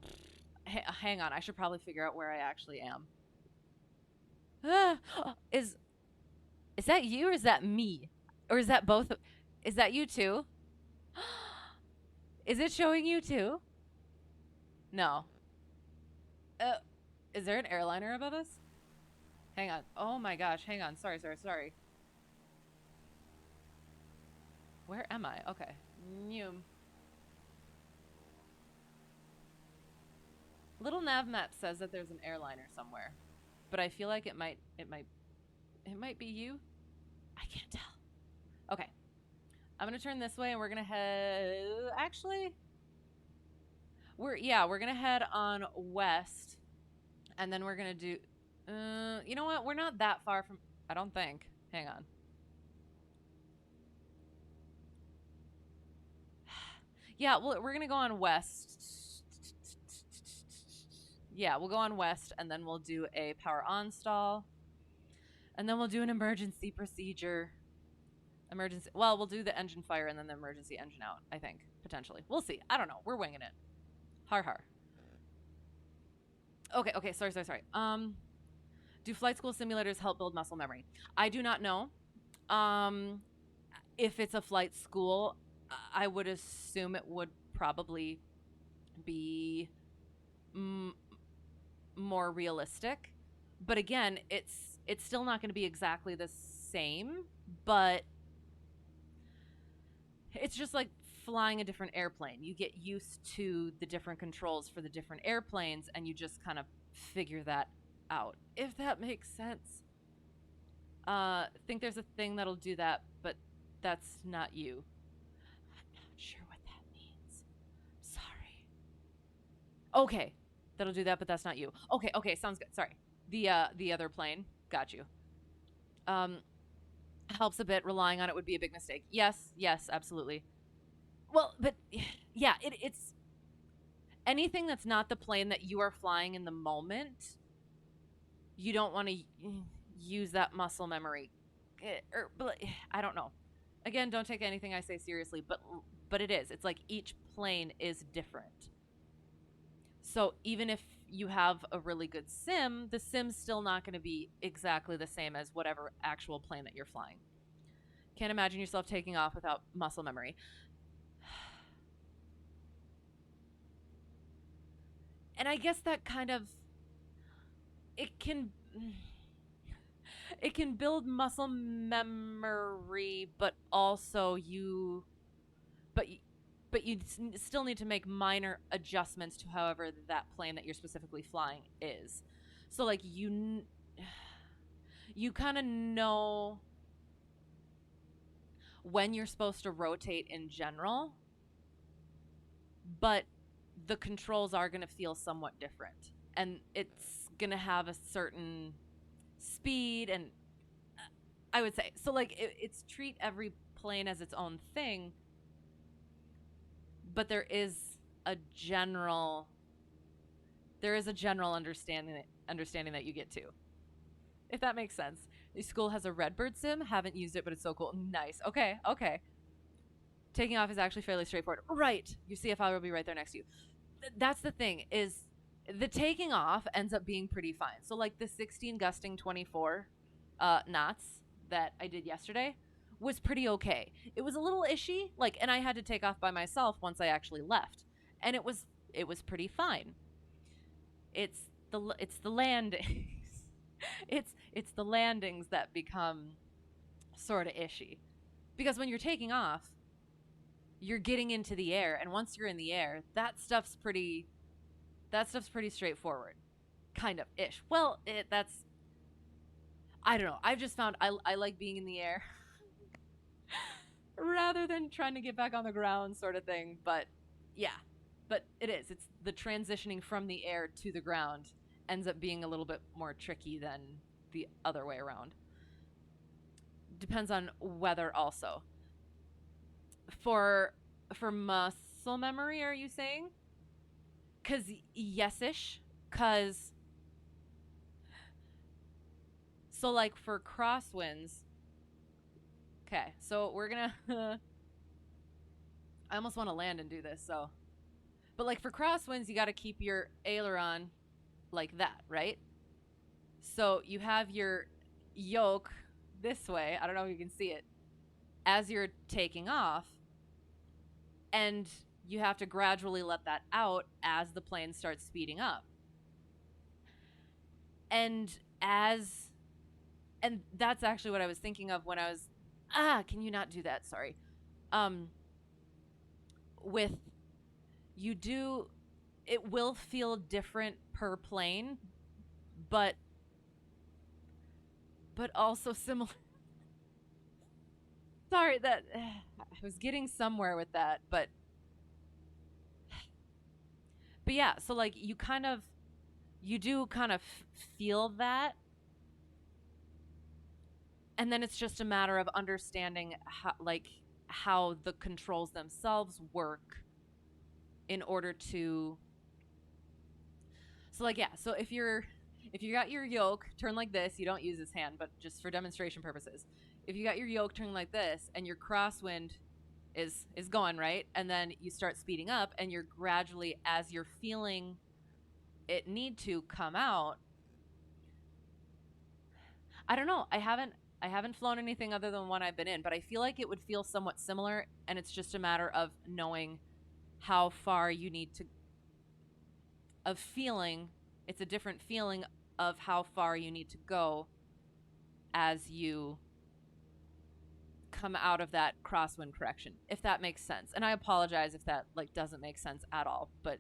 on, I should probably figure out where I actually am. Is that you, or is that me? Or is that both? Is that you too? Is it showing you too? No. Is there an airliner above us? Hang on. Oh my gosh. Hang on. Sorry. Where am I? Okay. Little nav map says that there's an airliner somewhere, but I feel like it might be you. I can't tell. Okay. I'm gonna turn this way, and we're gonna head. Actually, we're gonna head on west, and then we're gonna do. You know what? We're not that far from. I don't think. Hang on. Yeah, well, we're gonna go on west. Yeah, we'll go on west, and then we'll do a power on stall, and then we'll do an emergency procedure. Well, we'll do the engine fire and then the emergency engine out, I think, potentially. We'll see. I don't know. We're winging it. Har. Okay, sorry. Do flight school simulators help build muscle memory? I do not know. If it's a flight school, I would assume it would probably be more realistic. But again, it's still not going to be exactly the same, but it's just like flying a different airplane. You get used to the different controls for the different airplanes, and you just kind of figure that out, if that makes sense. Think there's a thing that'll do that, but that's not you. I'm not sure what that means. Sorry. Okay, that'll do that, but that's not you. Okay, sounds good. Sorry. The other plane. Got you. Helps a bit. Relying on it would be a big mistake. Yes, absolutely. Well, but yeah, it's anything that's not the plane that you are flying in the moment. You don't want to use that muscle memory. I don't know. Again, don't take anything I say seriously, but it is. It's like each plane is different. So even if you have a really good sim, the sim's still not going to be exactly the same as whatever actual plane that you're flying. Can't imagine yourself taking off without muscle memory. And I guess that kind of it can build muscle memory, but also you still need to make minor adjustments to however that plane that you're specifically flying is. So like you kind of know when you're supposed to rotate in general, but the controls are going to feel somewhat different, and it's going to have a certain speed. And I would say so, like it's treat every plane as its own thing, but a general understanding that you get to, if that makes sense. The school has a Redbird sim. Haven't used it, but it's so cool. Nice. Okay. Taking off is actually fairly straightforward. Right. Your CFI will be right there next to you. That's the thing, is the taking off ends up being pretty fine. So like the 16 gusting 24 knots that I did yesterday was pretty okay. It was a little ishy, like, and I had to take off by myself once I actually left, and it was pretty fine. It's the landings. it's the landings that become sort of ishy, because when you're taking off, you're getting into the air, and once you're in the air, that stuff's pretty straightforward, kind of ish. Well, that's, I don't know. I've just found I like being in the air rather than trying to get back on the ground, sort of thing. But yeah, but it's the transitioning from the air to the ground ends up being a little bit more tricky than the other way around. Depends on weather also. For muscle memory, are you saying? Cause yes-ish. Cause so like for crosswinds. Okay, so we're gonna I almost want to land and do this, so, but like for crosswinds, you got to keep your aileron like that, right? So you have your yoke this way. I don't know if you can see it, as you're taking off, and you have to gradually let that out as the plane starts speeding up. And that's actually what I was thinking of when I was, can you not do that? Sorry. With, it will feel different per plane, but also similar. Sorry, that I was getting somewhere with that, but yeah, so like you do kind of feel that, and then it's just a matter of understanding how the controls themselves work in order to, so like, yeah, so if you got your yoke turned like this, you don't use this hand, but just for demonstration purposes, if you got your yoke turned like this and your crosswind is going right, and then you start speeding up, and you're gradually, as you're feeling it need to come out, I don't know, I haven't flown anything other than one I've been in, but I feel like it would feel somewhat similar, and it's just a matter of knowing how far you need to, of feeling, it's a different feeling of how far you need to go as you come out of that crosswind correction, if that makes sense. And I apologize if that like doesn't make sense at all, but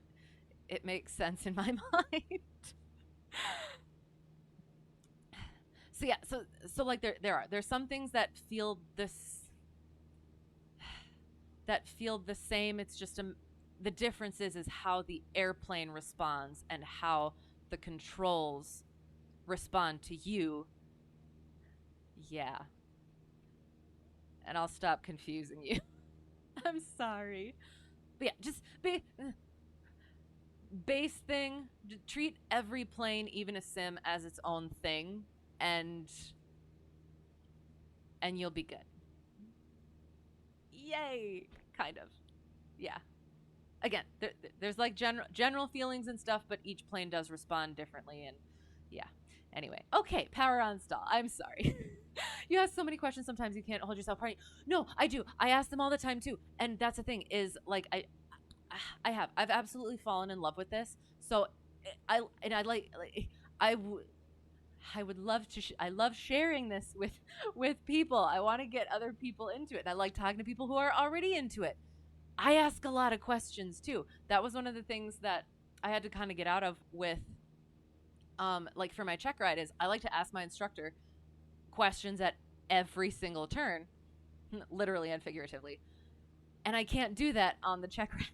it makes sense in my mind. So yeah, so like there's some things that feel the same. It's just the difference is how the airplane responds and how the controls respond to you. Yeah. And I'll stop confusing you. I'm sorry. But yeah, just base thing. Treat every plane, even a sim, as its own thing, and you'll be good. Yay! Kind of. Yeah. Again, there's like general feelings and stuff, but each plane does respond differently, and yeah. Anyway, okay, power on stall. I'm sorry. You ask so many questions, sometimes you can't hold yourself. No, I do. I ask them all the time too, and that's the thing is, like, I've absolutely fallen in love with this. So I would love to. I love sharing this with people. I want to get other people into it. And I like talking to people who are already into it. I ask a lot of questions too. That was one of the things that I had to kind of get out of with, like for my Checkride, is I like to ask my instructor questions at every single turn, literally and figuratively. And I can't do that on the Checkride.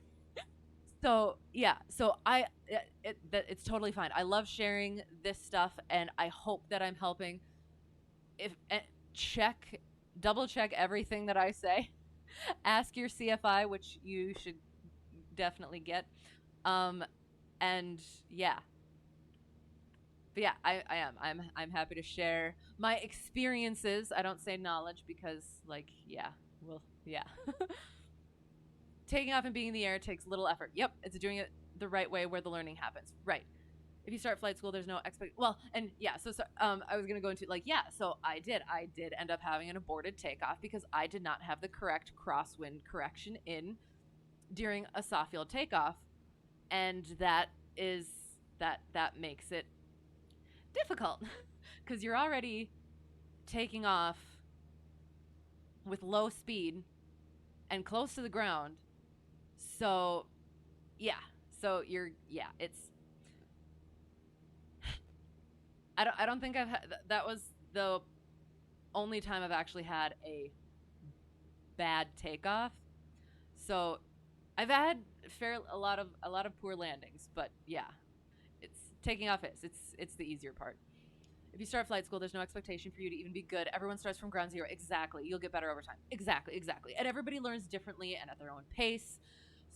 So yeah, so it's totally fine. I love sharing this stuff, and I hope that I'm helping. If check, double check everything that I say. Ask your CFI, which you should definitely get. Um, and yeah, but yeah, I am. I'm happy to share my experiences. I don't say knowledge because, like, yeah, well, yeah. Taking off and being in the air takes little effort. Yep, it's doing it the right way where the learning happens. Right. If you start flight school, there's no well, and yeah, so I was gonna go into, like, yeah, so I did end up having an aborted takeoff because I did not have the correct crosswind correction in during a soft field takeoff, and that makes it difficult because you're already taking off with low speed and close to the ground. So yeah, so you're yeah, it's I don't think I've had that was the only time I've actually had a bad takeoff. So I've had a lot of poor landings, but yeah, it's taking off is it's the easier part. If you start flight school, there's no expectation for you to even be good. Everyone starts from ground zero. Exactly. You'll get better over time. Exactly, exactly. And everybody learns differently and at their own pace.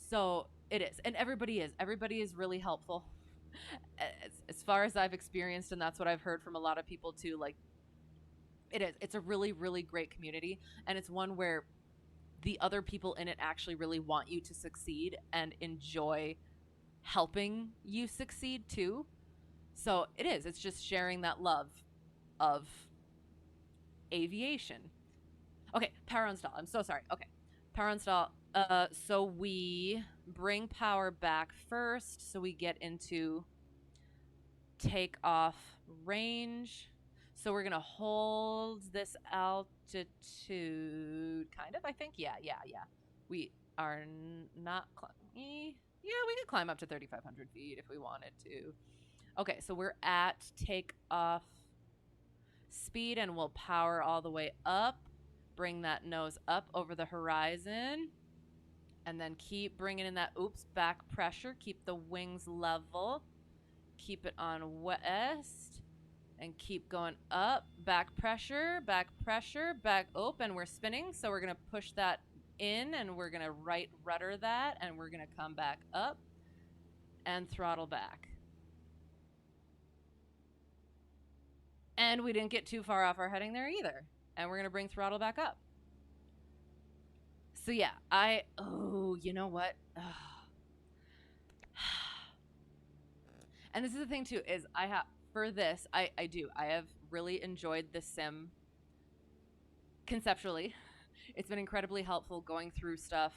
So it is. And everybody is. Everybody is really helpful. As far as I've experienced, and that's what I've heard from a lot of people too, like, it is. It's a really, really great community. And it's one where the other people in it actually really want you to succeed and enjoy helping you succeed too. So it is. It's just sharing that love of aviation. Okay, power on stall. I'm so sorry. Okay, power on stall. So we bring power back first, so we get into takeoff range. So we're gonna hold this altitude, kind of. I think. Yeah, yeah, yeah. We are not. Yeah, we could climb up to 3,500 feet if we wanted to. Okay, so we're at takeoff speed, and we'll power all the way up. Bring that nose up over the horizon, and then keep bringing in that back pressure. Keep the wings level. Keep it on west, and keep going up. Back pressure, back and we're spinning. So we're gonna push that in, and we're gonna right rudder that, and we're gonna come back up and throttle back. And we didn't get too far off our heading there either. And we're going to bring throttle back up. So yeah, you know what? And this is the thing too, is I have really enjoyed the sim conceptually. It's been incredibly helpful going through stuff,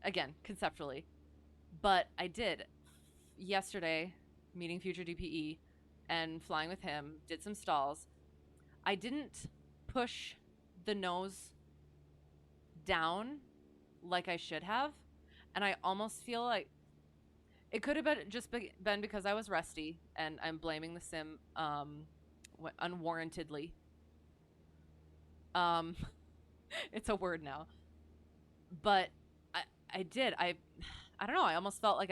again, conceptually. But I did yesterday, meeting future DPE and flying with him, did some stalls. I didn't push the nose down like I should have, and I almost feel like it could have been because I was rusty, and I'm blaming the sim unwarrantedly. It's a word now, but I did I don't know. I almost felt like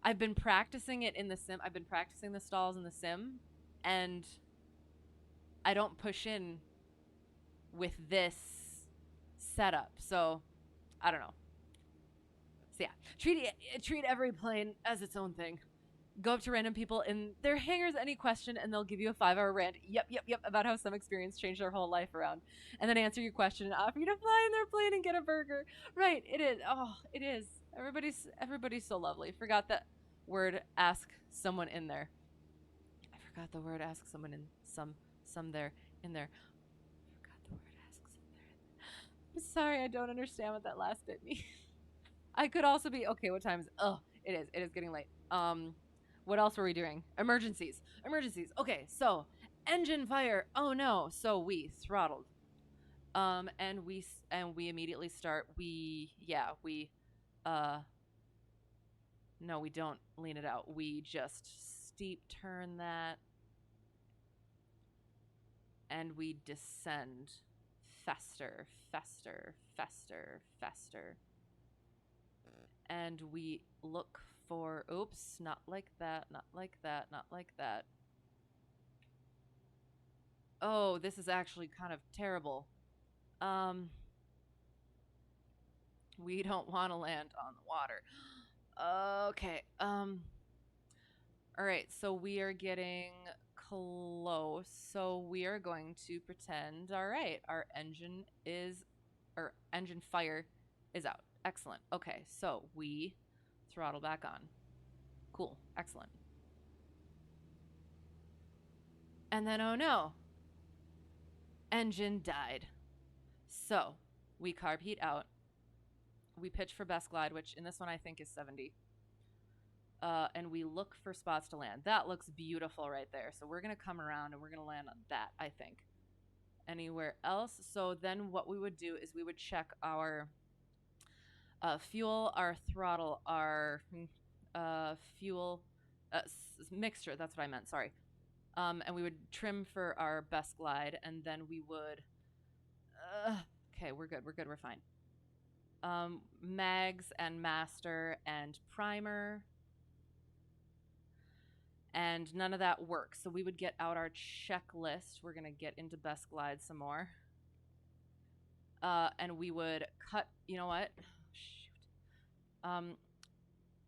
I've been practicing it in the sim. I've been practicing the stalls in the sim, and I don't push in with this setup. So I don't know. So yeah, treat every plane as its own thing. Go up to random people in their hangars, any question, and they'll give you a 5-hour rant. Yep, about how some experience changed their whole life around, and then answer your question and offer you to fly in their plane and get a burger. Right? It is. Oh, it is. Everybody's so lovely. Forgot that word. Ask someone in there. I forgot the word. Ask someone in some there in there. I forgot the word. Ask someone there. I'm sorry, I don't understand what that last bit means. I could also be okay. What time is? Oh, it is. It is getting late. What else were we doing? Emergencies. Okay, so engine fire. Oh no. So we throttled. And we immediately start. No, we don't lean it out. We just steep turn that, and we descend faster. fester, fester. And we look for, oops, not like that, not like that, not like that. Oh, this is actually kind of terrible. Um, we don't want to land on the water. Okay. All right, so we are getting close. So we are going to pretend, all right, our engine fire is out. Excellent. Okay, so we throttle back on. Cool. Excellent. And then, oh no, engine died. So we carb heat out. We pitch for best glide, which in this one I think is 70. And we look for spots to land. That looks beautiful right there. So we're going to come around and we're going to land on that, I think. Anywhere else? So then what we would do is we would check our fuel, our throttle, our fuel mixture. That's what I meant. Sorry. And we would trim for our best glide, and then we would. Okay, we're good. We're good. We're fine. Mags and master and primer. And none of that works. So we would get out our checklist. We're going to get into best glide some more. And we would cut, you know what? Shoot.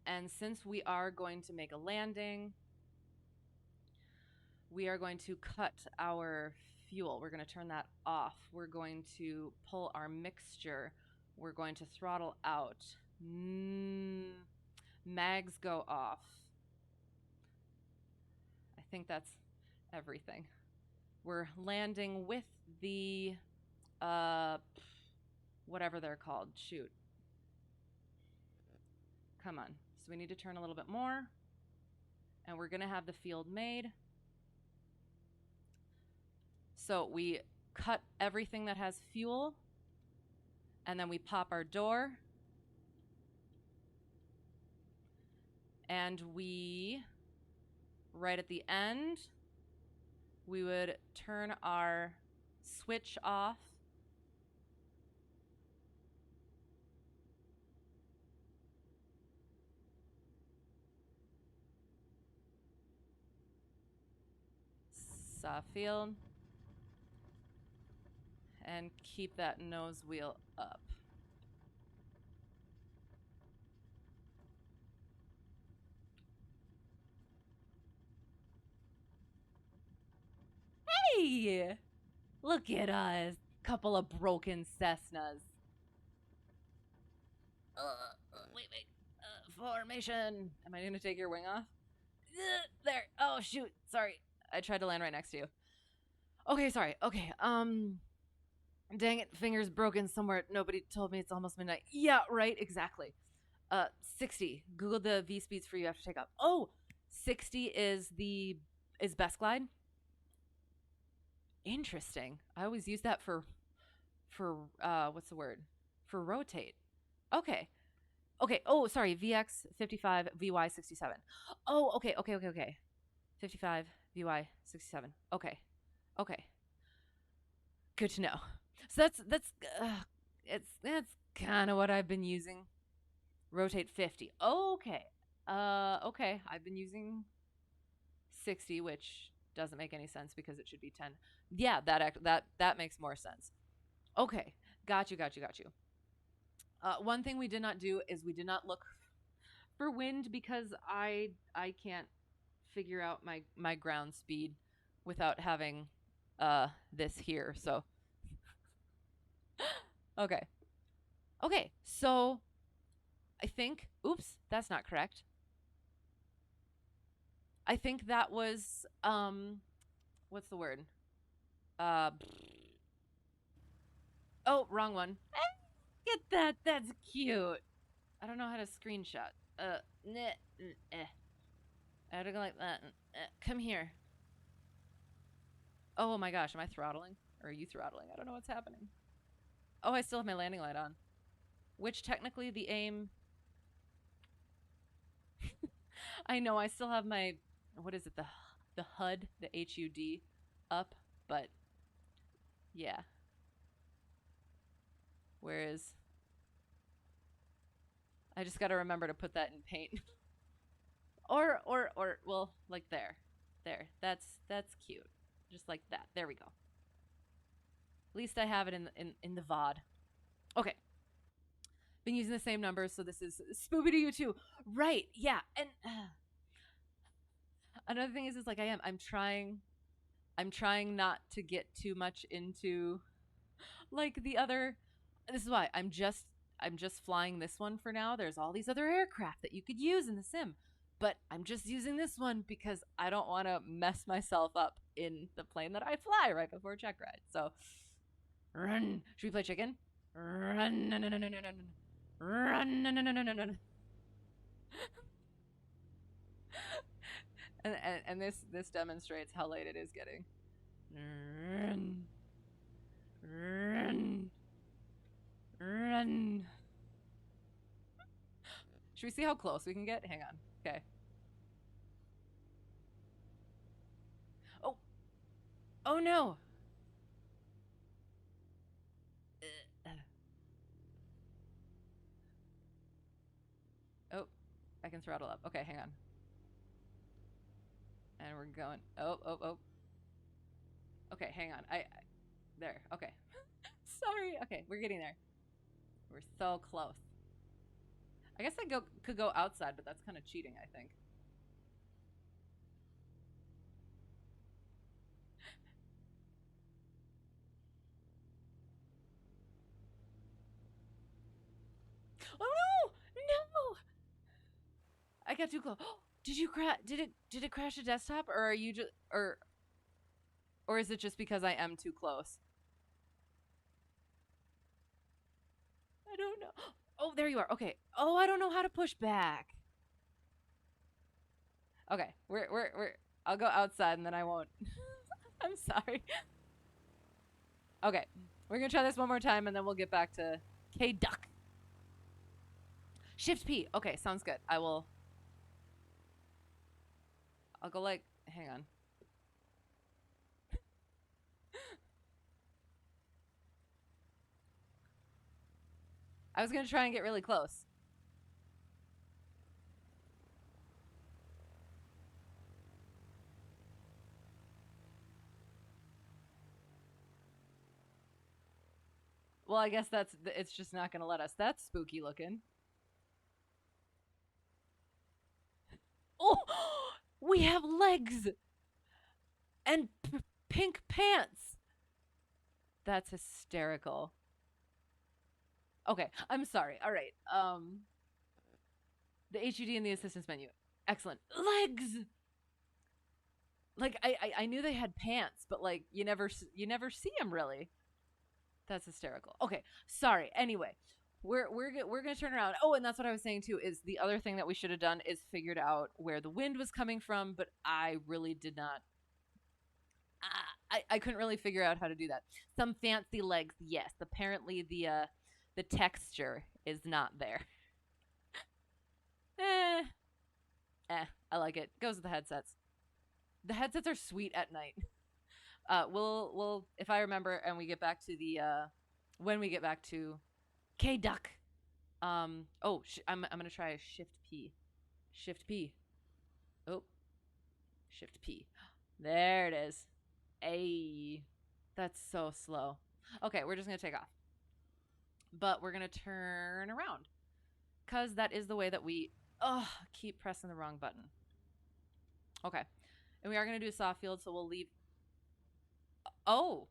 And since we are going to make a landing, we are going to cut our fuel. We're going to turn that off. We're going to pull our mixture. We're going to throttle out. Mags go off. I think that's everything. We're landing with the whatever they're called. Shoot. Come on. So we need to turn a little bit more. And we're going to have the field made. So we cut everything that has fuel. And then we pop our door. And we, right at the end, we would turn our switch off. Soft field. And keep that nose wheel up. Hey! Look at us. Couple of broken Cessnas. Wait. Formation. Am I going to take your wing off? There. Oh, shoot. Sorry. I tried to land right next to you. Okay, sorry. Okay. Dang it. Fingers broken somewhere. Nobody told me it's almost midnight. Yeah, right. Exactly. 60. Google the V speeds for you after takeoff. Oh, 60 is best glide. Interesting. I always use that for what's the word? For rotate. Okay. Oh, sorry. VX 55, VY 67. Oh, okay. 55, VY 67. Okay. Good to know. So that's kind of what I've been using. Rotate 50. Okay. Okay. I've been using 60, which doesn't make any sense because it should be 10. Yeah, that makes more sense. Okay. Got you. One thing we did not do is we did not look for wind because I can't figure out my ground speed without having this here. So okay. So I think, oops, that's not correct. I think that was what's the word? Oh, wrong one. Get that. That's cute. I don't know how to screenshot. I don't go like that. Come here. Oh my gosh, am I throttling? Or are you throttling? I don't know what's happening. Oh, I still have my landing light on. Which technically the aim... I know, I still have my... What is it? The HUD? The HUD up? But... Yeah. Where is... I just got to remember to put that in paint. or, well, like there. There. That's cute. Just like that. There we go. At least I have it in the VOD. Okay. Been using the same numbers, so this is spoopy to you too. Right. Yeah. And another thing is like I'm trying not to get too much into like the other. This is why I'm just flying this one for now. There's all these other aircraft that you could use in the sim, but I'm just using this one because I don't want to mess myself up in the plane that I fly right before Checkride. So run. Should we play chicken? Run. No, no, no, no, no, no. Run. No, no, no, no, no, no. And this demonstrates how late it is getting. Run. Run. Run. Should we see how close we can get? Hang on. Okay. Oh. Oh no. Oh, I can throttle up. Okay, hang on. And we're going. Oh. Okay, hang on. There. Okay. Sorry. Okay, we're getting there. We're so close. I guess I could go outside, but that's kind of cheating, I think. Oh no! No! I got too close. Did you crash? Did it crash the desktop, or are you just or is it just because I am too close? I don't know. Oh, there you are. Okay. Oh, I don't know how to push back. Okay, we're I'll go outside and then I won't. I'm sorry. Okay, we're gonna try this one more time and then we'll get back to K Duck. Shift P. Okay, sounds good. I'll go like, hang on. I was gonna try and get really close. Well, I guess it's just not gonna let us. That's spooky looking. Oh, we have legs and pink pants. That's hysterical. Okay, I'm sorry. All right. The HUD in the assistance menu. Excellent. Legs. Like I knew they had pants, but like you never see them really. That's hysterical. Okay, sorry. Anyway, we're gonna turn around. Oh, and that's what I was saying too. Is the other thing that we should have done is figured out where the wind was coming from, but I really did not. I couldn't really figure out how to do that. Some fancy legs, yes. Apparently the texture is not there. I like it. Goes with the headsets. The headsets are sweet at night. We'll if I remember and we get back to the when we get back to K Duck. I'm gonna try a Shift P. Shift P. Oh, Shift P. There it is. Ay, that's so slow. Okay, we're just gonna take off, but we're gonna turn around because that is the way that we keep pressing the wrong button. Okay, and we are gonna do a soft field, so we'll leave. Oh,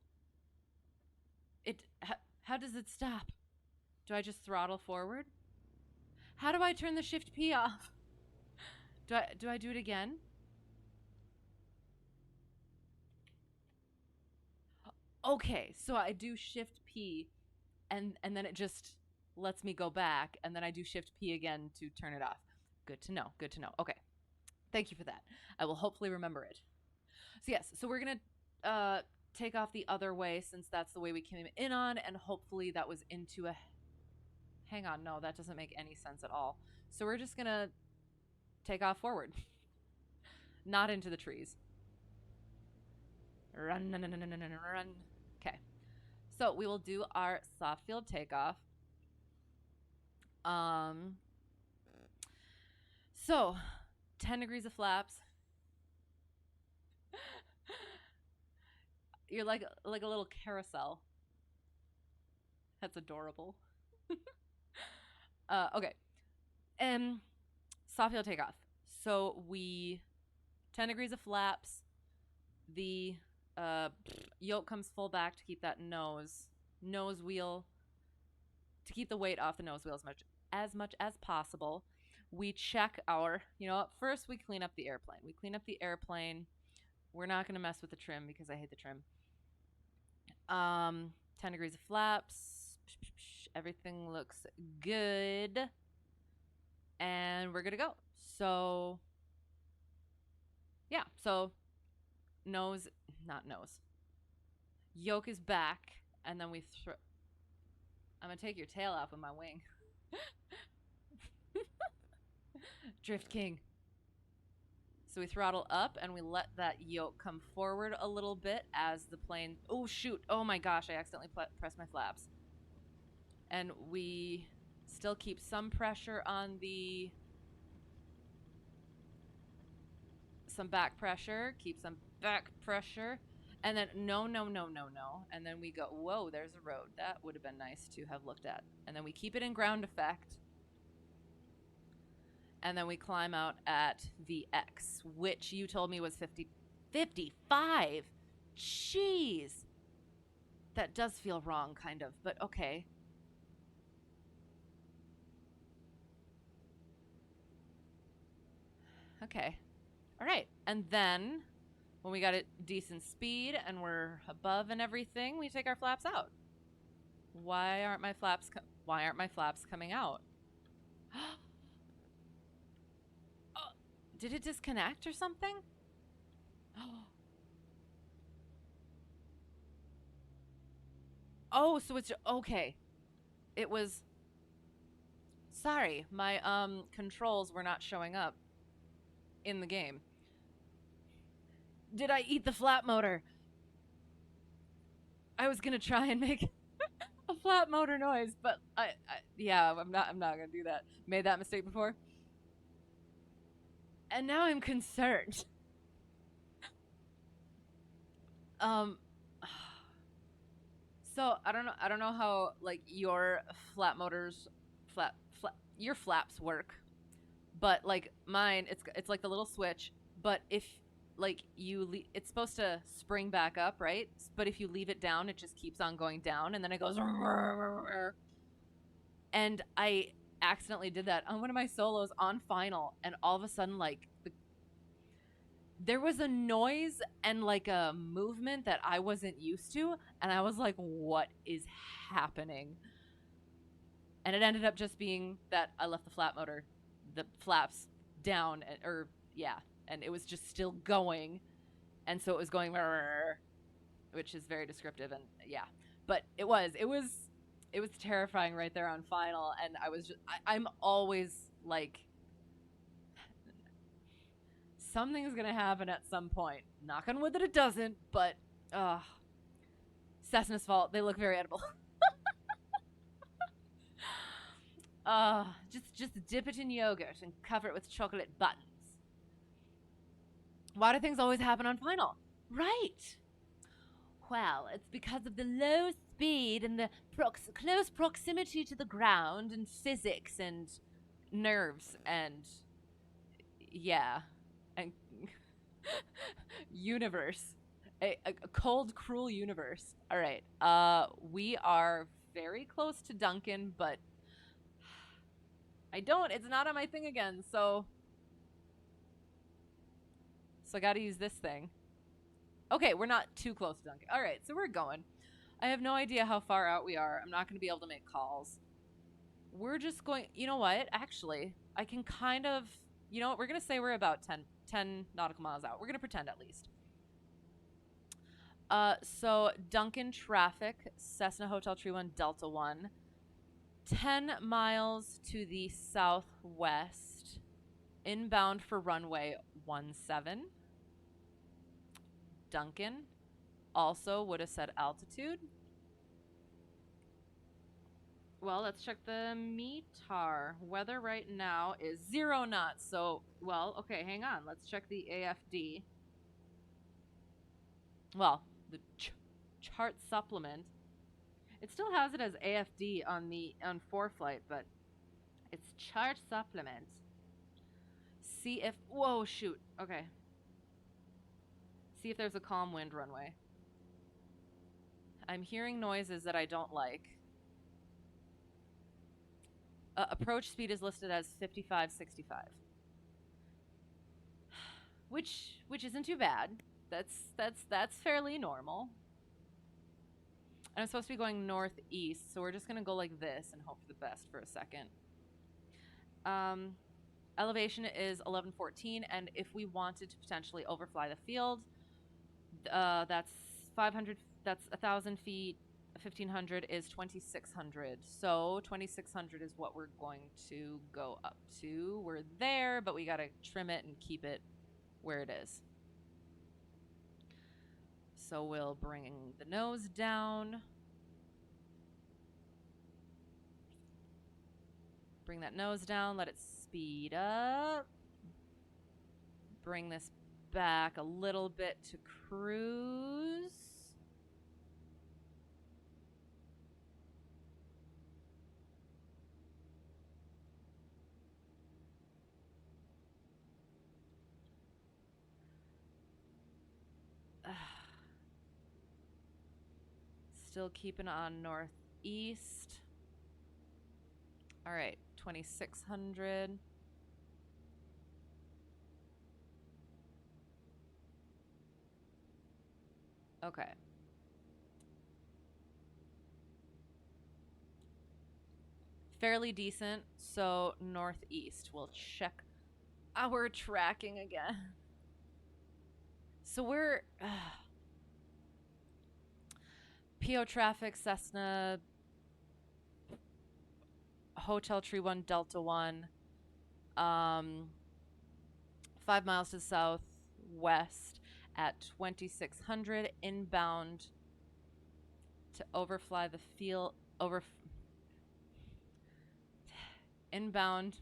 how does it stop? Do I just throttle forward? How do I turn the Shift P off? Do I do it again? Okay, so I do Shift P and then it just lets me go back, and then I do Shift P again to turn it off. Good to know. Good to know. Okay. Thank you for that. I will hopefully remember it. So yes, so we're going to take off the other way since that's the way we came in on, and hopefully that was into a... Hang on, no, that doesn't make any sense at all. So we're just going to take off forward. Not into the trees. Run. Okay. So we will do our soft field takeoff. Um, so 10 degrees of flaps. You're like a little carousel. That's adorable. Okay. Soft field takeoff. So we 10 degrees of flaps. The yoke comes full back to keep that nose wheel, to keep the weight off the nose wheel as much as possible. We check our, first we clean up the airplane. We clean up the airplane. We're not going to mess with the trim because I hate the trim. 10 degrees of flaps. Everything looks good. And we're going to go. So, yeah. So, not nose. Yoke is back. And then we throw. I'm going to take your tail off with my wing. Drift King. So we throttle up and we let that yoke come forward a little bit as the plane. Oh, shoot. Oh my gosh. I accidentally pressed my flaps. And we still keep some pressure on some back pressure. Keep some back pressure. And then no. And then we go, whoa, there's a road. That would have been nice to have looked at. And then we keep it in ground effect. And then we climb out at VX, which you told me was 55. Jeez. That does feel wrong, kind of, but okay. Okay. All right. And then when we got a decent speed and we're above and everything, we take our flaps out. Why aren't my flaps coming out? Did it disconnect or something? Oh, so it's okay. It was. Sorry, my controls were not showing up in the game. Did I eat the flap motor? I was gonna try and make a flap motor noise, but I'm not gonna do that. Made that mistake before. And now I'm concerned. So I don't know how like your flat your flaps work, but like mine, it's like the little switch. But if like it's supposed to spring back up, right? But if you leave it down, it just keeps on going down, and then it goes. And I accidentally did that on one of my solos on final, and all of a sudden, like there was a noise and like a movement that I wasn't used to, and I was like, what is happening? And it ended up just being that I left the flaps down, and it was just still going, and so it was going, which is very descriptive, and yeah, but it was terrifying right there on final, and I'm always like, something's gonna happen at some point. Knock on wood that it doesn't, but Cessna's fault. They look very edible. Just dip it in yogurt and cover it with chocolate buttons. Why do things always happen on final? Right. Well, it's because of the low speed and the close proximity to the ground and physics and nerves and and universe. A cold, cruel universe. All right. We are very close to Duncan, but it's not on my thing again, so I gotta use this thing. Okay, we're not too close to Duncan. All right, so we're going. I have no idea how far out we are. I'm not going to be able to make calls. We're just going. You know what? Actually, I can kind of. You know what? We're going to say we're about 10 nautical miles out. We're going to pretend at least. So Duncan traffic, Cessna Hotel Tree 1, Delta 1. 10 miles to the southwest. Inbound for runway 17. Duncan also would have said altitude Well, let's check the METAR. Weather right now is 0 knots. So, well, okay, hang on. Let's check the AFD. Well, the chart supplement. It still has it as AFD on the on 4Flight, but it's chart supplement. See if whoa, shoot. Okay. See if there's a calm wind runway. I'm hearing noises that I don't like. Approach speed is listed as 55-65. Which isn't too bad. That's fairly normal. And I'm supposed to be going northeast, so we're just gonna go like this and hope for the best for a second. Elevation is 1114, and if we wanted to potentially overfly the field, that's 500. That's 1,000 feet. 1,500 is 2,600. So 2,600 is what we're going to go up to. We're there, but we gotta trim it and keep it where it is. So we'll bring the nose down. Bring that nose down, let it speed up. Bring this back a little bit to cruise. Still keeping on northeast. All right, 2,600. Okay. Fairly decent, so northeast. We'll check our tracking again. So we're PO traffic, Cessna, Hotel Tree 1, Delta 1, 5 miles to the southwest at 2,600, inbound to overfly the field, inbound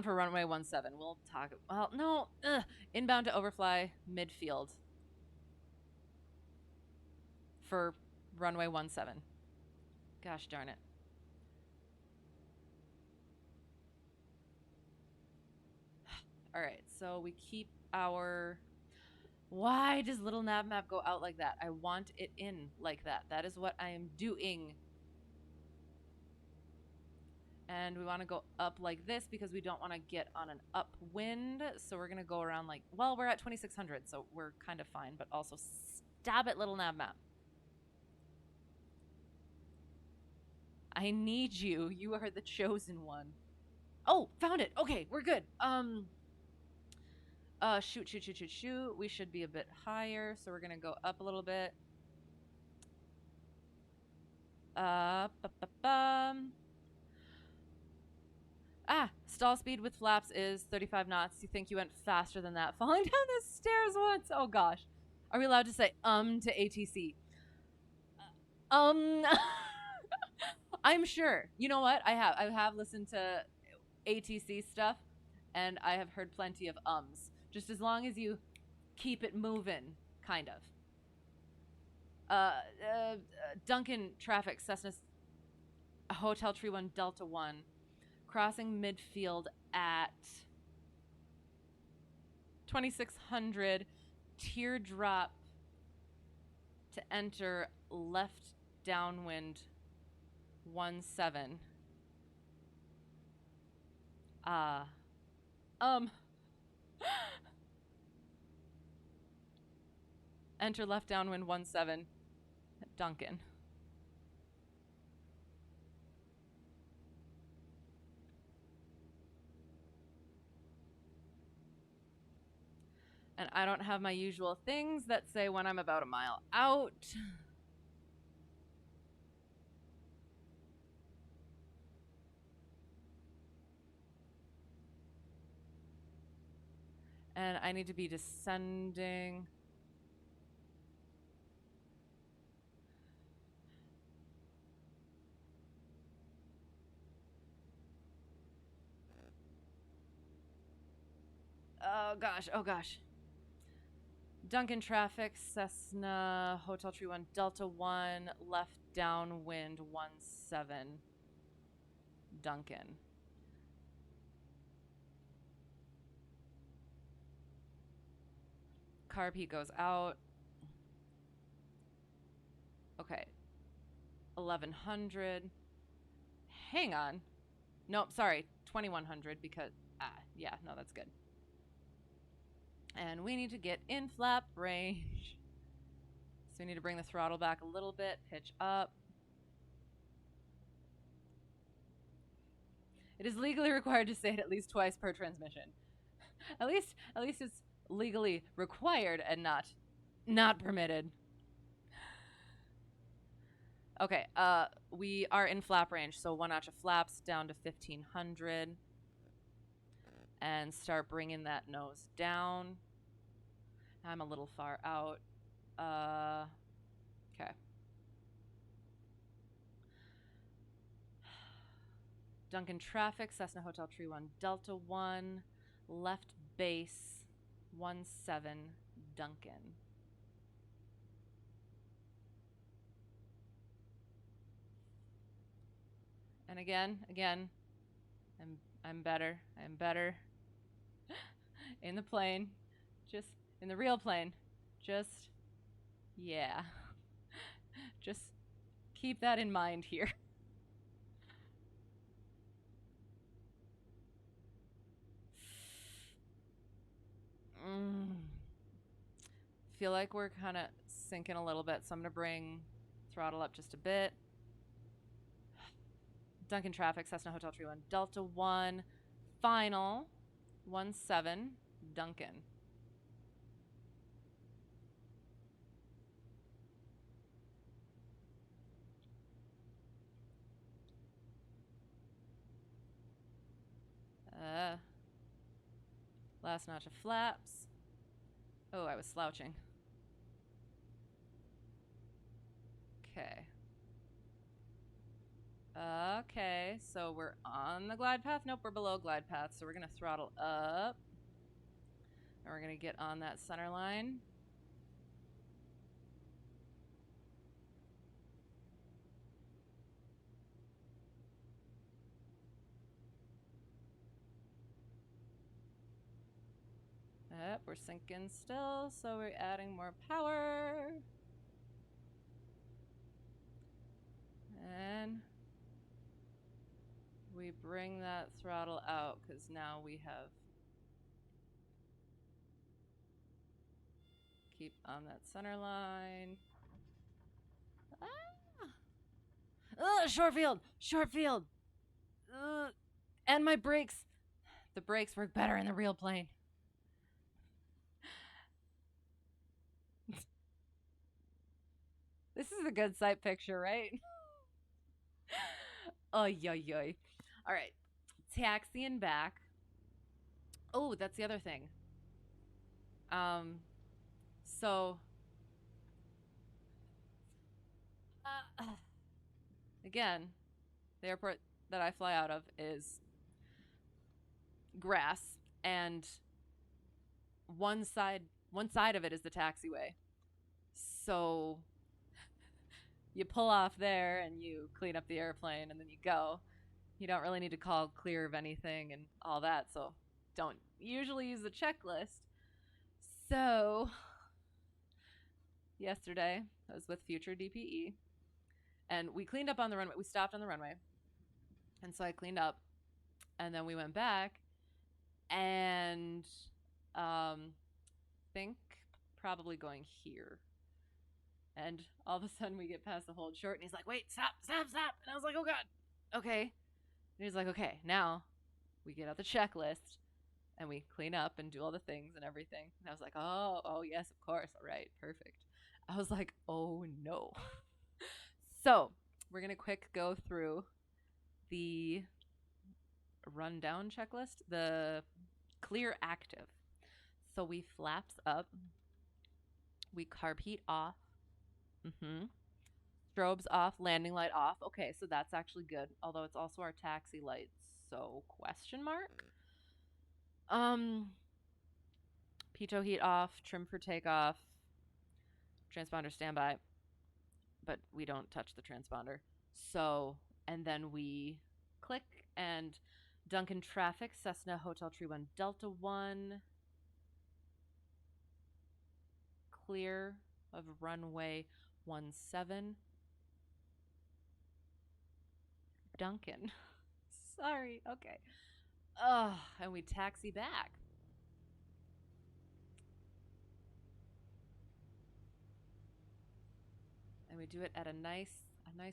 for runway 17. We'll talk, well, no, inbound to overfly midfield for runway 17. Gosh darn it. All right, so we keep our... Why does little nav map go out like that? I want it in like that. That is what I am doing. And we want to go up like this because we don't want to get on an upwind. So we're going to go around like... Well, we're at 2,600, so we're kind of fine. But also, stab it, little nav map. I need you. You are the chosen one. Oh, found it. Okay, we're good. Shoot. We should be a bit higher, so we're gonna go up a little bit. Stall speed with flaps is 35 knots. You think you went faster than that? Falling down the stairs once. Oh gosh. Are we allowed to say to ATC? I'm sure. You know what? I have listened to ATC stuff, and I have heard plenty of ums. Just as long as you keep it moving, kind of. Duncan traffic, Cessna Hotel Tree 1, Delta 1, crossing midfield at 2,600, teardrop to enter left downwind 17. Enter left downwind 17, Duncan. And I don't have my usual things that say when I'm about a mile out. And I need to be descending. Oh gosh, oh gosh. Duncan traffic, Cessna, Hotel Tree 1, Delta 1, left downwind 17, Duncan. Carb heat goes out. Okay. 1100. Hang on. Nope, sorry. 2100 because, yeah, no, that's good. And we need to get in flap range. So we need to bring the throttle back a little bit, pitch up. It is legally required to say it at least twice per transmission. At least it's legally required and not permitted. Okay, we are in flap range, so 1 notch of flaps down to 1500. And start bringing that nose down. I'm a little far out. Okay. Duncan traffic, Cessna Hotel Tree 1, Delta 1, left base 17, Duncan. And again, I'm better. I'm better. In the plane. Just in the real plane. Just, yeah. Just keep that in mind here. Feel like we're kind of sinking a little bit, so I'm going to bring throttle up just a bit. Duncan traffic, Cessna Hotel Tree 1, Delta 1, final 17, Duncan. Last notch of flaps. Oh, I was slouching. Okay. Okay, so we're on the glide path. Nope, we're below glide path, so we're going to throttle up. And we're going to get on that center line. Yep, we're sinking still, so we're adding more power. And we bring that throttle out because now we have... Keep on that center line. Short field! Short field! And my brakes! The brakes work better in the real plane. This is a good sight picture, right? Oy, oy, oy. All right. Taxiing back. Oh, that's the other thing. So... again, the airport that I fly out of is grass, and one side of it is the taxiway. So you pull off there and you clean up the airplane and then you go. You don't really need to call clear of anything and all that, so don't usually use the checklist. So yesterday I was with future DPE and we cleaned up on the runway. We stopped on the runway, and so I cleaned up, and then we went back and think probably going here. And all of a sudden we get past the hold short, and he's like, wait, stop. And I was like, oh God. Okay. And he's like, okay, now we get out the checklist and we clean up and do all the things and everything. And I was like, oh yes, of course. All right, perfect. I was like, oh no. So we're going to quick go through the rundown checklist, the clear active. So we flaps up, we carb heat off, strobes off, landing light off. Okay, so that's actually good, although it's also our taxi lights, so question mark. Pitot heat off, trim for takeoff, transponder standby, but we don't touch the transponder. So, and then we click and Duncan traffic, Cessna Hotel Tree 1 Delta 1, clear of runway 17. Duncan. Sorry. Okay. And we taxi back. And we do it at a nice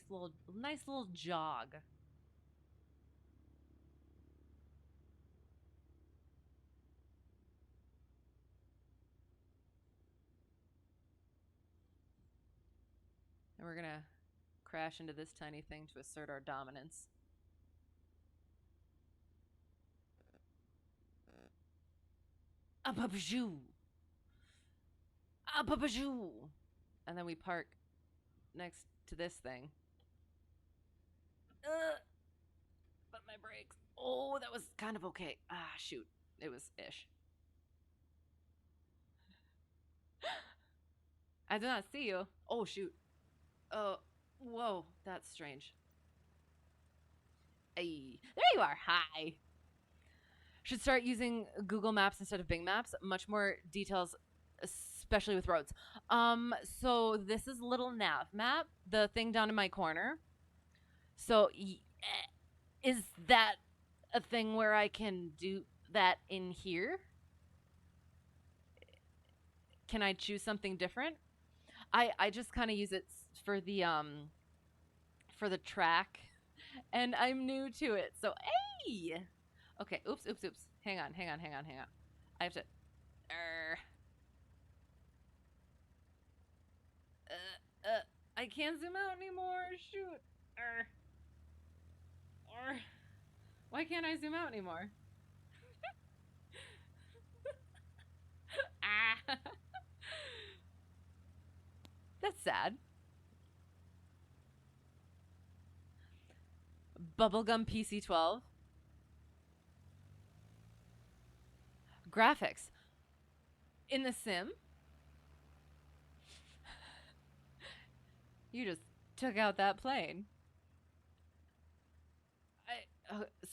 little jog. And we're gonna crash into this tiny thing to assert our dominance. Apapajou. Apapajou. And then we park next to this thing. But my brakes. Oh, that was kind of okay. Ah, shoot. It was ish. I did not see you. Oh, shoot. Oh, whoa. That's strange. Hey, there you are. Hi. Should start using Google Maps instead of Bing Maps. Much more details, especially with roads. So this is little nav map, the thing down in my corner. So is that a thing where I can do that in here? Can I choose something different? I just kind of use it for the track, and I'm new to it. So hey. Okay, oops. Hang on. I have to I can't zoom out anymore. Shoot. Why can't I zoom out anymore? Ah. That's sad. Bubblegum PC-12. Graphics. In the sim, you just took out that plane.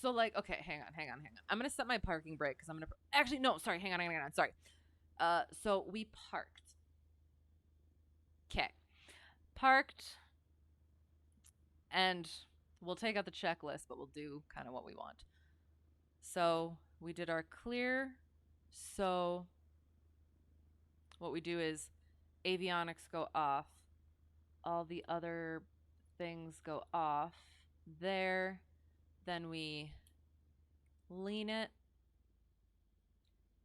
So like, okay, hang on. I'm gonna set my parking brake because I'm gonna actually no, sorry, hang on, sorry. So we parked. Okay, parked, and we'll take out the checklist, but we'll do kind of what we want. So we did our clear. So what we do is avionics go off, all the other things go off there. Then we lean it,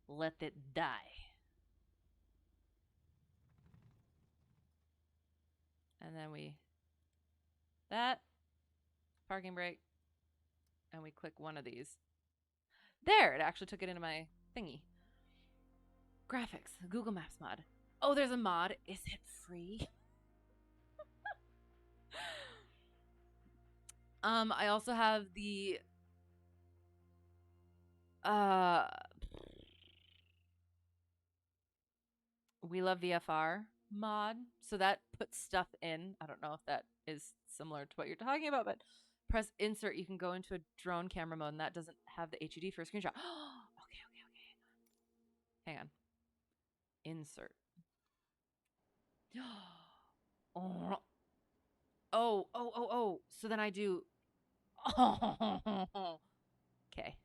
let it die. And then we that parking brake, and we click one of these. There, it actually took it into my thingy. Graphics, Google Maps mod. Oh, there's a mod. Is it free? I also have the We Love VFR mod. So that puts stuff in. I don't know if that is similar to what you're talking about, but press insert. You can go into a drone camera mode, and that doesn't have the HUD for a screenshot. Okay. Hang on. Insert. Oh. So then I do. Okay.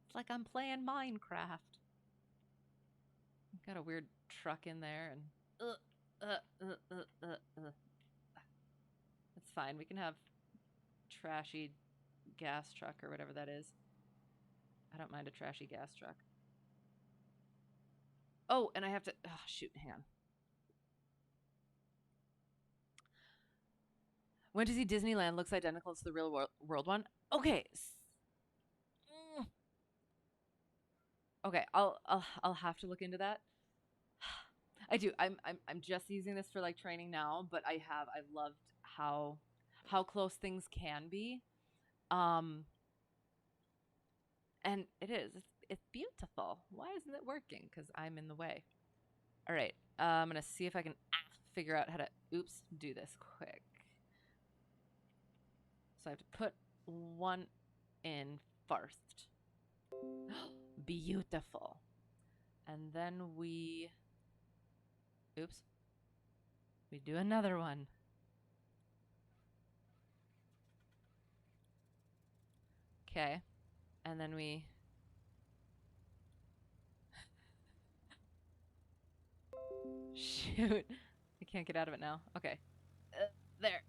It's like I'm playing Minecraft. Got a weird truck in there, and it's fine. We can have trashy gas truck or whatever that is. I don't mind a trashy gas truck. Oh, and I have to. Oh, shoot, hang on. Went to see Disneyland. Looks identical to the real world one. Okay. Okay, I'll have to look into that. I do. I'm just using this for like training now, but I've loved how close things can be. And it is. It's beautiful. Why isn't it working? Because I'm in the way. All right. I'm going to see if I can figure out how to, oops, do this quick. So I have to put one in first. Beautiful. And then oops, we do another one. Okay. And then we, shoot. I can't get out of it now. Okay. There.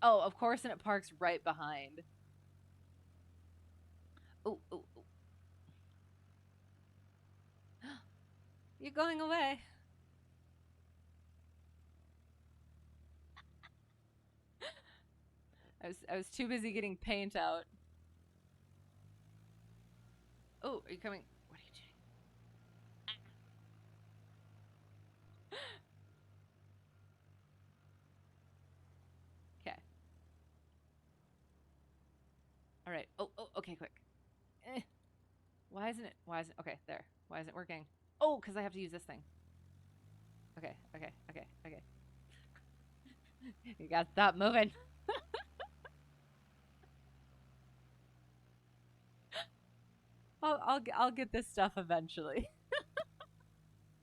Oh, of course, and it parks right behind. Oh, oh, oh. You're going away. I was too busy getting paint out. Oh, are you coming? What are you doing? Okay. All right. Oh, oh, okay, quick. Eh. Why isn't it? Why isn't? Okay, there. Why isn't it working? Oh, because I have to use this thing. Okay, okay, okay, okay. You gotta stop moving. I'll get this stuff eventually.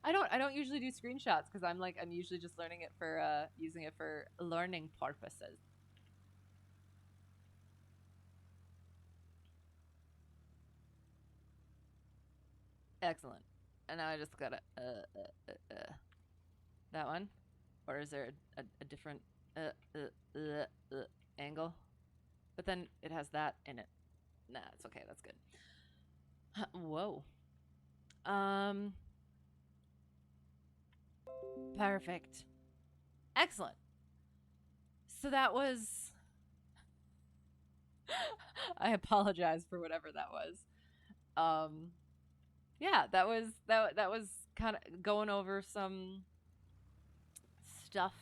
I don't usually do screenshots because I'm usually just learning it for using it for learning purposes. Excellent. And now I just gotta that one, or is there a different uh, uh, angle? But then it has that in it. Nah, it's okay. That's good. Whoa. Um. Perfect. Excellent. So that was. I apologize for whatever that was. Um. Yeah, that was kind of going over some stuff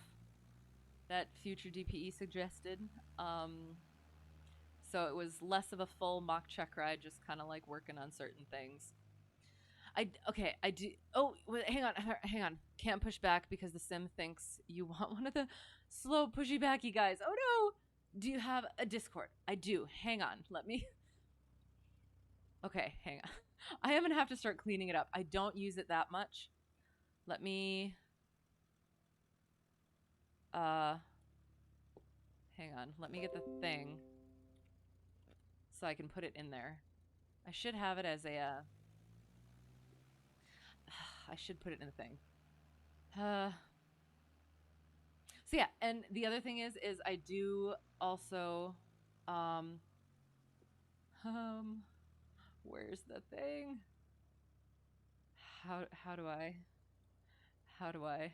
that future DPE suggested. Um. So it was less of a full mock check ride, just kind of like working on certain things. I do. Oh, wait, hang on. Can't push back because the sim thinks you want one of the slow pushy backy guys. Oh no! Do you have a Discord? I do. Hang on. Let me. Okay, hang on. I am gonna have to start cleaning it up. I don't use it that much. Let me. Uh, hang on. Let me get the thing so I can put it in there. I should have it as a. I should put it in the thing. Uh, so yeah, and the other thing is I do also um um where's the thing? How do I how do I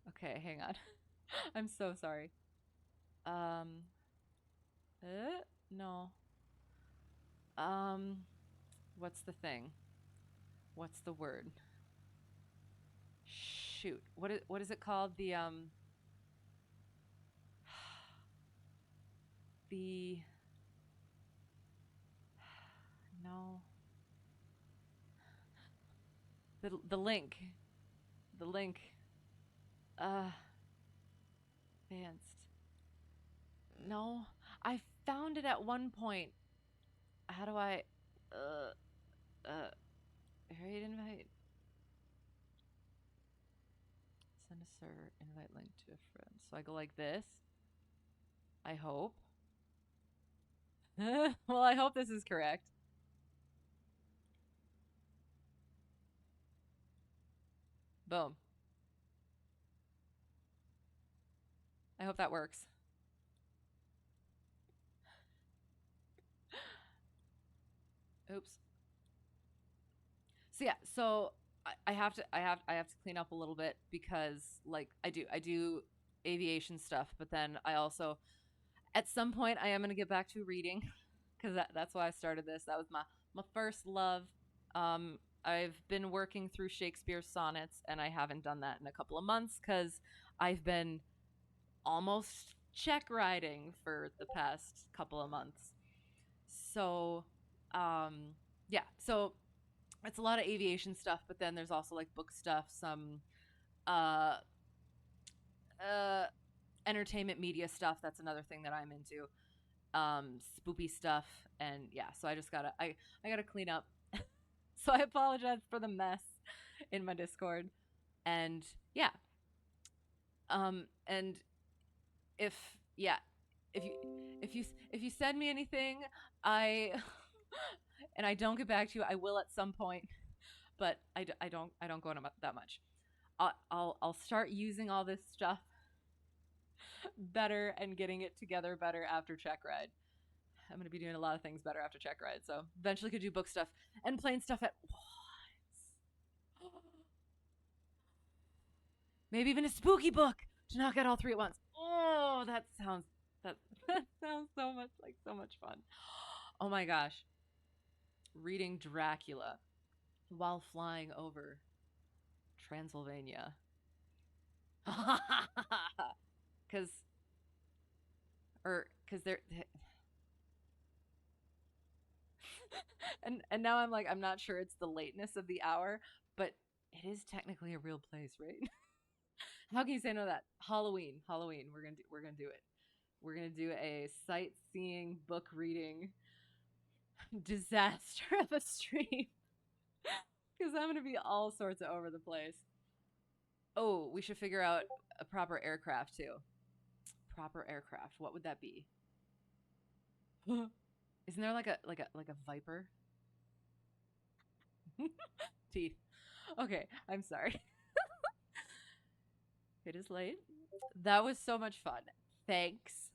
Okay, hang on. I'm so sorry. Um no. Um what's the thing? What's the word? Shoot. What is it called? The no. The link. The link. Uh advanced. No. I found it at one point. How do I uh uh create invite? Send a server invite link to a friend. So I go like this. I hope. Well, I hope this is correct. Boom. I hope that works. Oops. So yeah, so I have to clean up a little bit because like I do aviation stuff, but then I also at some point I am gonna get back to reading because that's why I started this. That was my first love. I've been working through Shakespeare's sonnets, and I haven't done that in a couple of months because I've been almost check riding for the past couple of months. So Um, yeah, so it's a lot of aviation stuff, but then there's also like book stuff, some uh, uh, entertainment media stuff. That's another thing that I'm into. Spoopy stuff, and yeah, so I gotta clean up. So I apologize for the mess in my Discord, and yeah, and if yeah, if you if you send me anything, I and I don't get back to you, I will at some point, but I don't go on that much. I'll start using all this stuff better and getting it together better after Checkride. I'm gonna be doing a lot of things better after Checkride, so eventually could do book stuff and plain stuff at once. Maybe even a spooky book to knock out all three at once. Oh, that that sounds so much like so much fun. Oh my gosh, reading Dracula while flying over Transylvania. Cuz cuz they're and now I'm like I'm not sure it's the lateness of the hour, but it is technically a real place, right? How can you say no to that? Halloween, Halloween. We're gonna do it. We're gonna do a sightseeing book reading disaster of a stream because I'm gonna be all sorts of over the place. Oh, we should figure out a proper aircraft too. Proper aircraft. What would that be? Isn't there like a viper? Teeth. Okay, I'm sorry. It is late. That was so much fun. Thanks.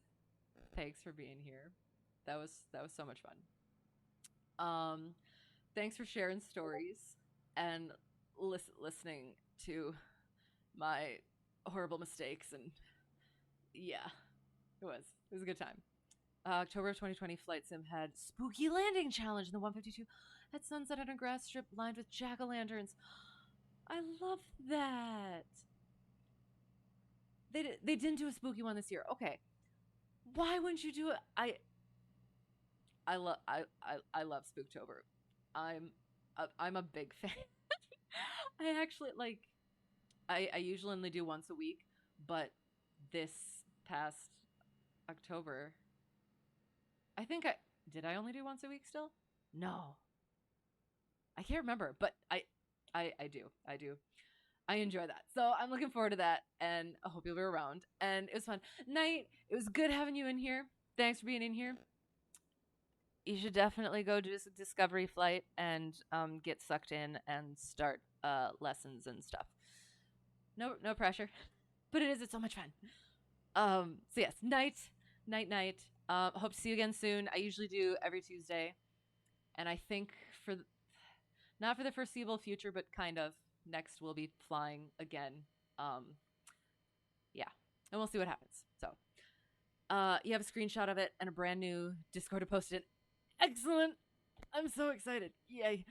Thanks for being here. That was so much fun. Um, thanks for sharing stories and listening to my horrible mistakes and yeah, it was a good time. October of 2020, Flight Sim had spooky landing challenge in the 152 at sunset on a grass strip lined with jack o' lanterns. I love that. They didn't do a spooky one this year. Okay, why wouldn't you do it? I love Spooktober. I'm I'm a big fan. I actually like I usually only do once a week, but this past October, I think I only do once a week still? No. I can't remember, but I do. I do. I enjoy that. So I'm looking forward to that and I hope you'll be around. And it was fun. Night, it was good having you in here. Thanks for being in here. You should definitely go do a discovery flight and get sucked in and start lessons and stuff. No pressure, but it's so much fun. So yes, night. Hope to see you again soon. I usually do every Tuesday, and I think for not for the foreseeable future, but kind of next we'll be flying again. Um, yeah, and we'll see what happens. So, you have a screenshot of it and a brand new Discord to post it. Excellent. I'm so excited. Yay.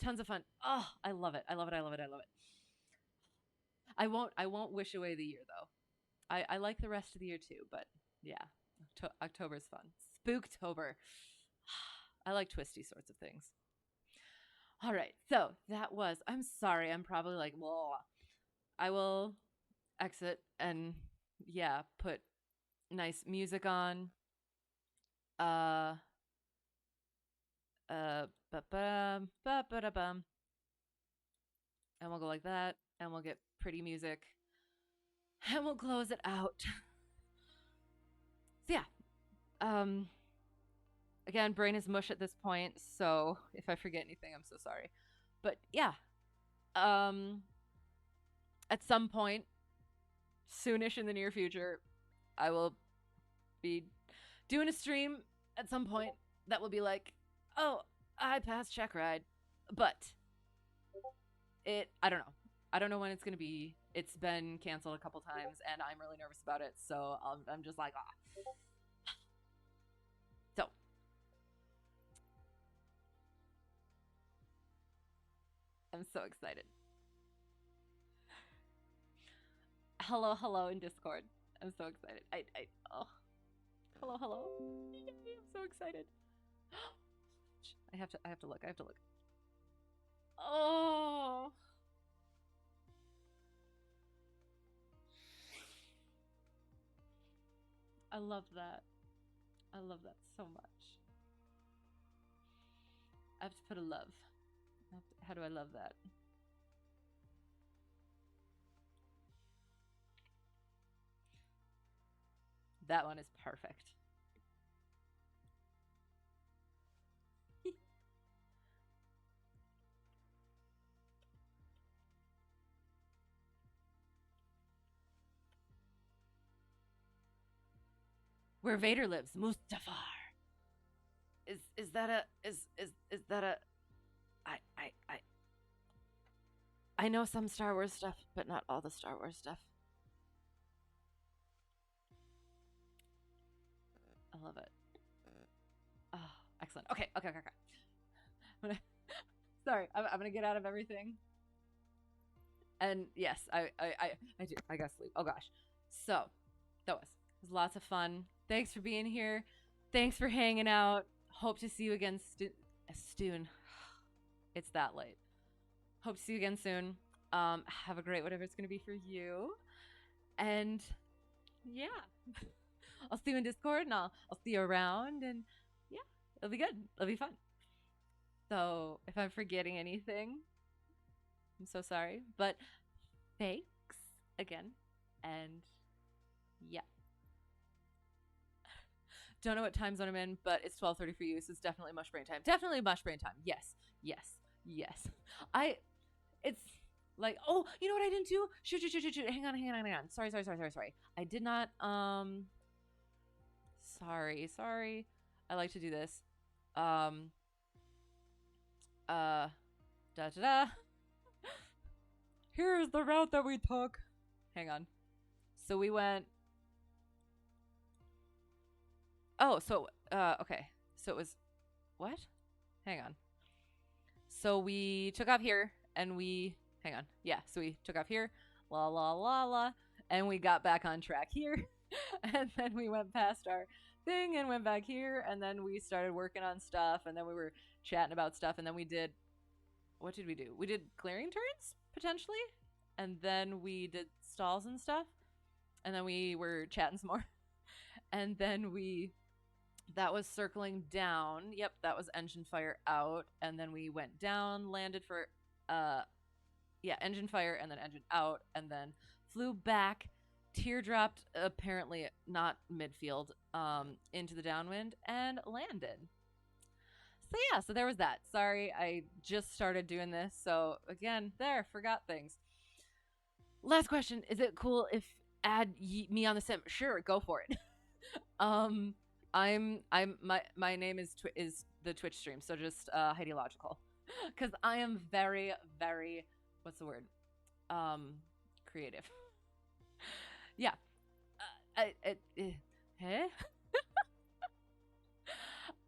Tons of fun. Oh, I love it. I love it. I love it. I love it. I won't wish away the year though. I like the rest of the year too, but yeah, October's fun. Spooktober. I like twisty sorts of things. All right, so that was. I'm sorry. I'm probably like, blah. I will exit and yeah, put nice music on. Uh, ba-ba-da-bum, and we'll go like that, and we'll get pretty music, and we'll close it out. So yeah, um, again, brain is mush at this point, so if I forget anything, I'm so sorry. But yeah, um, at some point, soonish in the near future, I will be doing a stream at some point that will be like, oh, I passed Checkride, but I don't know. I don't know when it's gonna be. It's been canceled a couple times, and I'm really nervous about it. So I'm just like, ah. So I'm so excited. Hello in Discord. I'm so excited. Oh, hello. I'm so excited. I have to look. I have to look. Oh, I love that. I love that so much. I have to put a love. How do I love that? That one is perfect. Where Vader lives, Mustafar. Is that a is that a I I I I know some Star Wars stuff, but not all the Star Wars stuff. I love it. Oh, excellent. Okay, okay, okay, okay. I'm gonna, sorry, I'm gonna get out of everything. And yes, I do. I gotta sleep. Oh gosh. So that was lots of fun. Thanks for being here. Thanks for hanging out. Hope to see you again soon. It's that late. Hope to see you again soon. Have a great whatever it's gonna be for you. And yeah, I'll see you in Discord, and I'll see you around, and yeah, it'll be good. It'll be fun. So if I'm forgetting anything, I'm so sorry. But thanks again, and yeah. Don't know what time zone I'm in, but it's 12:30 for you, so it's definitely mush brain time. Definitely mush brain time. Yes, yes, yes. I. It's like, oh, you know what I didn't do? Shoot. Hang on, hang on, hang on. Sorry. I did not. Sorry. I like to do this. Um. Da da da. Here's the route that we took. Hang on. So we went. Oh, so okay. So it was what? Hang on. So we took off here and we hang on. Yeah, so we took off here. La la la la. And we got back on track here. And then we went past our thing and went back here, and then we started working on stuff, and then we were chatting about stuff, and then we did what did we do? We did clearing turns, potentially. And then we did stalls and stuff. And then we were chatting some more. And then that was circling down. Yep, that was engine fire out. And then we went down, landed for engine fire, and then engine out, and then flew back, teardropped, apparently not midfield, into the downwind, and landed. So yeah, so there was that. Sorry, I just started doing this, so again, forgot things. Last question: is it cool if add me on the sim? Sure, go for it. I'm my name is the Twitch stream, so just ideological, because I am very what's the word creative. Yeah. Hey.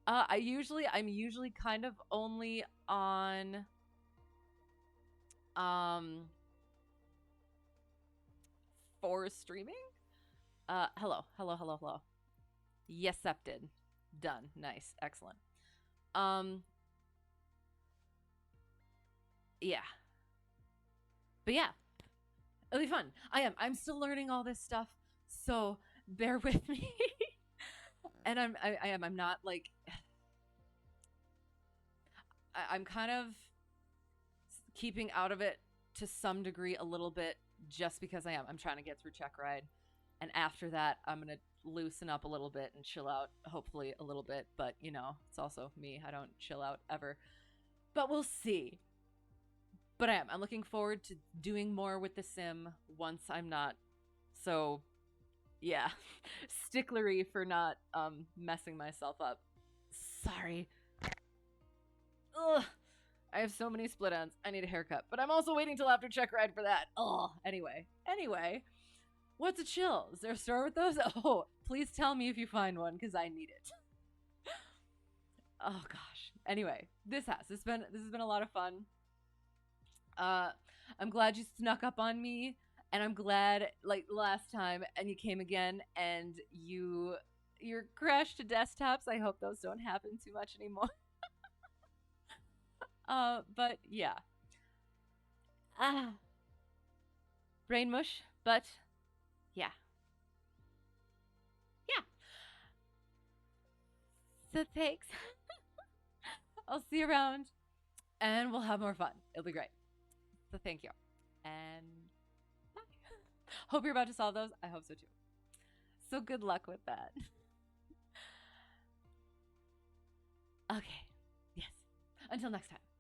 I'm usually kind of only on for streaming. Hello. Yes, accepted. Done. Nice. Excellent. Um yeah. But yeah, it'll be fun. I'm still learning all this stuff, so bear with me. And I'm not like I'm kind of keeping out of it to some degree a little bit, just because I'm trying to get through Checkride, and after that I'm gonna loosen up a little bit and chill out, hopefully a little bit. But it's also me. I don't chill out ever, but we'll see. But I'm looking forward to doing more with the sim once I'm not so yeah sticklery for not messing myself up. Sorry. Ugh, I have so many split ends. I need a haircut, but I'm also waiting till after Checkride for that. Oh, anyway, what's a chill? Is there a store with those? Oh, please tell me if you find one, because I need it. Oh gosh. Anyway, this has been a lot of fun. I'm glad you snuck up on me, and I'm glad, like last time, and you came again, and you're crashed to desktops. I hope those don't happen too much anymore. But yeah. Ah, brain mush. But yeah, yeah. So thanks. I'll see you around, and we'll have more fun. It'll be great. So thank you, and bye. Hope you're about to solve those. I hope so too. So good luck with that. Okay. Yes. Until next time.